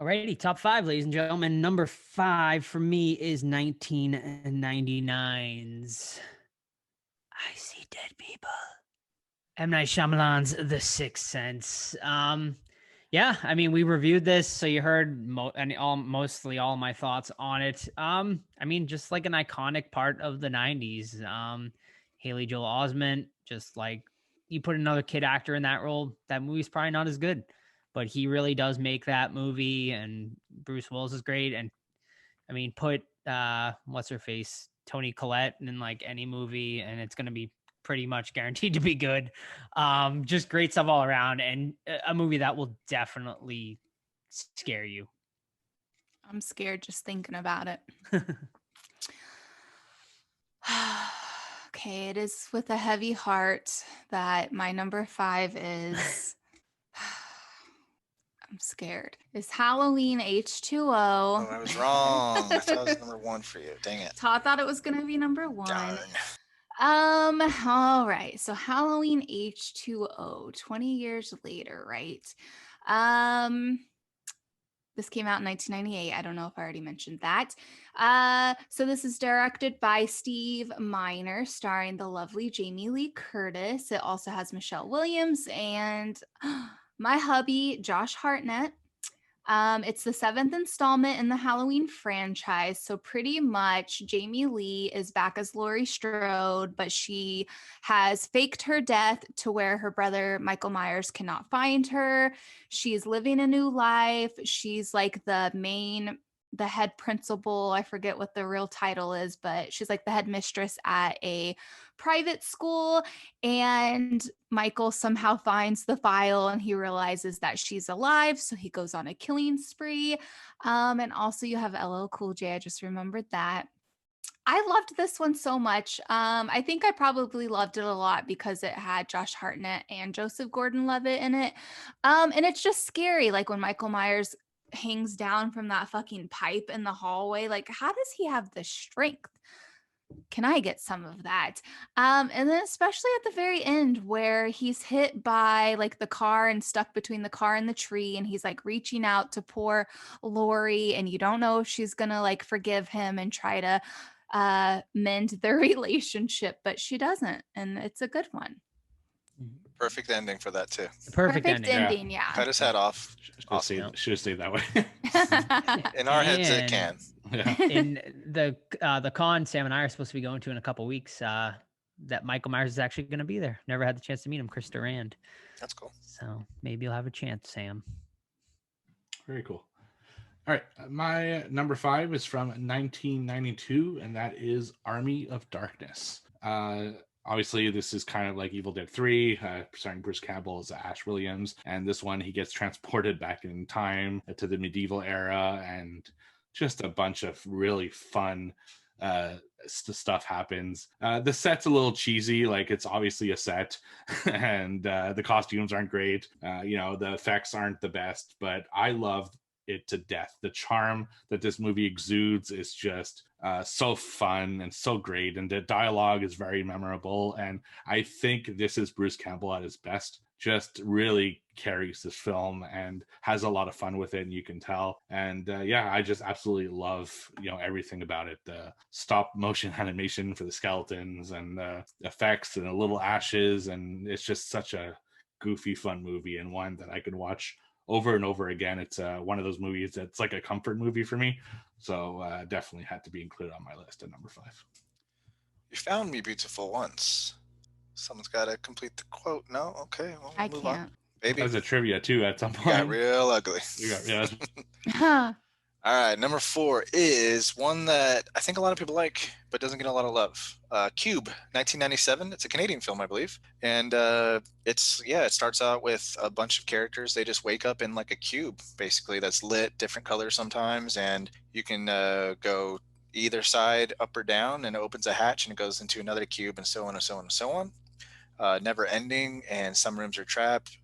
Alrighty, top 5, ladies and gentlemen. Number 5 for me is 1999's I See Dead People. M. Night Shyamalan's The Sixth Sense. Yeah, I mean, we reviewed this, so you heard mostly all my thoughts on it. I mean, just like an iconic part of the '90s. Haley Joel Osment, just like you put another kid actor in that role, that movie's probably not as good, but he really does make that movie. And Bruce Willis is great. And I mean, put what's her face, Toni Collette, in like any movie, and it's gonna be pretty much guaranteed to be good. Just great stuff all around, and a movie that will definitely scare you. I'm scared just thinking about it. Okay, it is with a heavy heart that my number 5 is. I'm scared. Is Halloween H2O. Oh, I was wrong. I thought it was number 1 for you. Dang it. Todd thought it was going to be number 1. Darn. All right. So Halloween H2O, 20 years later, right? This came out in 1998. I don't know if I already mentioned that. So this is directed by Steve Miner, starring the lovely Jamie Lee Curtis. It also has Michelle Williams and my hubby, Josh Hartnett. It's the 7th installment in the Halloween franchise. So pretty much Jamie Lee is back as Laurie Strode, but she has faked her death to where her brother Michael Myers cannot find her. She's living a new life. She's like the head principal. I forget what the real title is, but she's like the head mistress at a private school. And Michael somehow finds the file and he realizes that she's alive. So he goes on a killing spree. And also you have LL Cool J. I just remembered that. I loved this one so much. I think I probably loved it a lot because it had Josh Hartnett and Joseph Gordon-Levitt in it. And it's just scary. Like when Michael Myers hangs down from that fucking pipe in the hallway. Like, how does he have the strength? Can I get some of that? And then especially at the very end where he's hit by like the car and stuck between the car and the tree, and he's like reaching out to poor Lori, and you don't know if she's gonna like forgive him and try to mend their relationship, but she doesn't, and it's a good one. Perfect ending for that too. Perfect ending. Yeah. Cut his head off. Awesome. Should have stayed that way. In our heads, it can. Yeah. In the con Sam and I are supposed to be going to in a couple weeks, that Michael Myers is actually going to be there. Never had the chance to meet him, Chris Durand. That's cool. So maybe you'll have a chance, Sam. Very cool. All right. My number 5 is from 1992, and that is Army of Darkness. Obviously, this is kind of like Evil Dead 3, starring Bruce Campbell as Ash Williams. And this one, he gets transported back in time to the medieval era, and just a bunch of really fun stuff happens. The set's a little cheesy, like it's obviously a set, and the costumes aren't great. The effects aren't the best, but I love it to death. The charm that this movie exudes is just so fun and so great, and the dialogue is very memorable, and I think this is Bruce Campbell at his best. Just really carries this film and has a lot of fun with it, and you can tell. And I just absolutely love everything about it. The stop motion animation for the skeletons and the effects and the little ashes, and it's just such a goofy fun movie, and one that I can watch over and over again. It's one of those movies that's like a comfort movie for me. So definitely had to be included on my list at number 5. You found me beautiful once. Someone's got to complete the quote. No? Okay. Well, we'll move on. Baby. That was a trivia too at some point. Got real ugly. Yeah. All right. Number 4 is one that I think a lot of people like, but doesn't get a lot of love. Cube, 1997. It's a Canadian film, I believe. And it starts out with a bunch of characters. They just wake up in like a cube, basically, that's lit different colors sometimes. And you can go either side, up or down, and it opens a hatch and it goes into another cube, and so on and so on and so on. Never ending, and some rooms are trapped.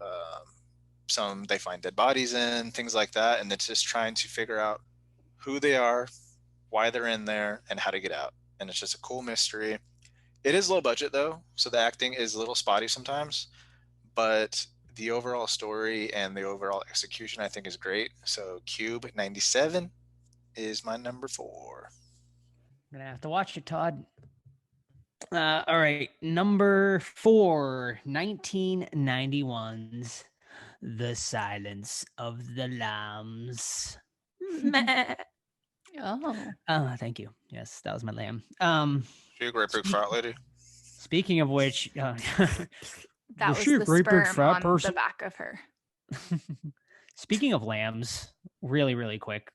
Some they find dead bodies in, things like that. And it's just trying to figure out who they are, why they're in there, and how to get out. And it's just a cool mystery. It is low budget though, so the acting is a little spotty sometimes, but the overall story and the overall execution I think is great. So Cube 97 is my number 4. I'm gonna have to watch it, Todd. All right, number 4, 1991's The Silence of the Lambs. Meh. Oh. Thank you. Yes, that was my lamb. She a great big fat lady. Speaking of which, That was was she a the great big sperm fat on person? the back of her. Speaking of lambs, really quick,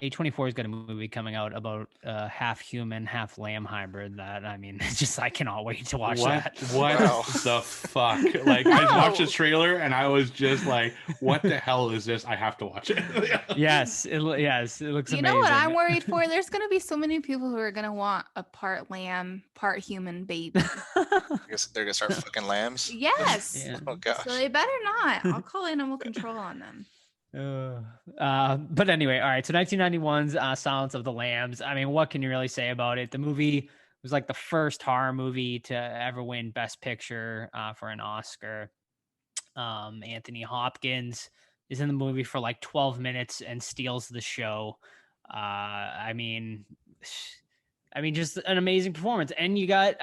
A24 has got a movie coming out about half human, half lamb hybrid. That it's just I cannot wait to watch that. What Wow. the fuck? Like I watched the trailer and I was just like, "What the hell is this? I have to watch it." Yes, it looks amazing. You know what I'm worried for? There's going to be so many people who are going to want a part lamb, part human baby. I guess they're gonna start fucking lambs. Yes. Yeah. Oh gosh. So they better not. I'll call animal control on them. But anyway, all right. So 1991's Silence of the Lambs. What can you really say about it? The movie was like the first horror movie to ever win Best Picture for an Oscar. Anthony Hopkins is in the movie for like 12 minutes and steals the show. Just an amazing performance. And you got,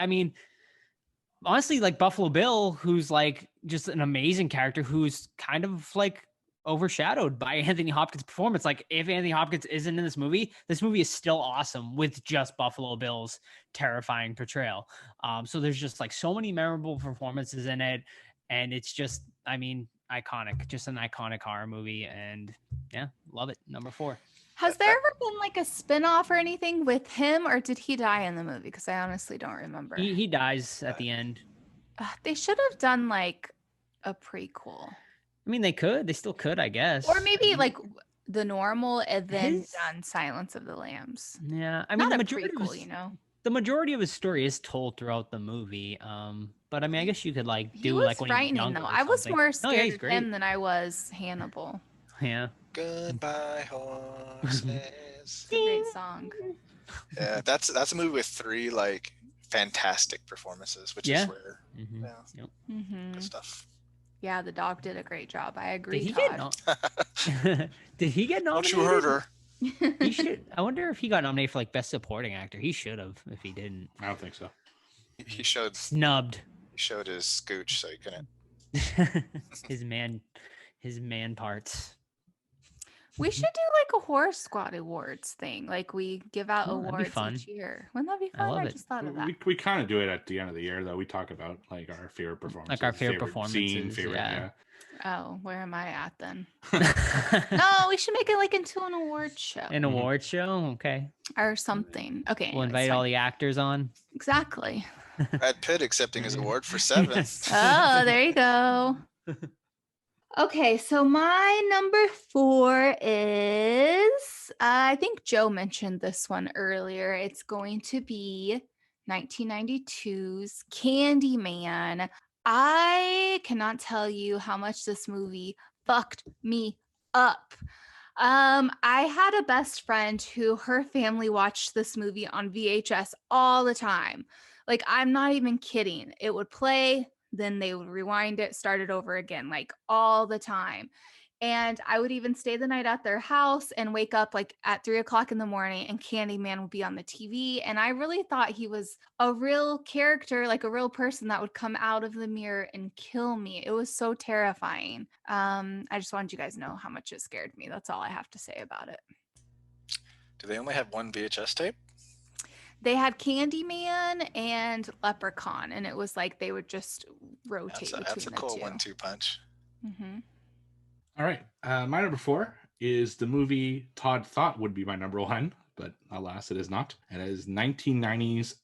honestly, like Buffalo Bill, who's like just an amazing character, who's kind of like overshadowed by Anthony Hopkins' performance. Like if Anthony Hopkins isn't in this movie is still awesome with just Buffalo Bill's terrifying portrayal. So there's just like so many memorable performances in it, and it's just, iconic, just an iconic horror movie, and yeah, love it. Number 4. Has there ever been like a spin-off or anything with him, or did he die in the movie? Because I honestly don't remember. He dies at the end. They should have done like a prequel. They still could, I guess. Or maybe like the normal and then His- done Silence of the Lambs. Yeah, Not the a majority prequel, of his, the majority of his story is told throughout the movie. But I guess you could like He do was like when you're frightening younger though. or I was something. more Oh, scared yeah, he's of great. him than I was Hannibal. Yeah. Goodbye horses. It's a great song. Yeah, that's a movie with 3 like fantastic performances, which Yeah. is rare. Mm-hmm. Yeah, Yep. Hmm. good stuff. Yeah, the dog did a great job. I agree. Did he Todd. get Did he get Don't nominated? you hurt her. He should. I wonder if he got nominated for like best supporting actor. He should have. If he didn't, I don't think so. He showed snubbed. his scooch, so he couldn't. his man parts. We should do like a horror squad awards thing. Like we give out Oh, that'd be awards fun. each year. Wouldn't that be I fun? love I it. just thought of that. We kind of do it at the end of the year, though. We talk about like our favorite performances, Like our favorite scene, performances, favorite, yeah. Oh, where am I at then? No, we should make it like into an award show An award show. Okay, or something. Okay. we'll anyways, invite all fine. the actors on. Exactly. Brad Pitt accepting his award for 7. Oh, there you go. Okay, so my number 4 is I think Joe mentioned this one earlier. It's going to be 1992's Candyman. I cannot tell you how much this movie fucked me up. I had a best friend who her family watched this movie on VHS all the time. Like, I'm not even kidding. It would play, then they would rewind it, start it over again, like all the time. And I would even stay the night at their house and wake up like at 3:00 in the morning and Candyman would be on the TV. And I really thought he was a real character, like a real person that would come out of the mirror and kill me. It was so terrifying. I just wanted you guys to know how much it scared me. That's all I have to say about it. Do they only have one VHS tape? They had Candyman and Leprechaun, and it was like they would just rotate That's a between cool the 1-2 punch. two. Mm-hmm. All right. My number 4 is the movie Todd thought would be my number 1, but alas, it is not. It is 1990's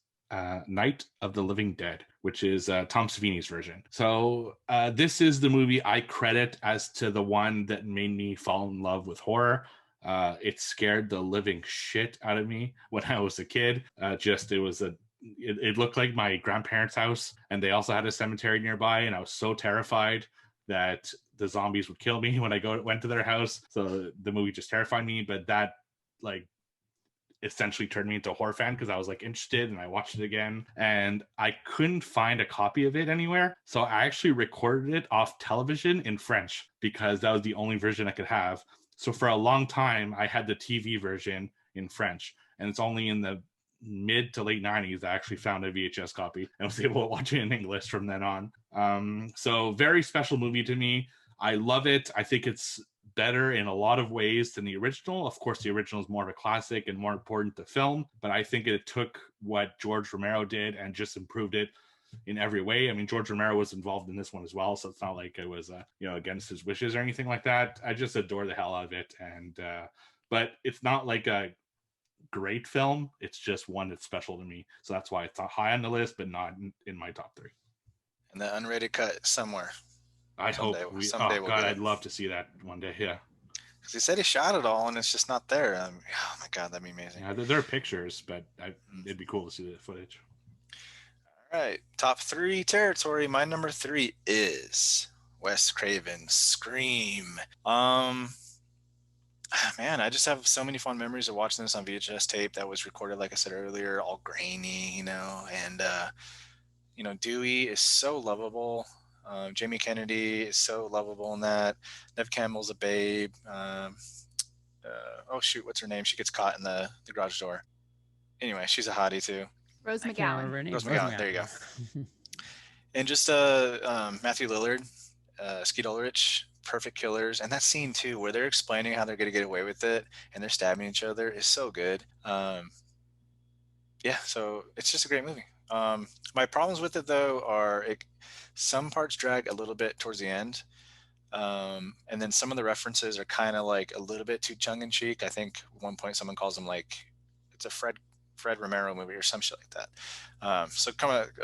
Night of the Living Dead, which is Tom Savini's version. So this is the movie I credit as to the one that made me fall in love with horror. It scared the living shit out of me when I was a kid. It looked like my grandparents' house, and they also had a cemetery nearby, and I was so terrified that the zombies would kill me when I went to their house. So the movie just terrified me, but that like essentially turned me into a horror fan because I was like interested, and I watched it again, and I couldn't find a copy of it anywhere. So I actually recorded it off television in French because that was the only version I could have. So for a long time, I had the TV version in French, and it's only in the mid to late 90s, I actually found a VHS copy and was able to watch it in English from then on. So very special movie to me. I love it. I think it's better in a lot of ways than the original. Of course, the original is more of a classic and more important to film, but I think it took what George Romero did and just improved it in every way. I mean, George Romero was involved in this one as well, so it's not like it was against his wishes or anything like that. I just adore the hell out of it, and but it's not like a great film. It's just one that's special to me, so that's why it's high on the list, but not in my top 3. And the unrated cut somewhere. I Someday- hope we. someday Oh we'll God, get it. I'd love to see that one day. Yeah, Because he said he shot it all, and it's just not there. Oh my God, that'd be amazing. yeah. There are pictures, but it'd be cool to see the footage. All right, top 3 territory. My number 3 is Wes Craven's Scream. Man, I just have so many fond memories of watching this on VHS tape that was recorded, like I said earlier, all grainy, and Dewey is so lovable. Jamie Kennedy is so lovable in that. Nev Campbell's a babe. Oh shoot, what's her name? She gets caught in the garage door. Anyway, she's a hottie too. Rose I can't remember McGowan. her name. Rose McGowan, there you go. go. And just Matthew Lillard, Skeet Ulrich, perfect killers. And that scene too, where they're explaining how they're going to get away with it and they're stabbing each other, is so good. Yeah, so it's just a great movie. My problems with it though are some parts drag a little bit towards the end. And then some of the references are kind of like a little bit too tongue-in-cheek. I think at one point someone calls them like it's a Fred Romero movie or some shit like that. So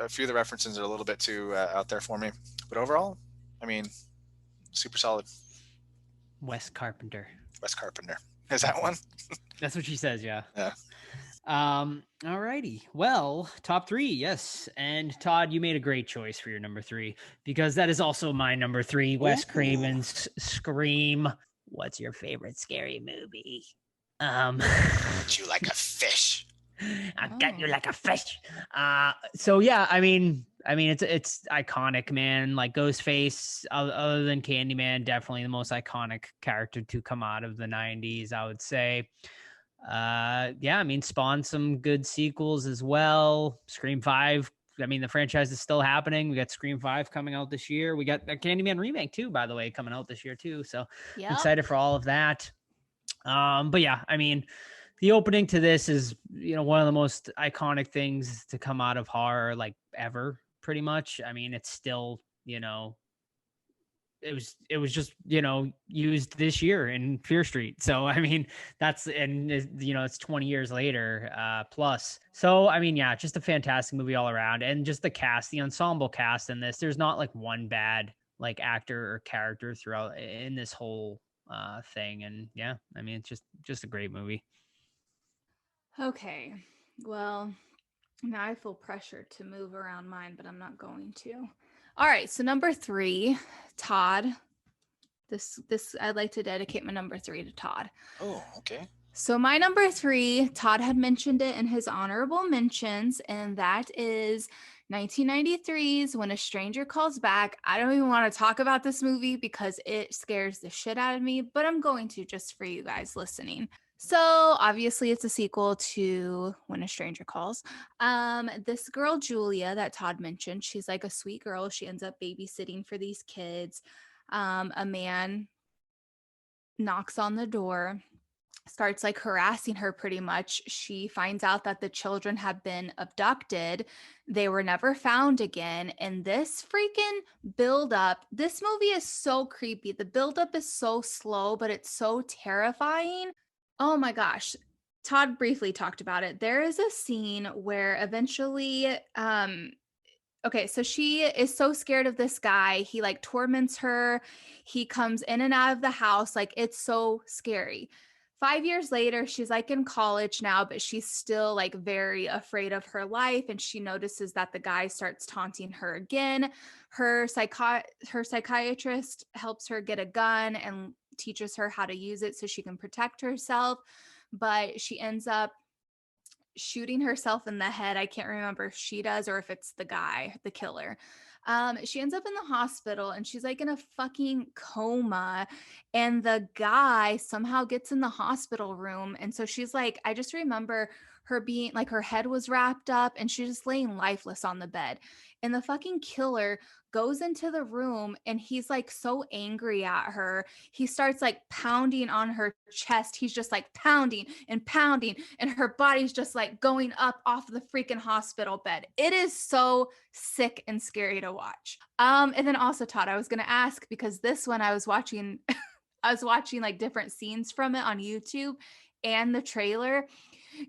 a few of the references are a little bit too out there for me. But overall, I mean, super solid. Wes Carpenter. Wes Carpenter. Is that one? That's what she says, yeah. Yeah. Alrighty. Well, top 3, yes. And Todd, you made a great choice for your number 3 because that is also my number 3. Wes Craven's Scream. What's your favorite scary movie? Eat you like a fish. I got you like a fish. So yeah, I mean, it's iconic, man. Like Ghostface, other than Candyman, definitely the most iconic character to come out of the 90s, I would say. Yeah, I mean, spawned some good sequels as well. Scream 5. I mean, the franchise is still happening. We got Scream 5 coming out this year. We got a Candyman remake too, by the way, coming out this year too. So I'm excited for all of that. But yeah, I mean, the opening to this is, one of the most iconic things to come out of horror, like ever, pretty much. I mean, it's still, it was just, used this year in Fear Street. So, I mean, it's 20 years later, plus. So, I mean, yeah, just a fantastic movie all around. And just the cast, the ensemble cast in this, there's not like one bad like actor or character throughout in this whole thing. And yeah, I mean, it's just a great movie. Okay, well, now I feel pressure to move around mine, but I'm not going to. All right, so number 3, Todd. This I'd like to dedicate my number 3 to Todd. Oh, okay. So my number 3, Todd had mentioned it in his honorable mentions, and that is 1993's When a Stranger Calls Back. I don't even want to talk about this movie because it scares the shit out of me, but I'm going to just for you guys listening. So obviously it's a sequel to When a Stranger Calls. This girl, Julia, that Todd mentioned, she's like a sweet girl. She ends up babysitting for these kids. A man knocks on the door, starts like harassing her pretty much. She finds out that the children have been abducted. They were never found again. And this freaking build up, this movie is so creepy. The build up is so slow, but it's so terrifying. Oh my gosh. Todd briefly talked about it. There is a scene where eventually, okay, so she is so scared of this guy. He like torments her. He comes in and out of the house. Like, it's so scary. 5 years later, she's like in college now, but she's still like very afraid of her life. And she notices that the guy starts taunting her again. Her psychiatrist helps her get a gun and teaches her how to use it so she can protect herself. But she ends up shooting herself in the head. I can't remember if she does or if it's the guy, the killer. She ends up in the hospital and she's like in a fucking coma, and the guy somehow gets in the hospital room. And so she's like, I just remember her being like her head was wrapped up and she's just laying lifeless on the bed. And the fucking killer goes into the room and he's like so angry at her. He starts like pounding on her chest. He's just like pounding and pounding, and her body's just like going up off the freaking hospital bed. It is so sick and scary to watch. And then also, Todd, I was gonna ask, because this one I was watching like different scenes from it on YouTube and the trailer.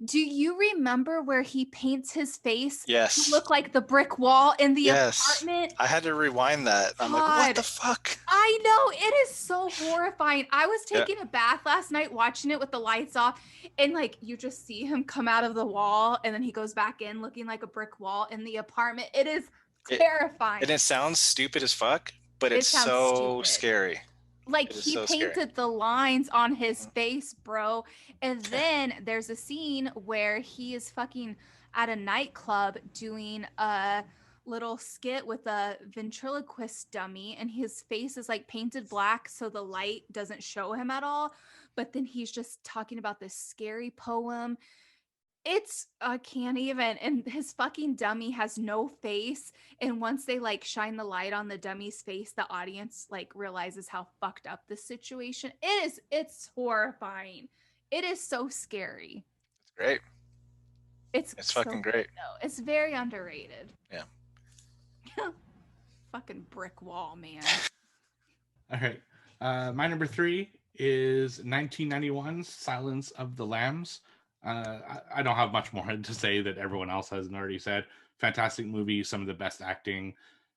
Do you remember where he paints his face Yes. to look like the brick wall in the Yes. apartment? I had to rewind that. I'm like, what the fuck? I know, it is so horrifying. I was taking a bath last night watching it with the lights off, and like you just see him come out of the wall and then he goes back in looking like a brick wall in the apartment. It is terrifying. And it sounds stupid as fuck, but it's sounds so stupid. scary. Like he so painted scary. the lines on his face, bro. And then there's a scene where he is fucking at a nightclub doing a little skit with a ventriloquist dummy, and his face is like painted black so the light doesn't show him at all. But then he's just talking about this scary poem. I can't even. And his fucking dummy has no face. And once they like shine the light on the dummy's face, the audience like realizes how fucked up this situation is. It's horrifying. It is so scary. It's great. It's fucking great. No, it's very underrated. Yeah. Fucking brick wall, man. All right. My number 3 is 1991's Silence of the Lambs. I don't have much more to say that everyone else hasn't already said. Fantastic movie, some of the best acting,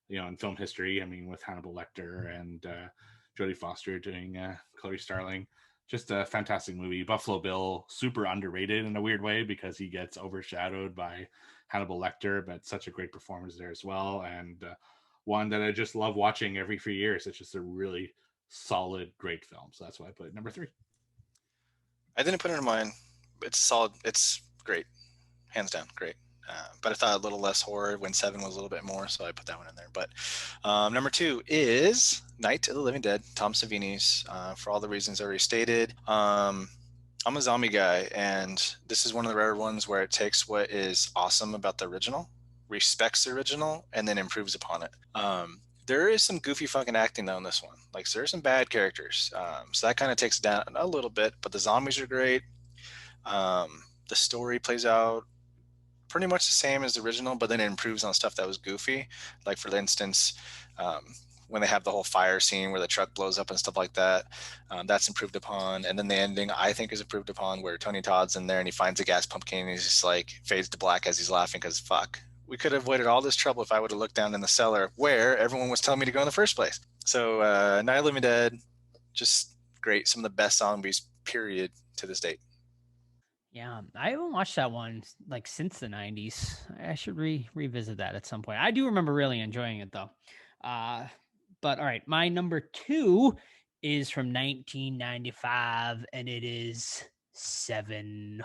in film history. I mean, with Hannibal Lecter and Jodie Foster doing Chloe Starling. Just a fantastic movie. Buffalo Bill, super underrated in a weird way because he gets overshadowed by Hannibal Lecter, but such a great performance there as well. And one that I just love watching every few years. It's just a really solid, great film. So that's why I put it number 3. I didn't put it in mine. It's solid. It's great. Hands down, great. But I thought a little less horror when 7 was a little bit more, so I put that one in there. But number 2 is Night of the Living Dead, Tom Savini's, for all the reasons already stated. I'm a zombie guy, and this is one of the rare ones where it takes what is awesome about the original, respects the original, and then improves upon it. There is some goofy fucking acting though in this one. Like, so there's some bad characters. So that kind of takes it down a little bit, but the zombies are great. The story plays out pretty much the same as the original, but then it improves on stuff that was goofy. Like, for instance, when they have the whole fire scene where the truck blows up and stuff like that, that's improved upon. And then the ending, I think, is improved upon, where Tony Todd's in there and he finds a gas pumpkin and he's just like fades to black as he's laughing because fuck, we could have avoided all this trouble if I would have looked down in the cellar where everyone was telling me to go in the first place. So Night of the Living Dead, just great. Some of the best zombies, period, to this date. Yeah, I haven't watched that one like since the 90s. I should revisit that at some point. I do remember really enjoying it though. But all right, my number 2 is from 1995, and it is 7.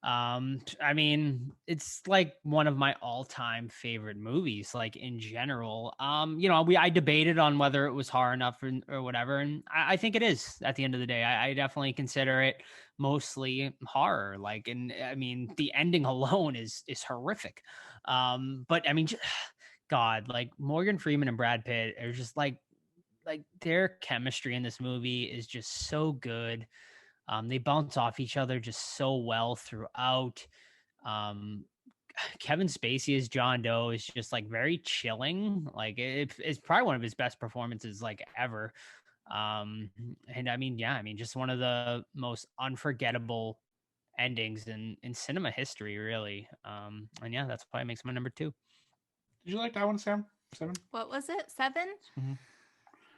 I mean, it's like one of my all-time favorite movies, like in general. I debated on whether it was horror enough or whatever, and I think it is at the end of the day. I definitely consider it mostly horror. Like, and I mean, the ending alone is horrific. But I mean, God, like Morgan Freeman and Brad Pitt are just like their chemistry in this movie is just so good. They bounce off each other just so well throughout. Kevin Spacey as John Doe is just like very chilling. Like it's probably one of his best performances like ever. And I mean, just one of the most unforgettable endings in cinema history, really. And yeah, that's why it makes my number 2. Did you like that one, Sam? 7? What was it? 7? Mm-hmm.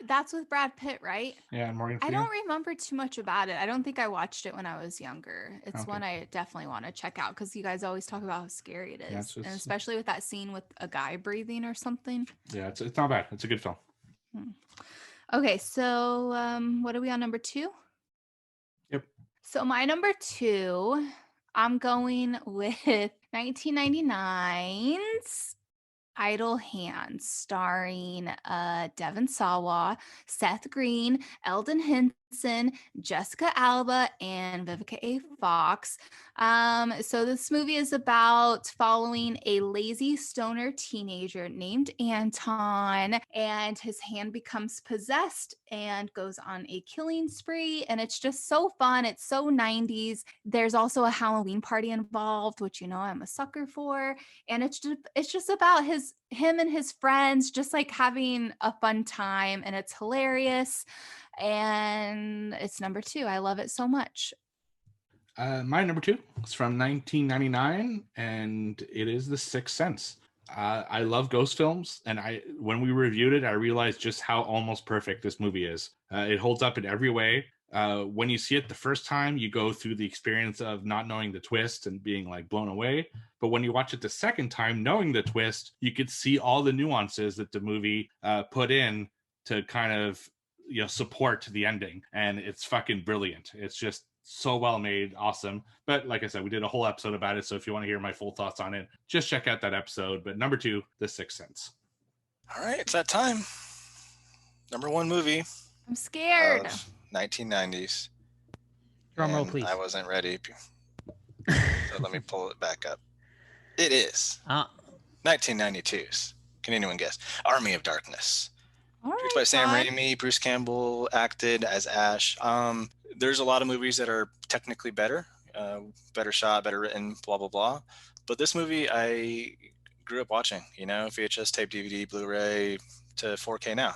That's with Brad Pitt, right? Yeah, and Morgan I Freeman. don't remember too much about it. I don't think I watched it when I was younger. It's one I definitely want to check out because you guys always talk about how scary it is. Yeah, and especially with that scene with a guy breathing or something. Yeah, it's not bad. It's a good film. Okay, so what are we on number 2? Yep. So my number 2, I'm going with 1999's Idle Hands, starring Devon Sawa, Seth Green, Eldon Jessica Alba, and Vivica A. Fox. So this movie is about following a lazy stoner teenager named Anton, and his hand becomes possessed and goes on a killing spree. And it's just so fun. It's so 90s. There's also a Halloween party involved, which I'm a sucker for. And it's just about him and his friends just like having a fun time, and it's hilarious. And it's number 2. I love it so much. My number 2 is from 1999, and it is The Sixth Sense. I love ghost films, and when we reviewed it, I realized just how almost perfect this movie is. It holds up in every way. When you see it the first time, you go through the experience of not knowing the twist and being like blown away. But when you watch it the second time, knowing the twist, you could see all the nuances that the movie put in to kind of support the ending, and it's fucking brilliant. It's just so well made, awesome. But like I said, we did a whole episode about it, so if you want to hear my full thoughts on it, just check out that episode. But number 2, The Sixth Sense. All right, it's that time. Number 1 movie I'm scared. of 1990s. Drum roll, And please. I wasn't ready, so let me pull it back up. It is 1992's. Can anyone guess? Army of Darkness. All Produced right, by Sam Todd. Raimi. Bruce Campbell acted as Ash. There's a lot of movies that are technically better shot, better written, blah, blah, blah. But this movie I grew up watching, VHS tape, DVD, Blu-ray to 4K now.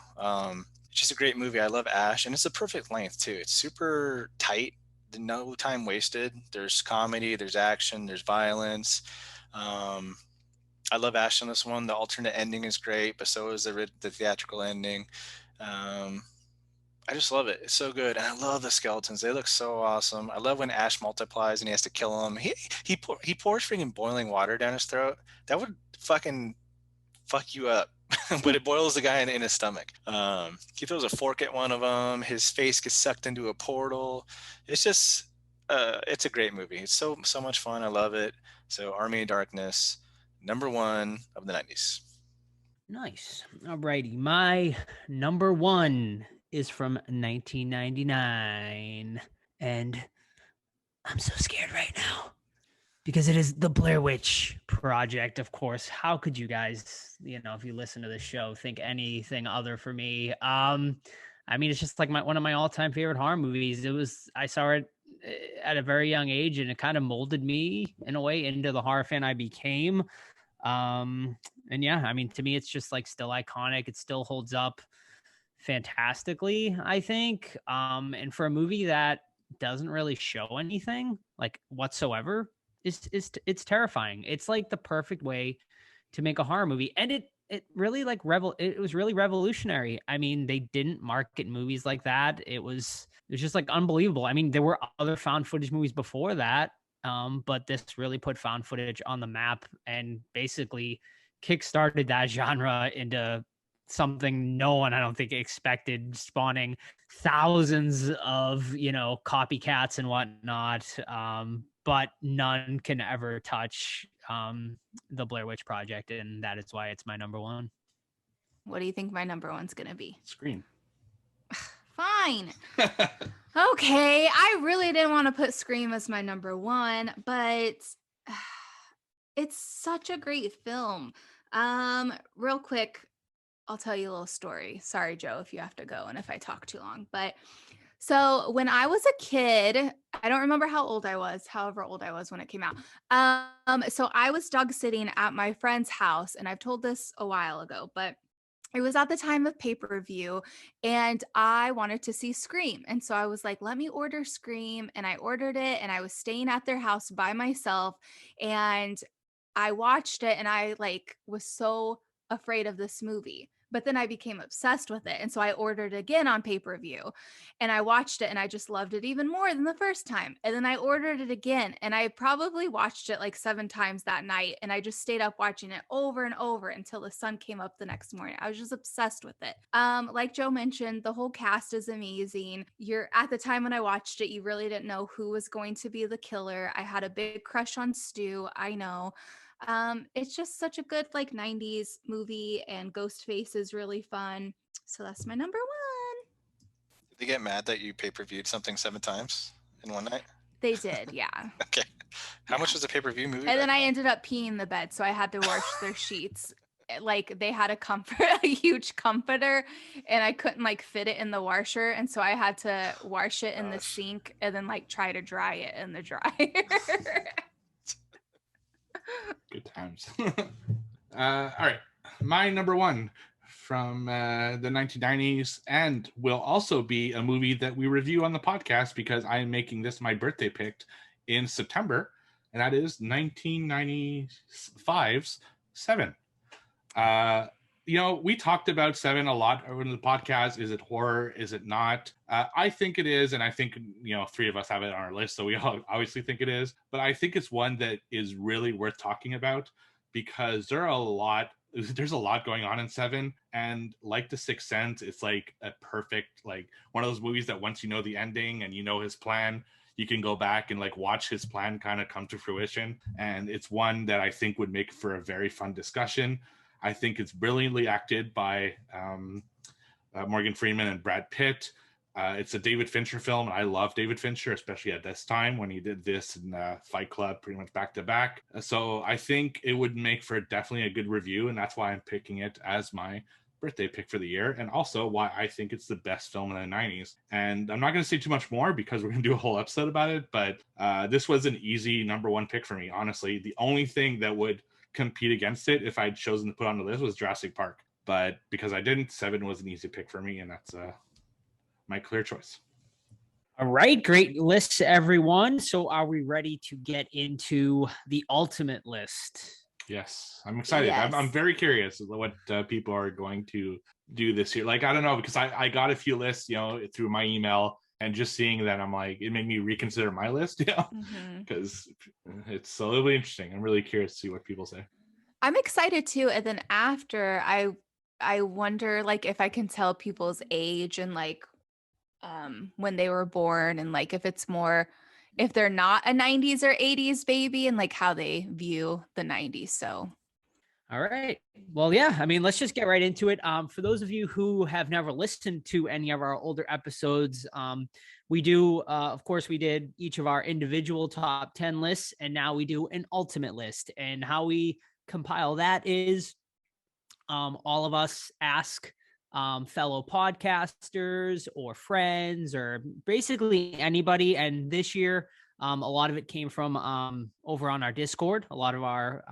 It's just a great movie. I love Ash, and it's the perfect length too. It's super tight, no time wasted. There's comedy, there's action, there's violence. I love Ash on this one. The alternate ending is great, but so is the theatrical ending. I just love it. It's so good, and I love the skeletons. They look so awesome. I love when Ash multiplies and he has to kill him. He pours freaking boiling water down his throat. That would fucking fuck you up. But it boils the guy in his stomach. He throws a fork at one of them. His face gets sucked into a portal. It's just, it's a great movie. It's so much fun. I love it. So Army of Darkness, number 1 of the 90s. Nice. Alrighty. My number 1 is from 1999. And I'm so scared right now because it is the Blair Witch Project, of course. How could you guys, if you listen to this show, think anything other for me? I mean, it's just like one of my all-time favorite horror movies. I saw it at a very young age, and it kind of molded me in a way into the horror fan I became. And yeah, I mean, to me, it's just like still iconic. It still holds up fantastically, I think. And for a movie that doesn't really show anything like whatsoever, it's terrifying. It's like the perfect way to make a horror movie. And it really it was really revolutionary. I mean, they didn't market movies like that. It was just like unbelievable. I mean, there were other found footage movies before that. But this really put found footage on the map and basically kickstarted that genre into something no one, I don't think, expected, spawning thousands of, copycats and whatnot. But none can ever touch the Blair Witch Project, and that is why it's my number 1. What do you think my number 1's going to be? Scream. Fine. Okay, I really didn't want to put Scream as my number 1, but it's such a great film. Real quick, I'll tell you a little story. Sorry, Joe, if you have to go and if I talk too long. But so when I was a kid, I don't remember how old I was, however old I was when it came out. So I was dog sitting at my friend's house, and I've told this a while ago, but it was at the time of pay-per-view, and I wanted to see Scream. And so I was like, let me order Scream. And I ordered it, and I was staying at their house by myself. And I watched it, and I was so afraid of this movie. But then I became obsessed with it. And so I ordered again on pay-per-view, and I watched it, and I just loved it even more than the first time. And then I ordered it again, and I probably watched it 7 times that night. And I just stayed up watching it over and over until the sun came up the next morning. I was just obsessed with it. Like Joe mentioned, the whole cast is amazing. At the time when I watched it, you really didn't know who was going to be the killer. I had a big crush on Stu. I know. It's just such a good 90s movie, and Ghostface is really fun. So that's my number 1. They get mad that you pay-per-viewed something 7 times in one night? They did, yeah. Okay. How much was the pay-per-view movie? And then back I then? ended up peeing the bed, so I had to wash their sheets. Like they had a huge comforter, and I couldn't like fit it in the washer, and so I had to wash it in the Gosh. sink and then like try to dry it in the dryer. Good times. All right. My number one from the 1990s, and will also be a movie that we review on the podcast because I am making this my birthday pick in September, and that is 1995's Seven. We talked about Seven a lot over the podcast. Is it horror? Is it not? I think it is, and I think 3 of us have it on our list, so we all obviously think it is. But I think it's one that is really worth talking about because there's a lot going on in Seven, and like The Sixth Sense, it's like a perfect, like one of those movies that once you know the ending and you know his plan, you can go back and like watch his plan kind of come to fruition. And it's one that I think would make for a very fun discussion. I think it's brilliantly acted by Morgan Freeman and Brad Pitt. It's a David Fincher film, and I love David Fincher, especially at this time when he did this and Fight Club pretty much back to back. So I think it would make for definitely a good review, and that's why I'm picking it as my birthday pick for the year, and also why I think it's the best film in the 90s. And I'm not going to say too much more because we're going to do a whole episode about it, but this was an easy number one pick for me, honestly. The only thing that would compete against it if I'd chosen to put on the list was Jurassic Park, but because I didn't, Seven was an easy pick for me, and that's my clear choice. All right, great list, everyone. So are we ready to get into the ultimate list? Yes, I'm excited. Yes. I'm very curious what people are going to do this year. Like, I don't know, because I got a few lists, through my email, and just seeing that, I'm like, it made me reconsider my list, because it's a little bit interesting. I'm really curious to see what people say. I'm excited too. And then after, I wonder like if I can tell people's age and like when they were born, and like if it's more, if they're not a 90s or 80s baby, and like how they view the 90s. So all right. Well, yeah, I mean, let's just get right into it. For those of you who have never listened to any of our older episodes, we do, of course, we did each of our individual top 10 lists, and now we do an ultimate list. And how we compile that is all of us ask fellow podcasters or friends or basically anybody. And this year, a lot of it came from over on our Discord. A lot of our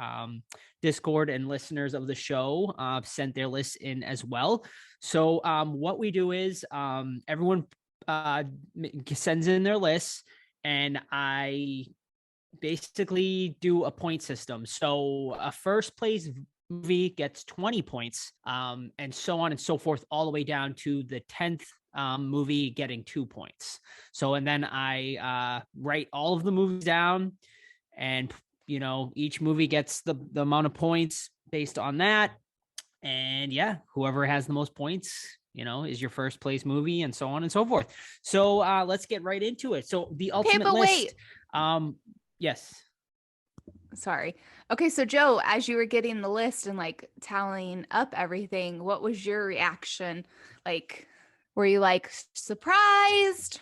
Discord and listeners of the show sent their lists in as well. So what we do is everyone sends in their lists, and I basically do a point system. So a first place movie gets 20 points, and so on and so forth, all the way down to the 10th movie getting 2 points. So, and then I write all of the movies down, and each movie gets the amount of points based on that. And yeah, whoever has the most points, is your first place movie, and so on and so forth. So let's get right into it. So the ultimate list. Wait. Yes. Sorry. Okay, so Joe, as you were getting the list and like tallying up everything, what was your reaction? Like, were you like surprised?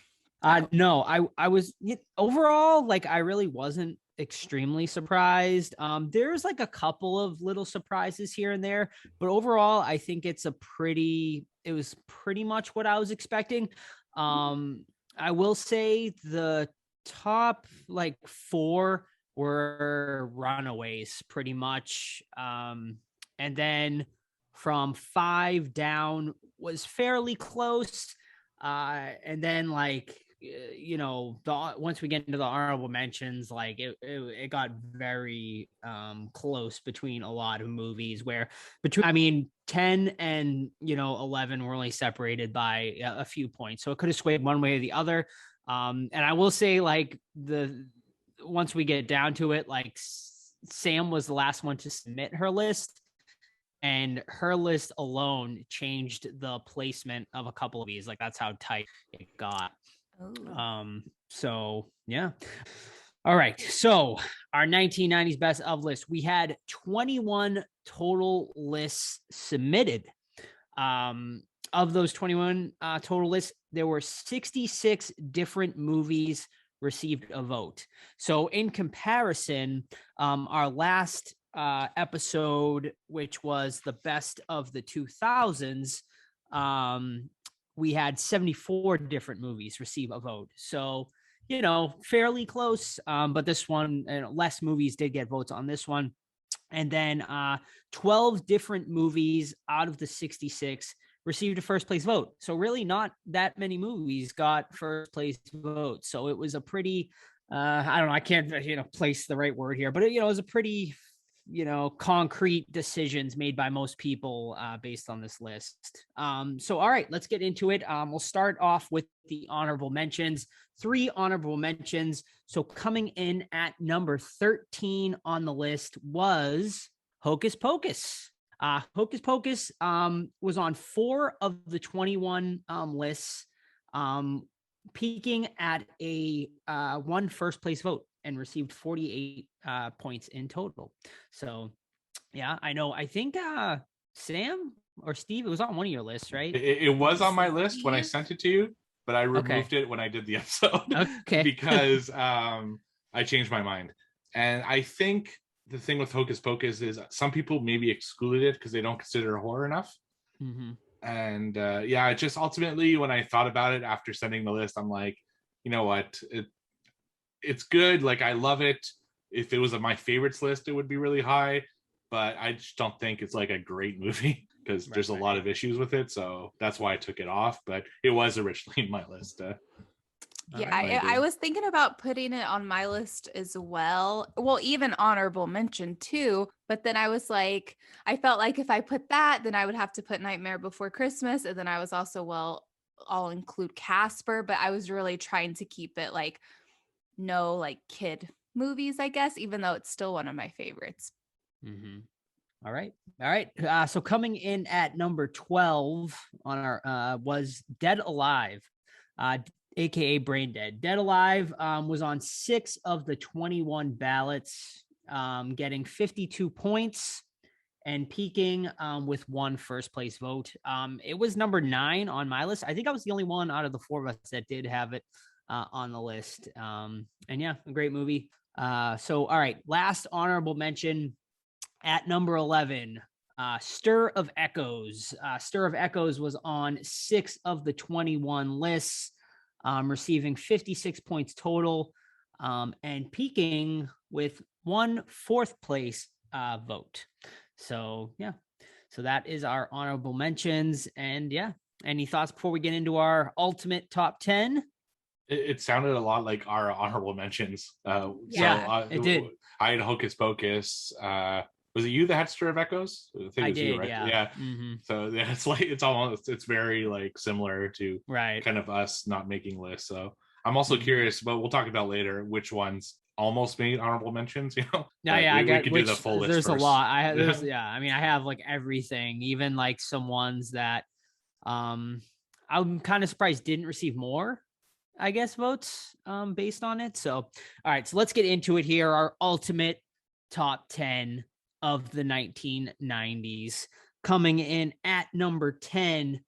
No, I was overall, like, I really wasn't extremely surprised. There's like a couple of little surprises here and there, but overall, I think it was pretty much what I was expecting. I will say the top like 4 were runaways pretty much. And then from 5 down was fairly close. And then like, once we get into the honorable mentions, like it got very close between a lot of movies where 10 and 11 were only separated by a few points. So it could have swayed one way or the other. And I will say, like, once we get down to it, like Sam was the last one to submit her list, and her list alone changed the placement of a couple of these. Like, that's how tight it got. Oh. So yeah. All right. So our 1990s best of list, we had 21 total lists submitted. of those 21 total lists, there were 66 different movies received a vote. So in comparison, our last episode, which was the best of the 2000s, we had 74 different movies receive a vote. So, fairly close. But this one, less movies did get votes on this one. And then 12 different movies out of the 66 received a first place vote. So really not that many movies got first place votes. So it was a pretty, I don't know, I can't, place the right word here, but it was a pretty, concrete decisions made by most people based on this list. So, all right, let's get into it. We'll start off with the honorable mentions, 3 honorable mentions. So coming in at number 13 on the list was Hocus Pocus. Hocus Pocus was on 4 of the 21 lists, peaking at a 1 first place vote and received 48 points in total. So, yeah, I know. I think Sam or Steve, it was on one of your lists, right? It was on my list when I sent it to you, but I removed it when I did the episode because I changed my mind. And I think the thing with Hocus Pocus is some people maybe excluded it because they don't consider it horror enough. Mm-hmm. And it just ultimately, when I thought about it after sending the list, I'm like, you know what? It's good. Like, I love it. If it was on my favorites list, it would be really high. But I just don't think it's like a great movie because there's a lot of issues with it. So that's why I took it off. But it was originally in my list. I was thinking about putting it on my list as well. Well, even honorable mention too. But then I was like, I felt like if I put that, then I would have to put Nightmare Before Christmas. And then I was also, I'll include Casper. But I was really trying to keep it like no like kid movies, I guess, even though it's still one of my favorites. Mm-hmm. All right. So coming in at number 12 on our was Dead Alive, aka Brain Dead. Dead Alive was on 6 of the 21 ballots, getting 52 points and peaking with 1 first place vote. It was number 9 on my list. I think I was the only one out of the 4 of us that did have it on the list. And yeah, a great movie. So, all right, last honorable mention at number 11, Stir of Echoes. Stir of Echoes was on 6 of the 21 lists, receiving 56 points total, and peaking with 1 fourth place vote. So, yeah. So that is our honorable mentions. And yeah, any thoughts before we get into our ultimate top 10? It sounded a lot like our honorable mentions. It did. I had Hocus Pocus. Was it you that had Stir of Echoes? I think it was did, you, right? yeah. Mm-hmm. So it's very like similar to kind of us not making lists. So I'm also curious, but we'll talk about later which ones almost made honorable mentions. I got. We could do the full list. There's first. A lot. I have like everything, even like some ones that I'm kind of surprised didn't receive more, I guess, votes based on it. So, all right, so let's get into it here. Our ultimate top 10 of the 1990s. Coming in at number 10,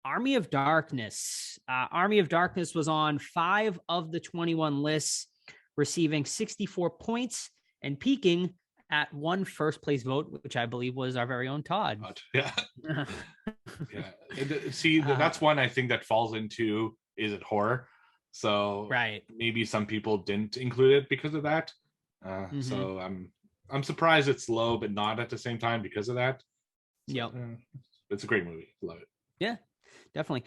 Army of Darkness. Army of Darkness was on 5 of the 21 lists, receiving 64 points and peaking at 1 first place vote, which I believe was our very own Todd. Yeah. See, that's one I think that falls into, is it horror? So maybe some people didn't include it because of that. So I'm surprised it's low, but not at the same time because of that. So, it's a great movie. Love it. Yeah, definitely.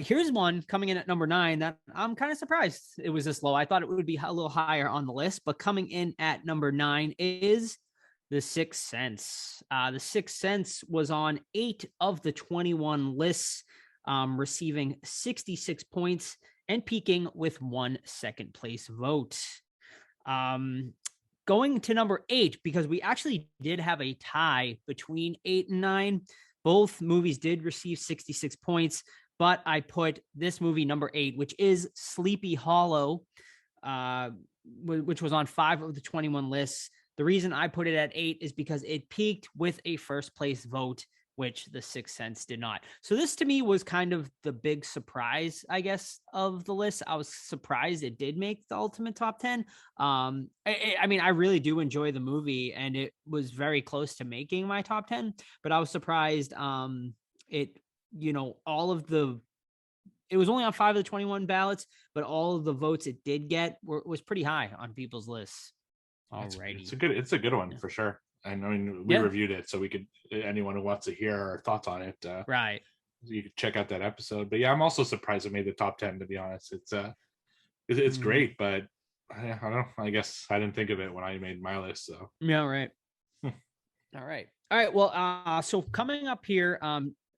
Here's one coming in at number 9 that I'm kind of surprised it was this low. I thought it would be a little higher on the list, but coming in at number 9 is The Sixth Sense. The Sixth Sense was on 8 of the 21 lists, receiving 66 points and peaking with 1 second place vote. Going to number 8, because we actually did have a tie between 8 and 9. Both movies did receive 66 points, but I put this movie number 8, which is Sleepy Hollow, which was on 5 of the 21 lists. The reason I put it at 8 is because it peaked with a first place vote which The Sixth Sense did not. So this to me was kind of the big surprise, I guess, of the list. I was surprised it did make the ultimate top 10. I mean, I really do enjoy the movie, and it was very close to making my top 10, but I was surprised it, you know, it was only on 5 of the 21 ballots, but all of the votes it did get was pretty high on people's lists already. It's a good one for sure. And I mean, we reviewed it, so we could, anyone who wants to hear our thoughts on it, right, you could check out that episode. But yeah, I'm also surprised it made the top 10, to be honest. It's great, but I don't know. I guess I didn't think of it when I made my list. So yeah, right. All right. Well, so coming up here,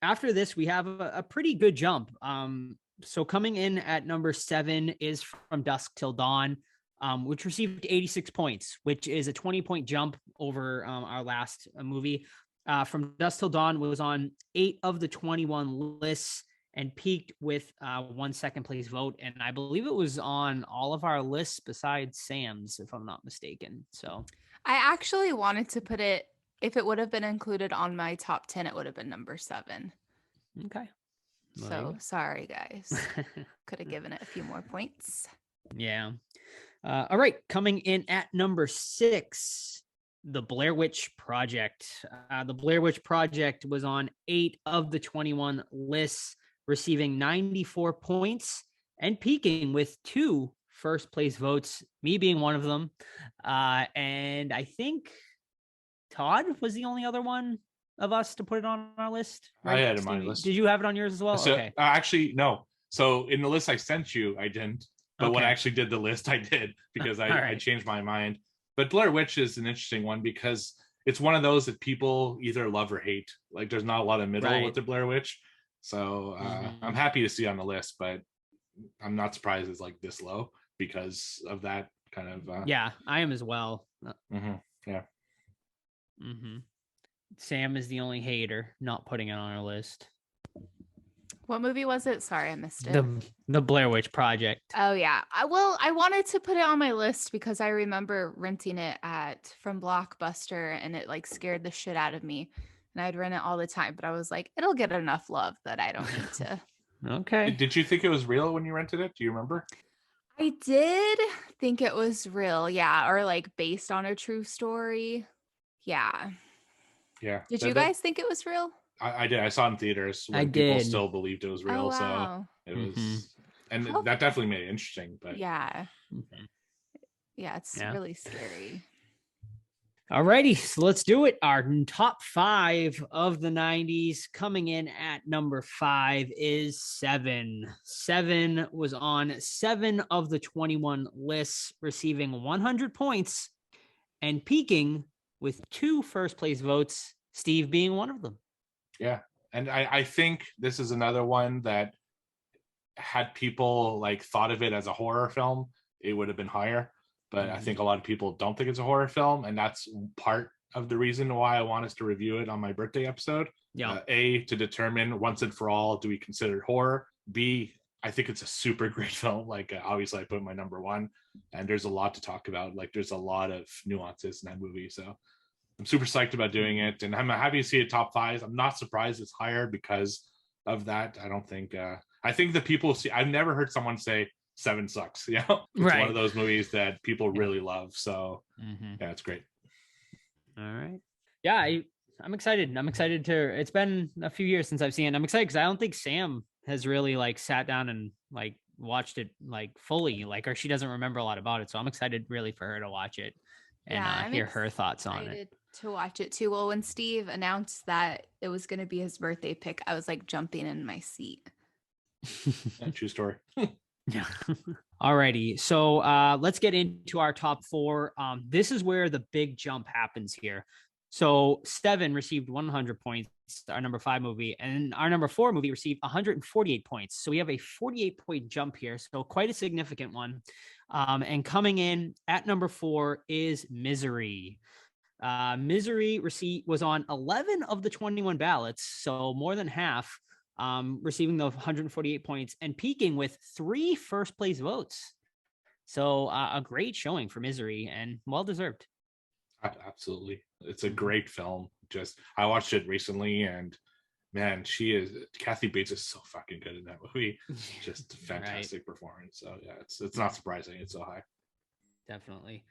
after this, we have a pretty good jump. So coming in at number 7 is From Dusk Till Dawn, which received 86 points, which is a 20-point jump over our last movie. From Dusk Till Dawn was on 8 of the 21 lists and peaked with 1 second place vote. And I believe it was on all of our lists besides Sam's, if I'm not mistaken. So I actually wanted to put it, if it would have been included on my top 10, it would have been number 7. Okay. So sorry, guys. Could have given it a few more points. Yeah. All right. Coming in at number 6, The Blair Witch Project. The Blair Witch Project was on 8 of the 21 lists, receiving 94 points and peaking with 2 first place votes, me being one of them. And I think Todd was the only other one of us to put it on our list. Right? I had it on my list. Did you have it on yours as well? So, okay. Actually, no. So in the list I sent you, I didn't. But when I Okay. actually did the list, I did, because All I right. changed my mind. But Blair Witch is an interesting one because it's one of those that people either love or hate. Like there's not a lot of middle Right. with the Blair Witch. So I'm happy to see on the list, but I'm not surprised it's like this low because of that kind of. Yeah, I am as well. Yeah. Sam is the only hater not putting it on our list. What movie was it? Sorry, I missed it. The Blair Witch Project. Oh yeah. I wanted to put it on my list because I remember renting it from Blockbuster, and it like scared the shit out of me. And I'd rent it all the time, but I was like, it'll get enough love that I don't need to. Okay. Did you think it was real when you rented it? Do you remember? I did think it was real, yeah, or like based on a true story. Yeah. Yeah. Did you guys think it was real? I did. I saw it in theaters when I people did. still believed it was real. Oh, wow. So it was, Mhm. and that definitely made it interesting. But Yeah. Mhm. Yeah, it's Yeah. really scary. Alrighty, so let's do it. Our top 5 of the 90s. Coming in at number 5 is Seven. Seven was on 7 of the 21 lists, receiving 100 points and peaking with 2 first place votes, Steve being one of them. yeah, and I think this is another one that had people like thought of it as a horror film, it would have been higher. But I think a lot of people don't think it's a horror film, and that's part of the reason why I want us to review it on my birthday episode. Yeah. A, to determine once and for all, do we consider it horror? B, I think it's a super great film. Like obviously I put my number 1, and there's a lot to talk about. Like there's a lot of nuances in that movie. So I'm super psyched about doing it, and I'm happy to see it top 5. I'm not surprised it's higher because of that. I don't think, I think the people see, I've never heard someone say Seven sucks. You know, it's Right. one of those movies that people really love. So Mhm. yeah, it's great. All right. Yeah, I'm excited. I'm excited to. It's been a few years since I've seen it. I'm excited because I don't think Sam has really like sat down and like watched it like fully, like, or she doesn't remember a lot about it. So I'm excited really for her to watch it and I'm hear her thoughts on it. excited to watch it too. Well, when Steve announced that it was going to be his birthday pick, I was like jumping in my seat. Yeah, true story. Yeah. Alrighty. So let's get into our top 4. This is where the big jump happens here. So Seven received 100 points, our number 5 movie, and our number 4 movie received 148 points. So we have a 48-point jump here. So quite a significant one. And coming in at number 4 is Misery. Misery was on 11 of the 21 ballots, so more than half, receiving the 148 points and peaking with 3 first place votes. So a great showing for Misery and well deserved. Absolutely, it's a great film. Just I watched it recently, and man, Kathy Bates is so fucking good in that movie. Just a fantastic performance. So yeah, it's not surprising it's so high. Definitely.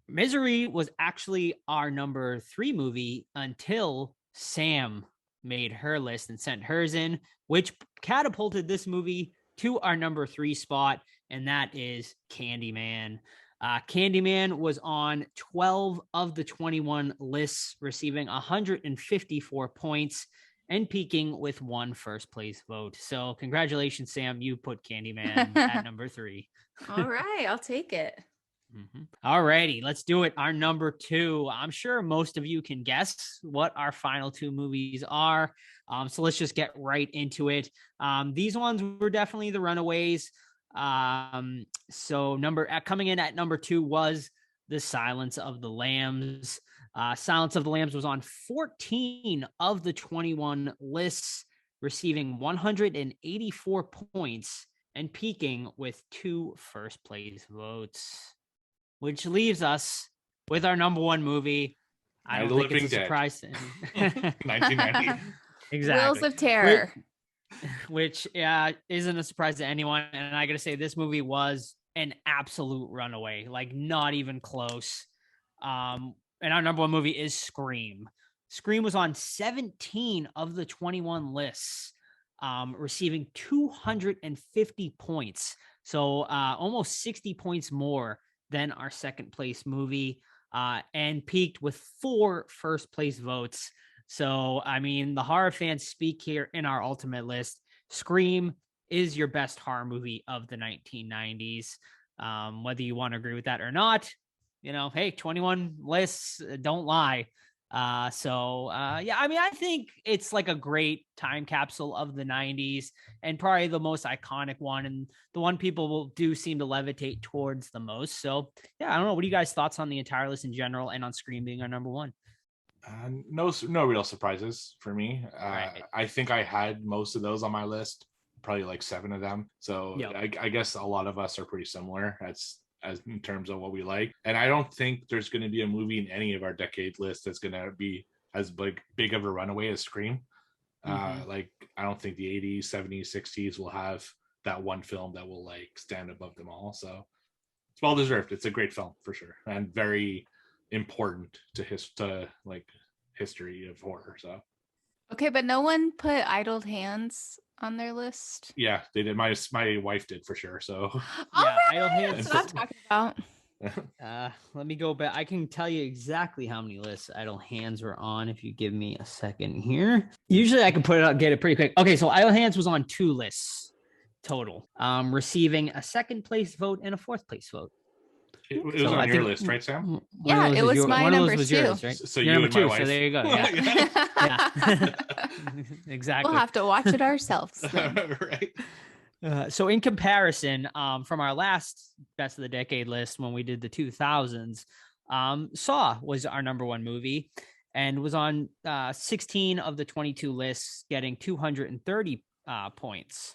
Misery was actually our number 3 movie until Sam made her list and sent hers in, which catapulted this movie to our number 3 spot, and that is Candyman. Candyman was on 12 of the 21 lists, receiving 154 points and peaking with 1 first place vote. So congratulations, Sam. You put Candyman at number 3. All right, I'll take it. All righty, let's do it. Our number 2. I'm sure most of you can guess what our final 2 movies are. So let's just get right into it. These ones were definitely the runaways. So coming in at number 2 was The Silence of the Lambs. Silence of the Lambs was on 14 of the 21 lists, receiving 184 points and peaking with 2 first place votes, which leaves us with our number 1 movie. I don't think it's a surprise. 1990. Exactly. Wheels of Terror. Which isn't a surprise to anyone. And I got to say, this movie was an absolute runaway, like not even close. And our number 1 movie is Scream. Scream was on 17 of the 21 lists, receiving 250 points. So almost 60 points more than our second place movie, and peaked with 4 first place votes. So, I mean, the horror fans speak here in our ultimate list. Scream is your best horror movie of the 1990s. Whether you want to agree with that or not, hey, 21 lists don't lie. Yeah, I mean, I think it's like a great time capsule of the 90s and probably the most iconic one, and the one people do seem to levitate towards the most. So yeah, I don't know. What are you guys' thoughts on the entire list in general and on Scream being our number 1? No real surprises for me. Right. I think I had most of those on my list, probably like 7 of them. So yep. I guess a lot of us are pretty similar as in terms of what we like. And I don't think there's going to be a movie in any of our decade lists that's going to be as big of a runaway as Scream. Like, I don't think the 80s, 70s, 60s will have that one film that will like stand above them all. So it's well deserved. It's a great film for sure, and very important to history of horror. So okay, but no one put Idle Hands on their list. Yeah, they did. My wife did for sure. So yeah, Idle Hands. That's what I'm talking about. Let me go back. I can tell you exactly how many lists Idle Hands were on if you give me a second here. Usually I can get it pretty quick. Okay, so Idle Hands was on 2 lists total, receiving a second place vote and a 4th place vote. It was on your list, right, Sam? Yeah, it was my number 2. Yours, right? So your you number and my 2, wife. so there you go. Yeah. Yeah. Exactly. We'll have to watch it ourselves. Right. So in comparison, from our last best of the decade list when we did the 2000s, Saw was our number 1 movie and was on 16 of the 22 lists, getting 230 points.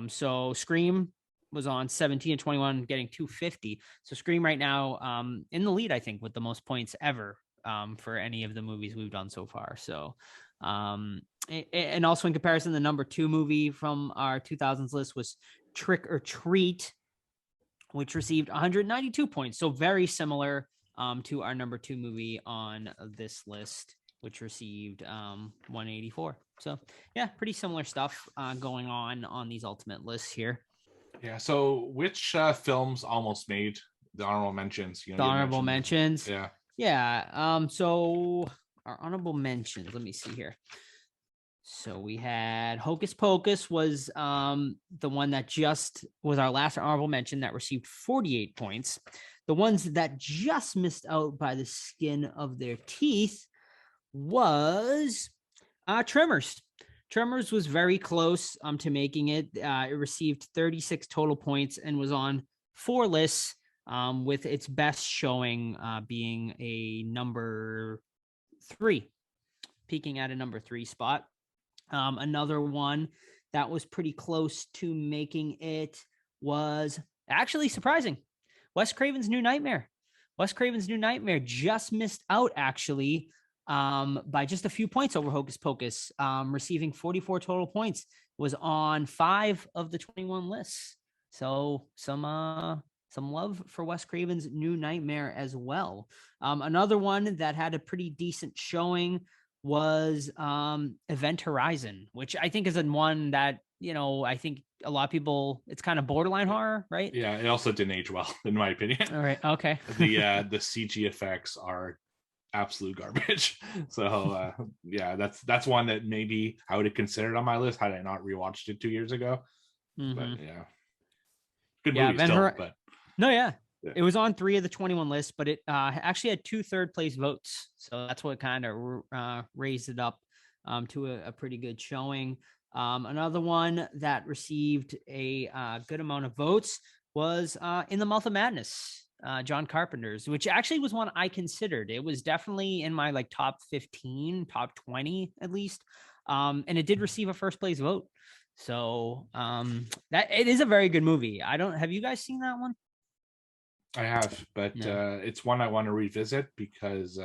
So Scream was on 17 and 21, getting 250. So Scream right now in the lead, I think, with the most points ever for any of the movies we've done so far. So, and also in comparison, the number 2 movie from our 2000s list was Trick or Treat, which received 192 points. So very similar to our number 2 movie on this list, which received 184. So yeah, pretty similar stuff going on these ultimate lists here. Yeah. So which films almost made the honorable mentions? The honorable mentions. Yeah. Yeah. So our honorable mentions, let me see here. So we had Hocus Pocus was the one that just was our last honorable mention that received 48 points. The ones that just missed out by the skin of their teeth was Tremors. Tremors was very close to making it. It received 36 total points and was on 4 lists, with its best showing being a number 3, peaking at a number 3 spot. Another one that was pretty close to making it was actually surprising. Wes Craven's New Nightmare. Wes Craven's New Nightmare just missed out, actually, by just a few points over Hocus Pocus, receiving 44 total points, was on 5 of the 21 lists. So some love for Wes Craven's New Nightmare as well. Another one that had a pretty decent showing was Event Horizon, which I think is a one that, I think a lot of people, it's kind of borderline horror, right? Yeah, it also didn't age well, in my opinion. All right. Okay. The CG effects are absolute garbage. So yeah, that's one that maybe I would have considered on my list had I not rewatched it 2 years ago. Mm-hmm. But yeah, good movie still. But no, yeah. It was on 3 of the 21 lists, but it actually had 2 third-place votes. So that's what kind of raised it up to a pretty good showing. Another one that received a good amount of votes was In the Mouth of Madness, John Carpenter's, which actually was one I considered. It was definitely in my top 15, top 20 at least. And it did receive a first-place vote. So that it is a very good movie. Have you guys seen that one? I have, but it's one I want to revisit because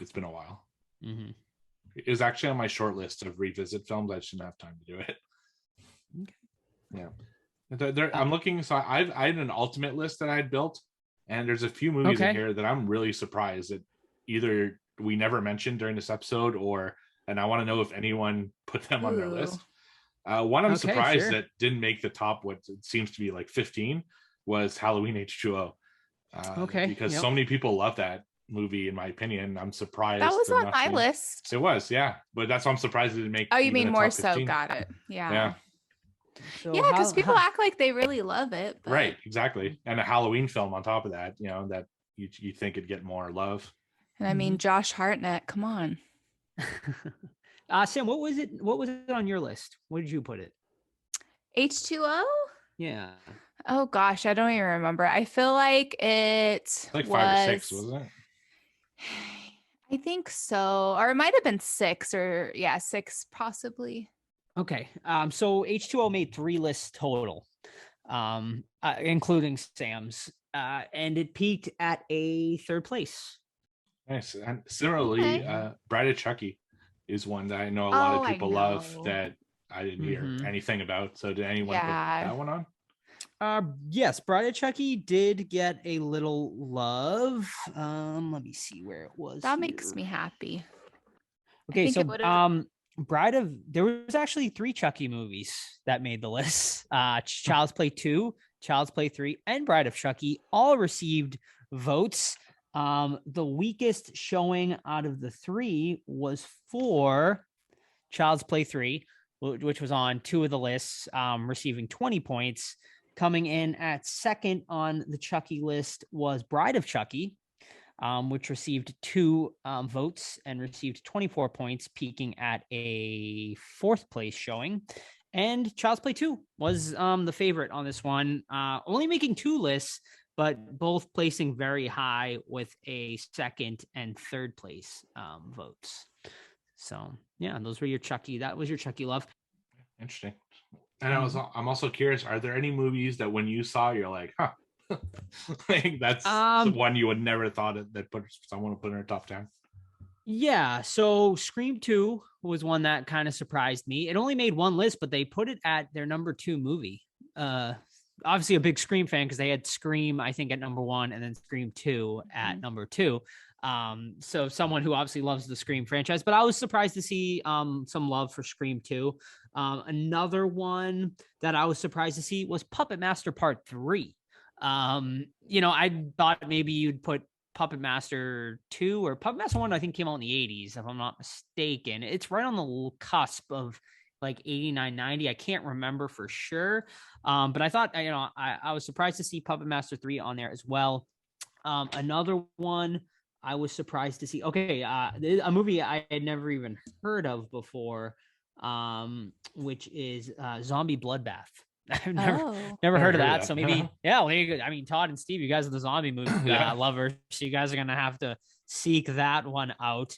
it's been a while. Mm-hmm. It was actually on my short list of revisit films. I just didn't have time to do it. Okay. Yeah. I'm looking. So I had an ultimate list that I had built, and there's a few movies in here that I'm really surprised that either we never mentioned during this episode, and I want to know if anyone put them on their list. One I'm surprised that didn't make the top, what it seems to be 15, was Halloween H2O. Because so many people love that movie, in my opinion. I'm surprised that was on my list. It was, yeah, but that's why I'm surprised it didn't make. Oh, you mean more so? 15. Got it. Yeah. So yeah, because people act like they really love it. But... Right, exactly, and a Halloween film on top of that. That you think it'd get more love. And I mean, Josh Hartnett, come on. Sam, what was it on your list? Where did you put it? H2O? Yeah. Oh gosh, I don't even remember. I feel like it's 5 or 6, wasn't it? I think so. Or it might have been 6 or 6 possibly. Okay. So H2O made 3 lists total, including Sam's. And it peaked at a 3rd place. Nice. And similarly, Bride of Chucky is one that I know a lot of people love that I didn't hear anything about. So did anyone put that one on? Yes, Bride of Chucky did get a little love. Let me see where it was. That makes me happy. Okay, so there was actually 3 Chucky movies that made the list. Child's Play 2, Child's Play 3, and Bride of Chucky all received votes. The weakest showing out of the 3 was for Child's Play 3, which was on 2 of the lists, receiving 20 points. Coming in at 2nd on the Chucky list was Bride of Chucky, which received 2 votes and received 24 points, peaking at a 4th place showing. And Child's Play 2 was the favorite on this one, only making 2 lists, but both placing very high with a 2nd and 3rd place votes. So yeah, those were your Chucky. That was your Chucky love. Interesting. And I'm also curious, are there any movies that when you saw, you're like, huh, that's the one you would never thought that someone would put in their top 10? Yeah. So Scream 2 was one that kind of surprised me. It only made 1 list, but they put it at their number 2 movie. Obviously a big Scream fan because they had Scream, I think, at number 1 and then Scream 2 at number 2. So someone who obviously loves the Scream franchise, but I was surprised to see some love for Scream 2. Another one that I was surprised to see was Puppet Master Part 3. I thought maybe you'd put Puppet Master 2 or Puppet Master 1, I think came out in the 80s, if I'm not mistaken. It's right on the cusp of 89, 90. I can't remember for sure. But I thought, I was surprised to see Puppet Master 3 on there as well. Another one I was surprised to see. Okay, a movie I had never even heard of before, which is Zombie Bloodbath. I've never heard of that. So maybe, I mean, Todd and Steve, you guys are the zombie movie lovers, so you guys are gonna have to seek that one out.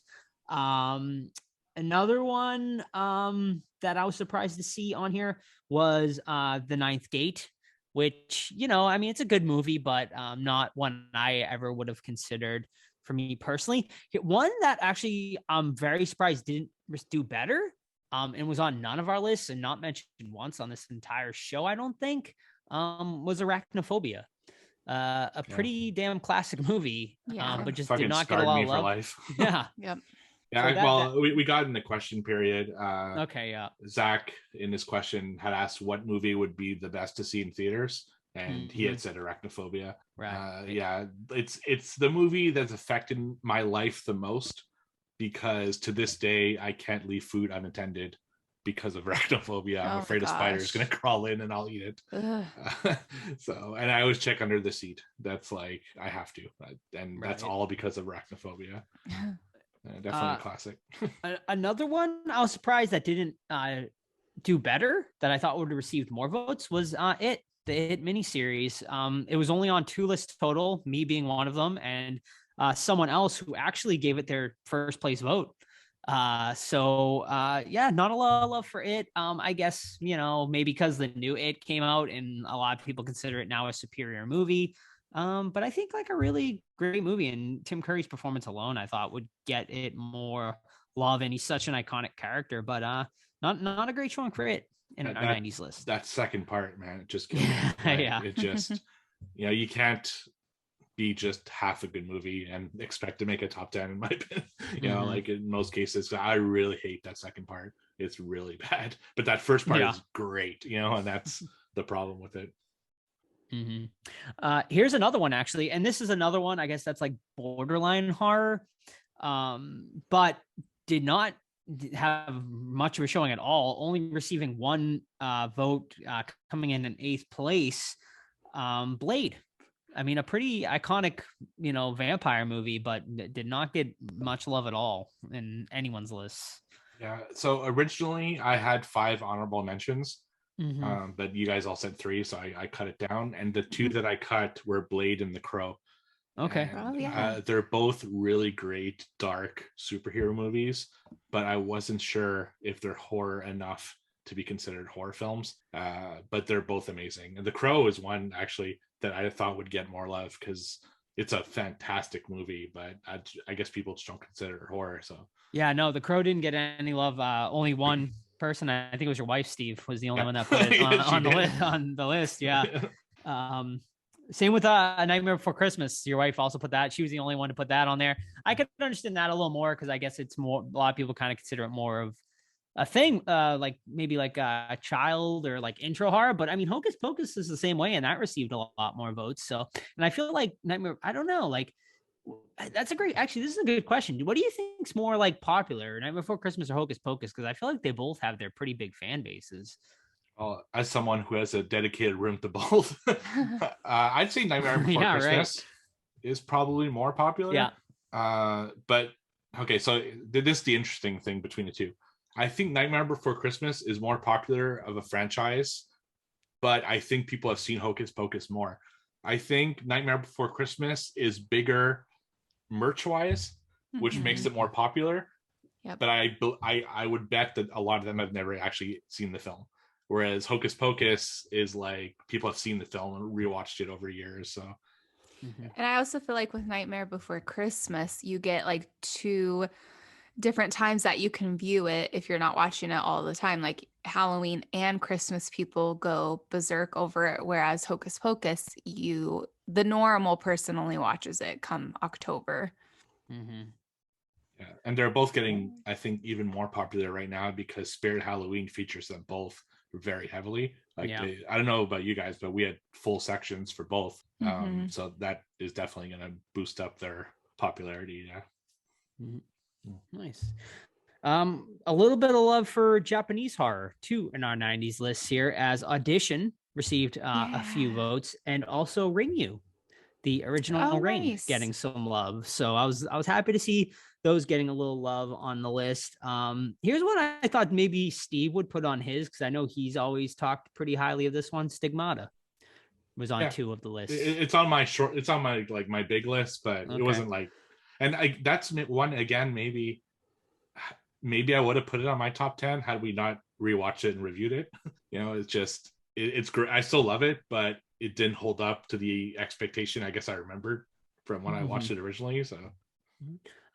Another one that I was surprised to see on here was The Ninth Gate, which, it's a good movie, but not one I ever would have considered for me personally. One that actually I'm very surprised didn't do better, and was on none of our lists and not mentioned once on this entire show, I don't think, was Arachnophobia. A pretty damn classic movie, but just did not get a lot of love. Life. Yeah. Yep. Yeah, so we got in the question period. Okay, yeah. Zach, in his question, had asked what movie would be the best to see in theaters, and he had said Arachnophobia. Right. Yeah, it's the movie that's affected my life the most, because to this day I can't leave food unattended because of arachnophobia. I'm afraid a spider is going to crawl in and I'll eat it. So, and I always check under the seat. That's like, I have to, and that's all because of arachnophobia. Definitely a classic. Another one I was surprised that didn't do better, that I thought would have received more votes, was the It miniseries. It was only on 2 lists total, me being one of them, and someone else who actually gave it their first place vote. Yeah, not a lot of love for it. I guess, maybe because the new It came out and a lot of people consider it now a superior movie. But I think like a really great movie, and Tim Curry's performance alone, I thought, would get it more love, and he's such an iconic character, but not a great showing for it in our 90s list. That second part, man, it just killed me. Yeah. It just, you can't be just half a good movie and expect to make a top 10, in my opinion. Like in most cases, I really hate that second part. It's really bad, but that first part is great, and that's the problem with it. Here's another one, actually, and this is another one, I guess, that's like borderline horror, but did not have much of a showing at all, only receiving 1 vote, coming in 8th place. Blade. I mean, a pretty iconic, vampire movie, but did not get much love at all in anyone's lists. Yeah. So originally I had 5 honorable mentions, but you guys all said 3, so I cut it down. And the 2 that I cut were Blade and The Crow. Okay. And, they're both really great, dark superhero movies, but I wasn't sure if they're horror enough to be considered horror films. But they're both amazing. And The Crow is one, actually, that I thought would get more love because it's a fantastic movie, but I guess people just don't consider it horror. So yeah, no, The Crow didn't get any love. Only one person, I think it was your wife, Steve, was the only one that put it on the list. Yeah. Same with A Nightmare Before Christmas. Your wife also put that. She was the only one to put that on there. I could understand that a little more because I guess it's more, a lot of people kind of consider it more of a thing, like maybe like a child or like intro horror. But I mean, Hocus Pocus is the same way, and that received a lot more votes. So, and I feel like Nightmare, I don't know, like that's a great, actually, this is a good question. What do you think's more like popular, Nightmare Before Christmas or Hocus Pocus? Because I feel like they both have their pretty big fan bases. Well, as someone who has a dedicated room to both, I'd say Nightmare Before Christmas is probably more popular. Yeah. But okay, so this is the interesting thing between the two. I think Nightmare Before Christmas is more popular of a franchise, but I think people have seen Hocus Pocus more. I think Nightmare Before Christmas is bigger merch-wise, which makes it more popular. Yep. But I would bet that a lot of them have never actually seen the film. Whereas Hocus Pocus is like people have seen the film and rewatched it over years. So, and I also feel like with Nightmare Before Christmas, you get like 2 different times that you can view it if you're not watching it all the time. Like Halloween and Christmas, people go berserk over it, whereas Hocus Pocus, the normal person only watches it come October. Yeah, and they're both getting, I think, even more popular right now because Spirit Halloween features them both very heavily. Like I don't know about you guys, but we had full sections for both. So that is definitely going to boost up their popularity. Nice. A little bit of love for Japanese horror too in our 90s list here, as Audition received a few votes, and also Ring You, the original Ring, getting some love. So I was happy to see those getting a little love on the list. Here's what I thought maybe Steve would put on his, because I know he's always talked pretty highly of this one. Stigmata was on 2 of the lists. It's on my it's on my like my big list, but it wasn't like, and that's one again. Maybe I would have put it on my top 10 had we not rewatched it and reviewed it. It's just it's great. I still love it, but it didn't hold up to the expectation I guess I remembered from when I watched it originally. So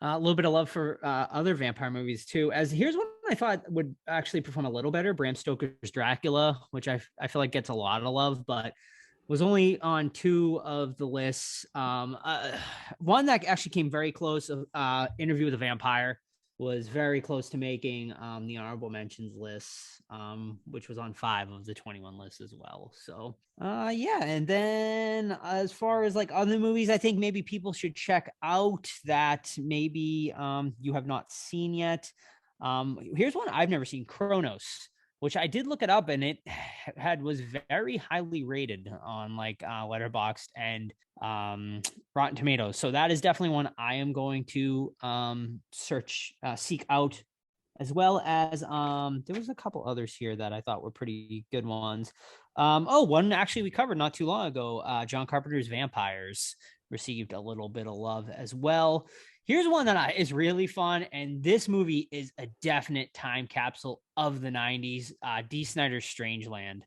A little bit of love for other vampire movies too. As here's one I thought would actually perform a little better: Bram Stoker's Dracula, which I feel like gets a lot of love, but was only on 2 of the lists. One that actually came very close, Interview with a Vampire, was very close to making the honorable mentions list, which was on 5 of the 21 lists as well. So yeah. And then as far as like other movies, I think maybe people should check out that maybe you have not seen yet. Here's one I've never seen, Kronos, which I did look it up, and it was very highly rated on like Letterboxd and Rotten Tomatoes. So that is definitely one I am going to seek out, as well as there was a couple others here that I thought were pretty good ones. One actually we covered not too long ago, John Carpenter's Vampires received a little bit of love as well. Here's one that is really fun, and this movie is a definite time capsule of the 90s, D. Snyder's Strangeland,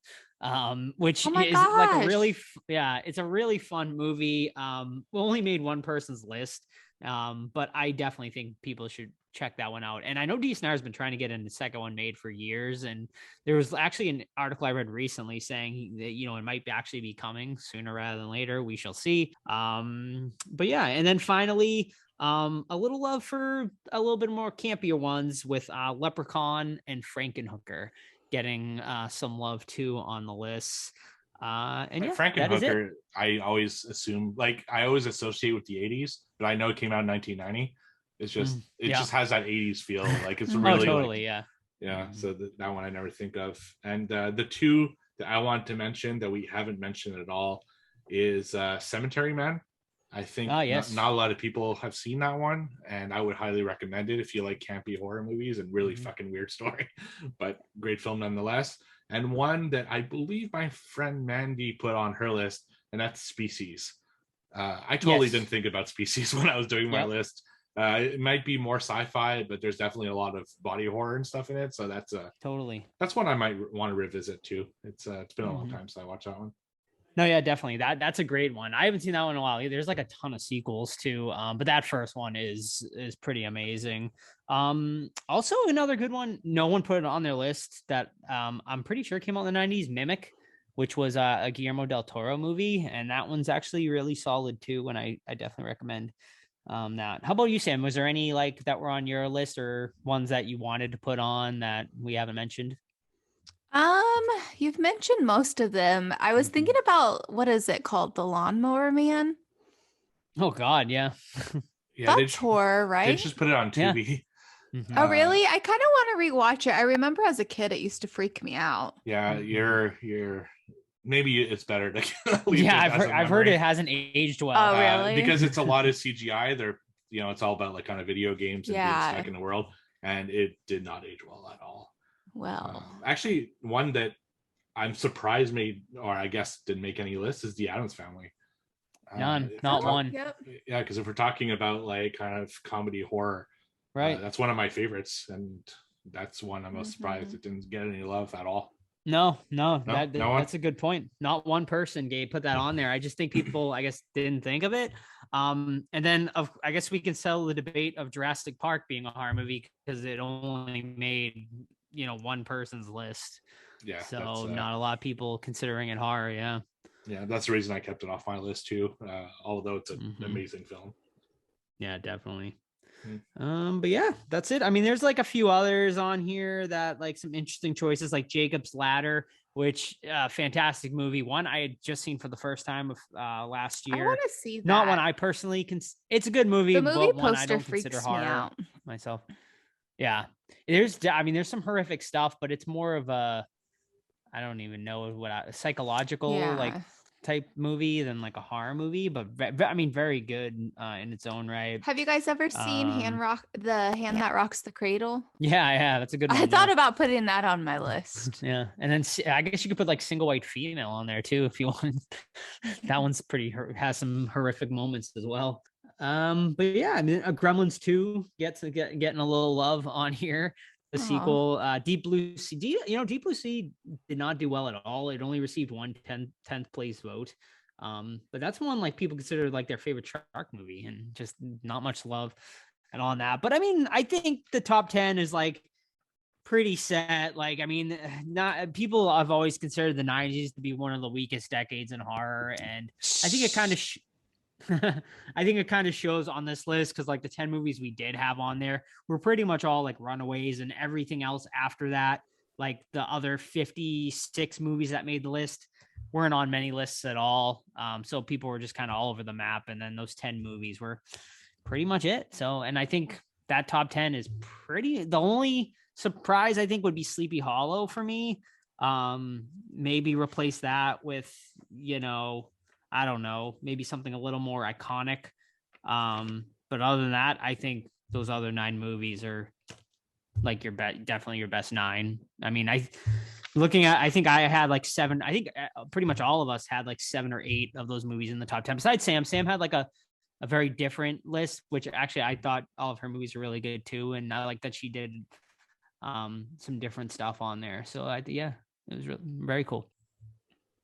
which is like a really, it's a really fun movie. We only made one person's list, but I definitely think people should check that one out. And I know D. Snyder's been trying to get the second one made for years, and there was actually an article I read recently saying that, you know, it might actually be coming sooner rather than later. We shall see. But yeah, and then finally, a little love for a little bit more campier ones with Leprechaun and Frankenhooker getting some love too on the list. And yeah, Frankenhooker, I always assume, like, I always associate with the 80s, but I know it came out in 1990. It's just just has that 80s feel. Like, it's really totally, So that one I never think of. And the 2 that I want to mention that we haven't mentioned at all is Cemetery Man. I think not a lot of people have seen that one, and I would highly recommend it if you like campy horror movies and really fucking weird story, but great film nonetheless. And one that I believe my friend Mandy put on her list, and that's Species. I totally didn't think about Species when I was doing my list. It might be more sci-fi, but there's definitely a lot of body horror and stuff in it. So that's one I might want to revisit too. It's been a long time since I watched that one. No, yeah, definitely. That's a great one. I haven't seen that one in a while either. There's like a ton of sequels too, but that first one is pretty amazing. Also another good one, no one put it on their list, that I'm pretty sure came out in the 90s, Mimic, which was a Guillermo del Toro movie, and that one's actually really solid too, and I definitely recommend that. How about you, Sam? Was there any like that were on your list or ones that you wanted to put on that we haven't mentioned? You've mentioned most of them. I was thinking about, what is it called? The Lawnmower Man? Oh God, yeah. That's horror, right? They just put it on Tubi. Yeah. Oh, really? I kind of want to rewatch it. I remember as a kid, it used to freak me out. Yeah, you're maybe it's better to I've heard it hasn't aged well. Oh, really? Because it's a lot of CGI. They're, it's all about like kind of video games and being stuck in the world, and it did not age well at all. Well, actually, one that I'm surprised made, or I guess didn't make any lists, is The Addams Family. Not one. Yep. Yeah, because if we're talking about like kind of comedy horror, right, that's one of my favorites, and that's one I'm most surprised it didn't get any love at all. No, that's a good point. Not one person put that on there. I just think people, I guess, didn't think of it. And then I guess we can settle the debate of Jurassic Park being a horror movie because it only made one person's list. Yeah, so not a lot of people considering it horror. Yeah, that's the reason I kept it off my list too, although it's an amazing film. Yeah, definitely. But yeah, that's it. I mean, there's like a few others on here that like some interesting choices, like Jacob's Ladder, which fantastic movie. One I had just seen for the first time of last year. I want to see that. Not one I personally it's a good movie. The movie but one I don't freaks consider me horror out myself. Yeah, there's some horrific stuff, but it's more of a, I don't even know what psychological like type movie than like a horror movie, but very good in its own right. Have you guys ever seen The Hand That Rocks the Cradle? Yeah, that's a good one. I thought about putting that on my list. Yeah, and then I guess you could put like Single White Female on there too if you want. That one's has some horrific moments as well. But yeah, I mean, Gremlins 2 getting a little love on here. The sequel, Deep Blue Sea. Deep Blue Sea did not do well at all. It only received one 10th place vote. But that's one like people consider like their favorite shark movie, and just not much love and on that. But I mean, I think the top 10 is like pretty set. Like, I mean, not people have always considered the 90s to be one of the weakest decades in horror, and I think it kind of I think it kind of shows on this list, because like the 10 movies we did have on there were pretty much all like runaways, and everything else after that, like the other 56 movies that made the list, weren't on many lists at all. So people were just kind of all over the map, and then those 10 movies were pretty much it. So, and I think that top 10 is pretty, the only surprise I think would be Sleepy Hollow for me. Maybe replace that with, you know, I don't know, maybe something a little more iconic. But other than that, I think those other 9 movies are like definitely your best 9. I mean, I think I had like 7. I think pretty much all of us had like 7 or 8 of those movies in the top 10. Besides Sam. Sam had like a very different list, which actually I thought all of her movies were really good too. And I like that she did some different stuff on there. So it was very cool.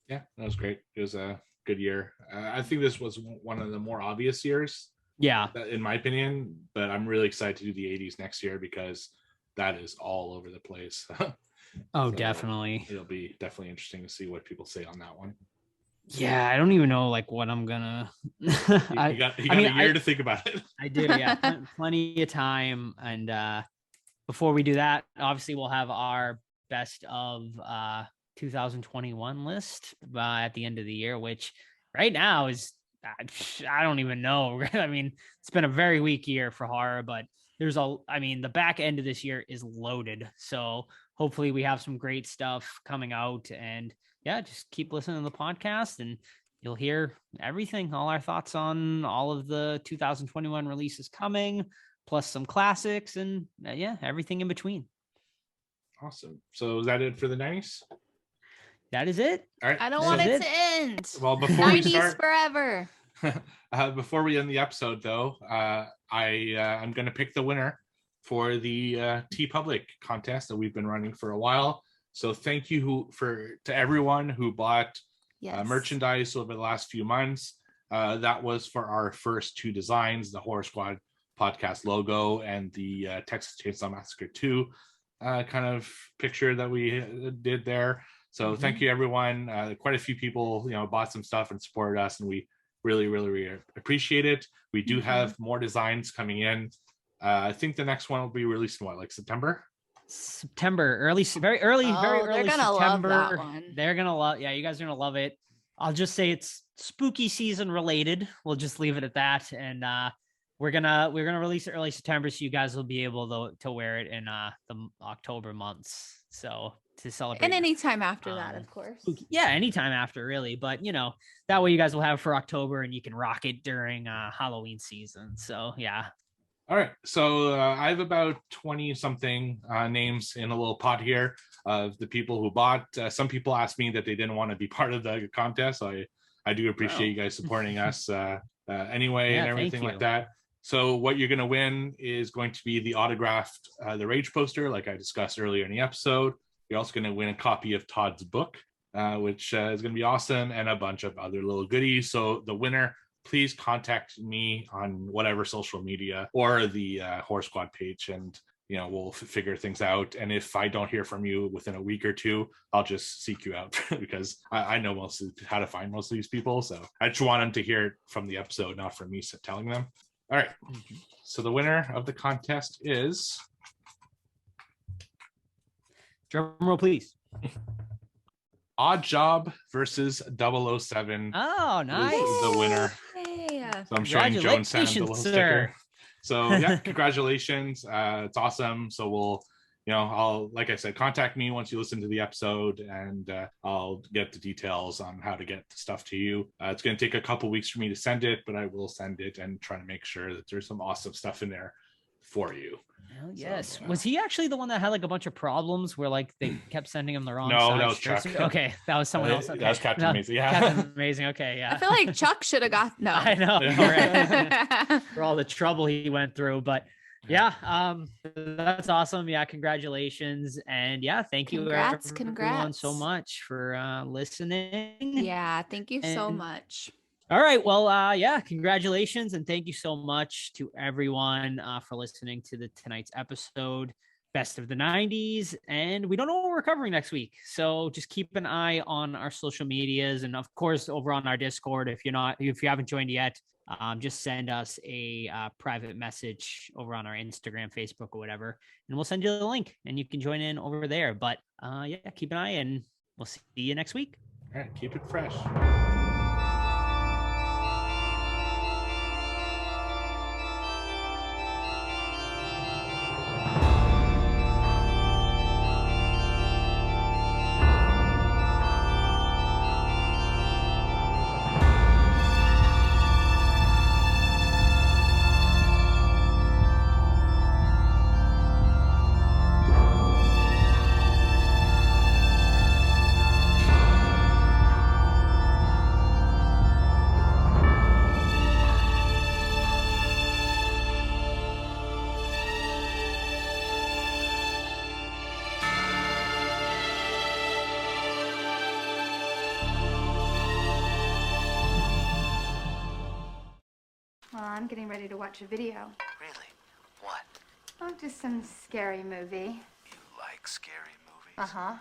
Yeah, that was great. It was a good year. I think this was one of the more obvious years. Yeah, in my opinion, but I'm really excited to do the 80s next year, because that is all over the place. Oh, So definitely. It'll be definitely interesting to see what people say on that one. Yeah, I don't even know like what I'm gonna. You got a year to think about it. I do, yeah, plenty of time. And before we do that, obviously we'll have our best of 2021 list at the end of the year, which right now is, I don't even know. I mean, it's been a very weak year for horror, but the back end of this year is loaded. So hopefully we have some great stuff coming out, and yeah, just keep listening to the podcast and you'll hear everything, all our thoughts on all of the 2021 releases coming, plus some classics, and everything in between. Awesome. So is that it for the 90s? That is it. All right. I don't want it to end. Well, before we 90s start forever. Before we end the episode, though, I'm going to pick the winner for the T Public contest that we've been running for a while. So thank you to everyone who bought merchandise over the last few months. That was for our first 2 designs, the Horror Squad podcast logo and the Texas Chainsaw Massacre 2 kind of picture that we did there. So thank you, everyone. Quite a few people, bought some stuff and supported us, and we really, really, really appreciate it. We do have more designs coming in. I think the next one will be released in like September? Very early They're gonna September. love that one. They're gonna love, you guys are gonna love it. I'll just say it's spooky season related. We'll just leave it at that. And we're gonna release it early September, so you guys will be able to wear it in the October months. So to celebrate, and anytime after that, of course. Anytime after, really. But that way you guys will have it for October, and you can rock it during Halloween season. So yeah. All right. So I have about 20 something names in a little pot here of the people who bought. Some people asked me that they didn't want to be part of the contest. So I do appreciate you guys supporting us anyway, and everything like that. So what you're going to win is going to be the autographed The Rage poster, like I discussed earlier in the episode. You're also going to win a copy of Todd's book, which is going to be awesome, and a bunch of other little goodies. So the winner, please contact me on whatever social media or the Horror Squad page, and we'll figure things out. And if I don't hear from you within a week or 2, I'll just seek you out because I know mostly how to find most of these people. So I just want them to hear it from the episode, not from me telling them. All right. So the winner of the contest is... Drum roll, please. Odd Job versus 007. Oh, nice. The winner. Yeah. So I'm showing Joan Sam the little sticker. So yeah, congratulations. It's awesome. So we'll, I'll, like I said, contact me once you listen to the episode, and I'll get the details on how to get the stuff to you. It's going to take a couple weeks for me to send it, but I will send it and try to make sure that there's some awesome stuff in there for you. Oh, yes. So, was he actually the one that had like a bunch of problems where like they kept sending him the wrong? No, that was Chuck. Okay, that was someone else. Okay. That was Captain Amazing. Yeah, Captain Amazing. Okay, yeah. I feel like Chuck should have got no. I know. Right. For all the trouble he went through, but Yeah, that's awesome. Yeah, congratulations. And yeah, thank you everyone so much for listening. Yeah, thank you so And- much. All right. Well, yeah, congratulations. And thank you so much to everyone for listening to tonight's episode, Best of the 90s. And we don't know what we're covering next week. So just keep an eye on our social medias. And of course, over on our Discord, if you haven't joined yet, just send us a private message over on our Instagram, Facebook, or whatever. And we'll send you the link and you can join in over there. But yeah, keep an eye and we'll see you next week. All right, keep it fresh. Well, I'm getting ready to watch a video. Really? What? Oh, just some scary movie. You like scary movies? Uh-huh.